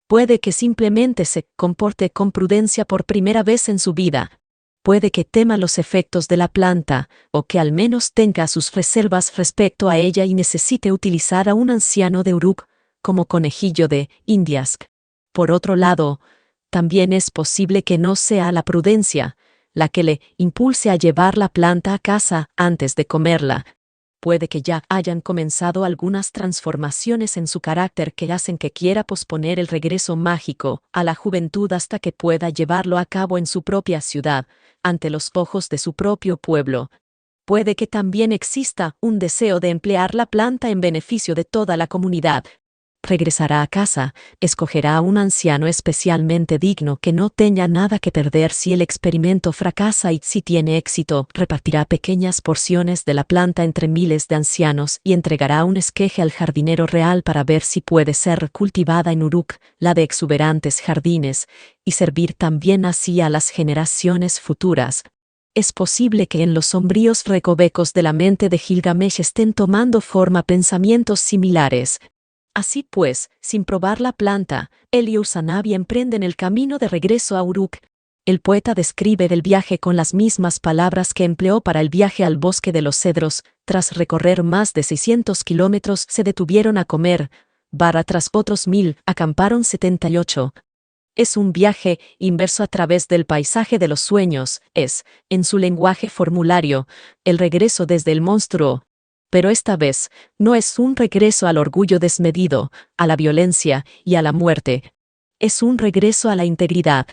Puede que simplemente se comporte con prudencia por primera vez en su vida. Puede que tema los efectos de la planta, o que al menos tenga sus reservas respecto a ella y necesite utilizar a un anciano de Uruk como conejillo de Indias. Por otro lado, también es posible que no sea la prudencia la que le impulse a llevar la planta a casa antes de comerla. Puede que ya hayan comenzado algunas transformaciones en su carácter que hacen que quiera posponer el regreso mágico a la juventud hasta que pueda llevarlo a cabo en su propia ciudad, ante los ojos de su propio pueblo. Puede que también exista un deseo de emplear la planta en beneficio de toda la comunidad. Regresará a casa, escogerá a un anciano especialmente digno que no tenga nada que perder si el experimento fracasa y si tiene éxito, repartirá pequeñas porciones de la planta entre miles de ancianos y entregará un esqueje al jardinero real para ver si puede ser cultivada en Uruk, la de exuberantes jardines, y servir también así a las generaciones futuras. Es posible que en los sombríos recovecos de la mente de Gilgamesh estén tomando forma pensamientos similares. Así pues, sin probar la planta, él y Usanabi emprenden el camino de regreso a Uruk. El poeta describe el viaje con las mismas palabras que empleó para el viaje al bosque de los cedros. Tras recorrer más de 600 kilómetros se detuvieron a comer, tras otros 1000, acamparon 78. Es un viaje inverso a través del paisaje de los sueños, es, en su lenguaje formulario, el regreso desde el monstruo. Pero esta vez, no es un regreso al orgullo desmedido, a la violencia y a la muerte. Es un regreso a la integridad.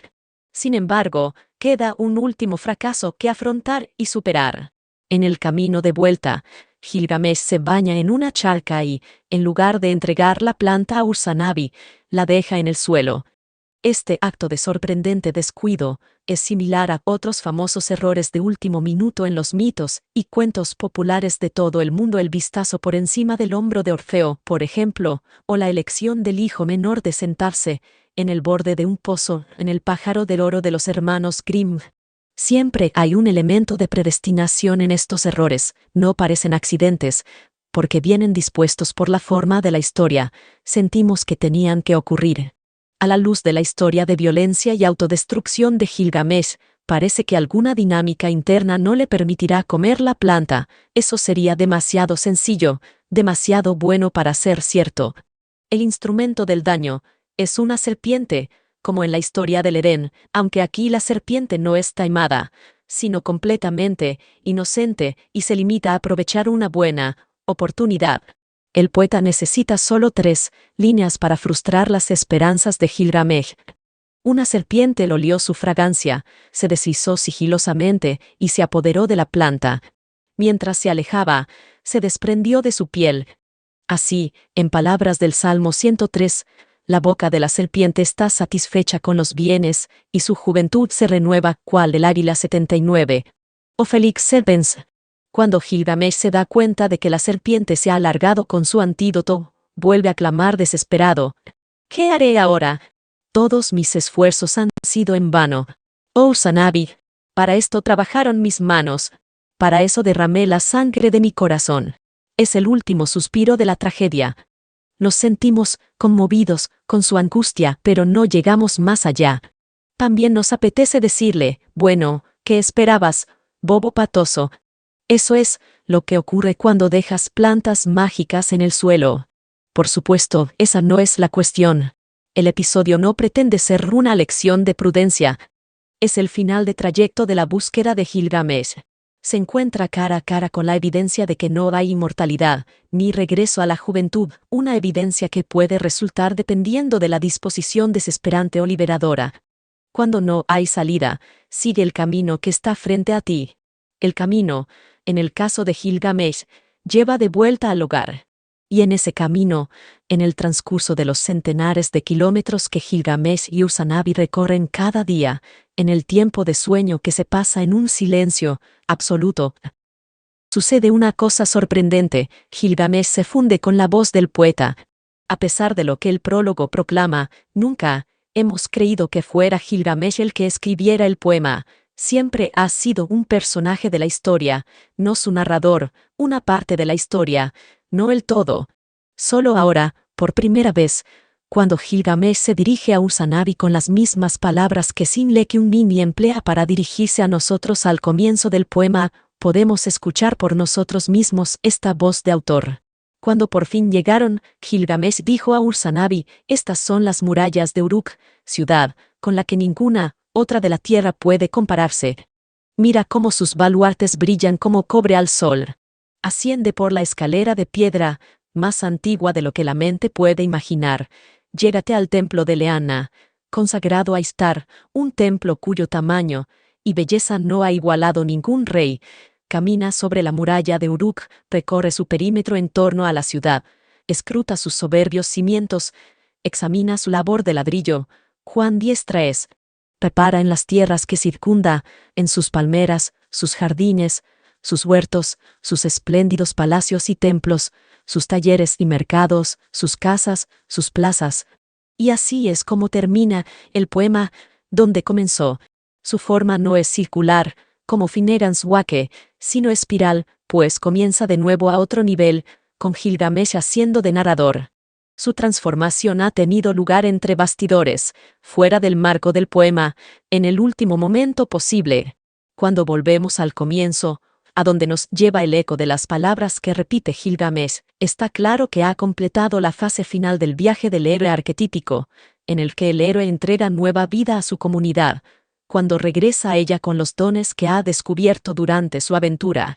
Sin embargo, queda un último fracaso que afrontar y superar. En el camino de vuelta, Gilgamesh se baña en una charca y, en lugar de entregar la planta a Usanabi, la deja en el suelo. Este acto de sorprendente descuido es similar a otros famosos errores de último minuto en los mitos y cuentos populares de todo el mundo. El vistazo por encima del hombro de Orfeo, por ejemplo, o la elección del hijo menor de sentarse en el borde de un pozo en El pájaro del oro de los hermanos Grimm. Siempre hay un elemento de predestinación en estos errores, no parecen accidentes, porque vienen dispuestos por la forma de la historia, sentimos que tenían que ocurrir. A la luz de la historia de violencia y autodestrucción de Gilgamesh, parece que alguna dinámica interna no le permitirá comer la planta. Eso sería demasiado sencillo, demasiado bueno para ser cierto. El instrumento del daño es una serpiente, como en la historia del Edén, aunque aquí la serpiente no es taimada, sino completamente inocente y se limita a aprovechar una buena oportunidad. El poeta necesita solo 3 líneas para frustrar las esperanzas de Gilgamesh. Una serpiente le olió su fragancia, se deslizó sigilosamente y se apoderó de la planta. Mientras se alejaba, se desprendió de su piel. Así, en palabras del Salmo 103, la boca de la serpiente está satisfecha con los bienes, y su juventud se renueva, cual el águila 79. O Felix Serpens. Cuando Gilgamesh se da cuenta de que la serpiente se ha alargado con su antídoto, vuelve a clamar desesperado. ¿Qué haré ahora? Todos mis esfuerzos han sido en vano. Oh Usanabi, para esto trabajaron mis manos. Para eso derramé la sangre de mi corazón. Es el último suspiro de la tragedia. Nos sentimos conmovidos con su angustia, pero no llegamos más allá. También nos apetece decirle, bueno, ¿qué esperabas, bobo patoso? Eso es lo que ocurre cuando dejas plantas mágicas en el suelo. Por supuesto, esa no es la cuestión. El episodio no pretende ser una lección de prudencia. Es el final de trayecto de la búsqueda de Gilgamesh. Se encuentra cara a cara con la evidencia de que no hay inmortalidad, ni regreso a la juventud, una evidencia que puede resultar dependiendo de la disposición desesperante o liberadora. Cuando no hay salida, sigue el camino que está frente a ti. El camino, en el caso de Gilgamesh, lleva de vuelta al hogar. Y en ese camino, en el transcurso de los centenares de kilómetros que Gilgamesh y Usanabi recorren cada día, en el tiempo de sueño que se pasa en un silencio absoluto. Sucede una cosa sorprendente, Gilgamesh se funde con la voz del poeta. A pesar de lo que el prólogo proclama, nunca hemos creído que fuera Gilgamesh el que escribiera el poema. Siempre ha sido un personaje de la historia, no su narrador, una parte de la historia, no el todo. Solo ahora, por primera vez, cuando Gilgamesh se dirige a Usanavi con las mismas palabras que Sinlekyungni emplea para dirigirse a nosotros al comienzo del poema, podemos escuchar por nosotros mismos esta voz de autor. Cuando por fin llegaron, Gilgamesh dijo a Usanavi: estas son las murallas de Uruk, ciudad con la que ninguna otra de la tierra puede compararse. Mira cómo sus baluartes brillan como cobre al sol. Asciende por la escalera de piedra, más antigua de lo que la mente puede imaginar. Llégate al templo de Leana, consagrado a Istar, un templo cuyo tamaño y belleza no ha igualado ningún rey. Camina sobre la muralla de Uruk, recorre su perímetro en torno a la ciudad, escruta sus soberbios cimientos, examina su labor de ladrillo. Cuán diestra es. Repara en las tierras que circunda, en sus palmeras, sus jardines, sus huertos, sus espléndidos palacios y templos, sus talleres y mercados, sus casas, sus plazas. Y así es como termina el poema, donde comenzó. Su forma no es circular, como Finnegan's-Wake, sino espiral, pues comienza de nuevo a otro nivel, con Gilgamesh haciendo de narrador. Su transformación ha tenido lugar entre bastidores, fuera del marco del poema, en el último momento posible. Cuando volvemos al comienzo, a donde nos lleva el eco de las palabras que repite Gilgamesh, está claro que ha completado la fase final del viaje del héroe arquetípico, en el que el héroe entrega nueva vida a su comunidad, cuando regresa a ella con los dones que ha descubierto durante su aventura.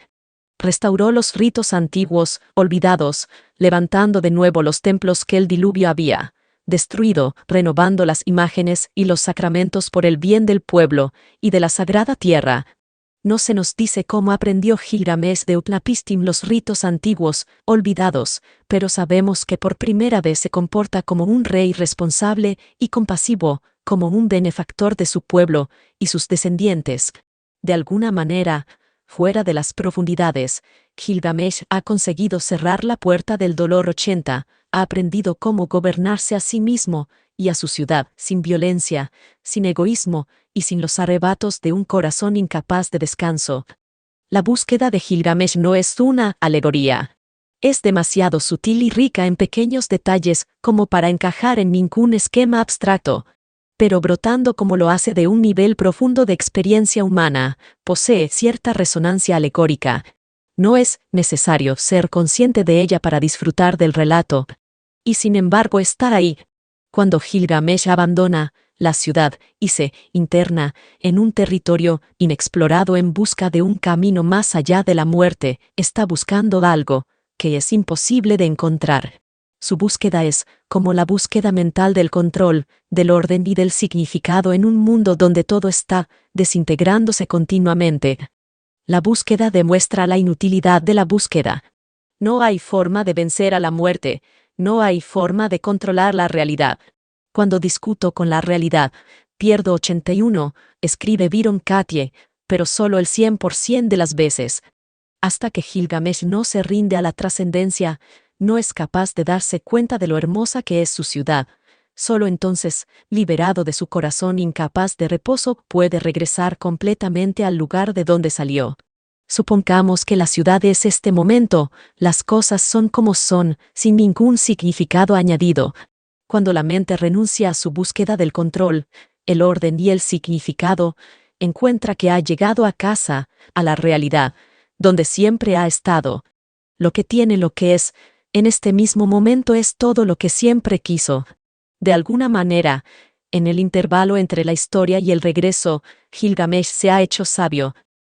Restauró los ritos antiguos, olvidados, levantando de nuevo los templos que el diluvio había destruido, renovando las imágenes y los sacramentos por el bien del pueblo y de la sagrada tierra. No se nos dice cómo aprendió Gilgamesh de Utnapishtim los ritos antiguos, olvidados, pero sabemos que por primera vez se comporta como un rey responsable y compasivo, como un benefactor de su pueblo y sus descendientes. De alguna manera, fuera de las profundidades, Gilgamesh ha conseguido cerrar la puerta del dolor 80, ha aprendido cómo gobernarse a sí mismo y a su ciudad, sin violencia, sin egoísmo y sin los arrebatos de un corazón incapaz de descanso. La búsqueda de Gilgamesh no es una alegoría. Es demasiado sutil y rica en pequeños detalles como para encajar en ningún esquema abstracto, pero brotando como lo hace de un nivel profundo de experiencia humana, posee cierta resonancia alegórica. No es necesario ser consciente de ella para disfrutar del relato, y sin embargo está ahí. Cuando Gilgamesh abandona la ciudad y se interna en un territorio inexplorado en busca de un camino más allá de la muerte, está buscando algo que es imposible de encontrar. Su búsqueda es como la búsqueda mental del control, del orden y del significado en un mundo donde todo está desintegrándose continuamente. La búsqueda demuestra la inutilidad de la búsqueda. No hay forma de vencer a la muerte, no hay forma de controlar la realidad. Cuando discuto con la realidad, pierdo 81, escribe Byron Katie, pero solo el 100% de las veces. Hasta que Gilgamesh no se rinde a la trascendencia, no es capaz de darse cuenta de lo hermosa que es su ciudad. Solo entonces, liberado de su corazón incapaz de reposo, puede regresar completamente al lugar de donde salió. Supongamos que la ciudad es este momento, las cosas son como son, sin ningún significado añadido. Cuando la mente renuncia a su búsqueda del control, el orden y el significado, encuentra que ha llegado a casa, a la realidad, donde siempre ha estado. Lo que tiene, lo que es, en este mismo momento es todo lo que siempre quiso. De alguna manera, en el intervalo entre la historia y el regreso, Gilgamesh se ha hecho sabio.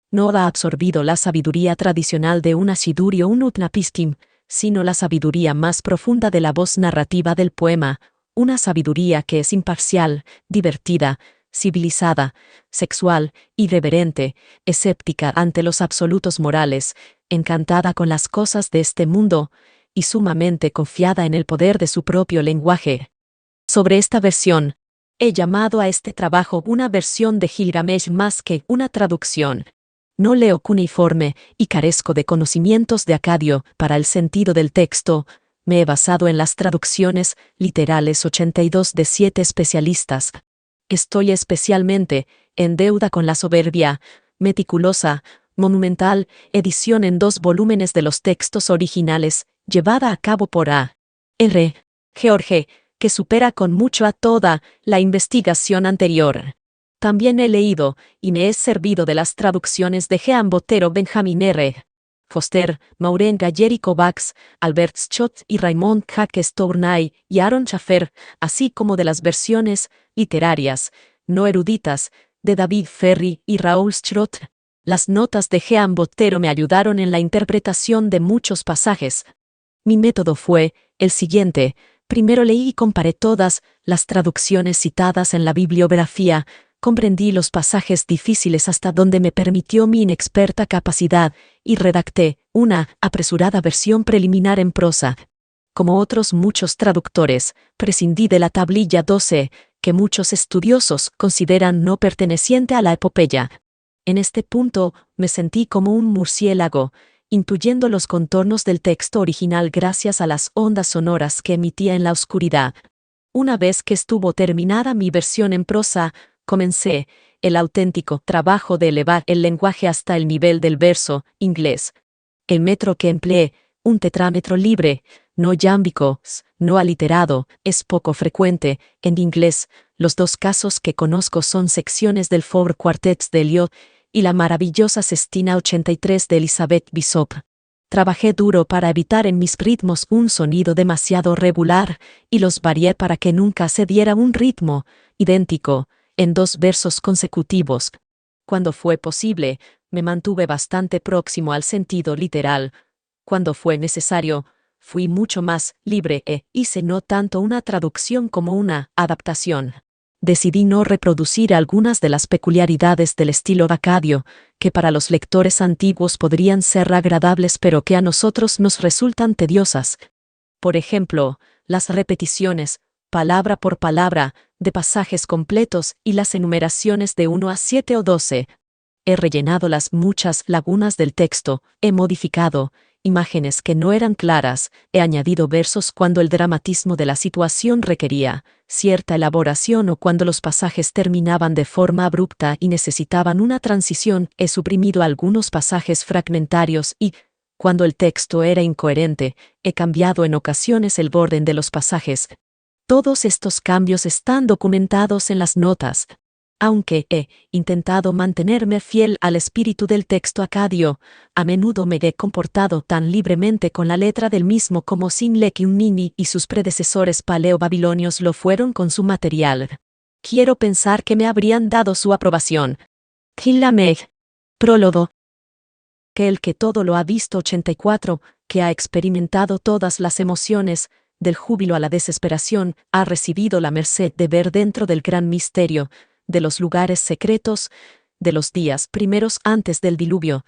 No ha absorbido la sabiduría tradicional de un Ashiduri o un Utnapishtim, sino la sabiduría más profunda de la voz narrativa del poema, una sabiduría que es imparcial, divertida, civilizada, sexual, irreverente, escéptica ante los absolutos morales, encantada con las cosas de este mundo, y sumamente confiada en el poder de su propio lenguaje. Sobre esta versión, He llamado a este trabajo una versión de Gilgamesh más que una traducción. No leo cuneiforme y carezco de conocimientos de acadio para el sentido del texto. Me he basado en las traducciones literales 82 de 7 especialistas. Estoy especialmente en deuda con la soberbia, meticulosa, monumental edición en 2 volúmenes de los textos originales, llevada a cabo por A. R. George, que supera con mucho a toda la investigación anterior. También he leído y me he servido de las traducciones de Jean Botero, Benjamin R. Foster, Maureen Gayeri Kovacs, Albert Schott y Raymond Jacques Tournay y Aaron Schaffer, así como de las versiones literarias, no eruditas, de David Ferry y Raoul Schrott. Las notas de Jean Botero me ayudaron en la interpretación de muchos pasajes. Mi método fue el siguiente. Primero leí y comparé todas las traducciones citadas en la bibliografía, comprendí los pasajes difíciles hasta donde me permitió mi inexperta capacidad y redacté una apresurada versión preliminar en prosa. Como otros muchos traductores, prescindí de la tablilla 12, que muchos estudiosos consideran no perteneciente a la epopeya. En este punto me sentí como un murciélago, intuyendo los contornos del texto original gracias a las ondas sonoras que emitía en la oscuridad. Una vez que estuvo terminada mi versión en prosa, comencé el auténtico trabajo de elevar el lenguaje hasta el nivel del verso inglés. El metro que empleé, un tetrámetro libre, no yámbico, no aliterado, es poco frecuente en inglés. Los 2 casos que conozco son secciones del Four Quartets de Eliot y la maravillosa Sestina 83 de Elizabeth Bishop. Trabajé duro para evitar en mis ritmos un sonido demasiado regular y los varié para que nunca se diera un ritmo idéntico en 2 versos consecutivos. Cuando fue posible, me mantuve bastante próximo al sentido literal. Cuando fue necesario, fui mucho más libre e hice no tanto una traducción como una adaptación. Decidí no reproducir algunas de las peculiaridades del estilo acadio, que para los lectores antiguos podrían ser agradables pero que a nosotros nos resultan tediosas. Por ejemplo, las repeticiones, palabra por palabra, de pasajes completos y las enumeraciones de 1 a 7 o 12. He rellenado las muchas lagunas del texto, he modificado imágenes que no eran claras, he añadido versos cuando el dramatismo de la situación requería cierta elaboración o cuando los pasajes terminaban de forma abrupta y necesitaban una transición, he suprimido algunos pasajes fragmentarios y, cuando el texto era incoherente, he cambiado en ocasiones el orden de los pasajes. Todos estos cambios están documentados en las notas. Aunque he intentado mantenerme fiel al espíritu del texto acadio, a menudo me he comportado tan libremente con la letra del mismo como Sinleki Unnini y sus predecesores paleo-babilonios lo fueron con su material. Quiero pensar que me habrían dado su aprobación. Gilgamesh. Prólogo. Que el que todo lo ha visto 84, que ha experimentado todas las emociones, del júbilo a la desesperación, ha recibido la merced de ver dentro del gran misterio, de los lugares secretos, de los días primeros antes del diluvio.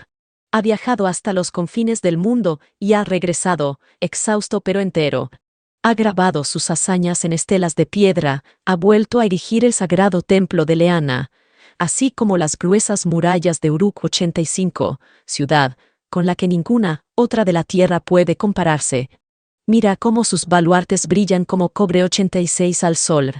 Ha viajado hasta los confines del mundo y ha regresado, exhausto pero entero. Ha grabado sus hazañas en estelas de piedra, ha vuelto a erigir el sagrado templo de Leana, así como las gruesas murallas de Uruk 85, ciudad, con la que ninguna otra de la tierra puede compararse. Mira cómo sus baluartes brillan como cobre 86 al sol.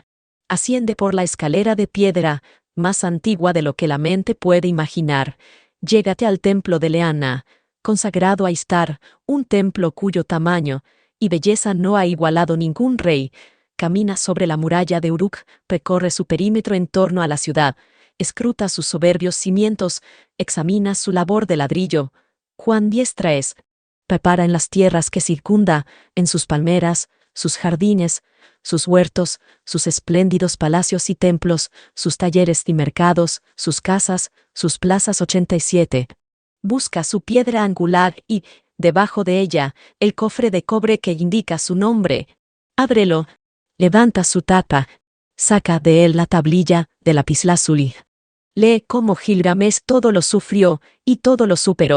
Asciende por la escalera de piedra, más antigua de lo que la mente puede imaginar. Llégate al templo de Leana, consagrado a Istar, un templo cuyo tamaño y belleza no ha igualado ningún rey. Camina sobre la muralla de Uruk, recorre su perímetro en torno a la ciudad, escruta sus soberbios cimientos, examina su labor de ladrillo. Cuán diestra es. Prepara en las tierras que circunda, en sus palmeras, sus jardines, sus huertos, sus espléndidos palacios y templos, sus talleres y mercados, sus casas, sus plazas 87. Busca su piedra angular y, debajo de ella, el cofre de cobre que indica su nombre. Ábrelo. Levanta su tapa. Saca de él la tablilla de lapislázuli. Lee cómo Gilgamesh todo lo sufrió y todo lo superó.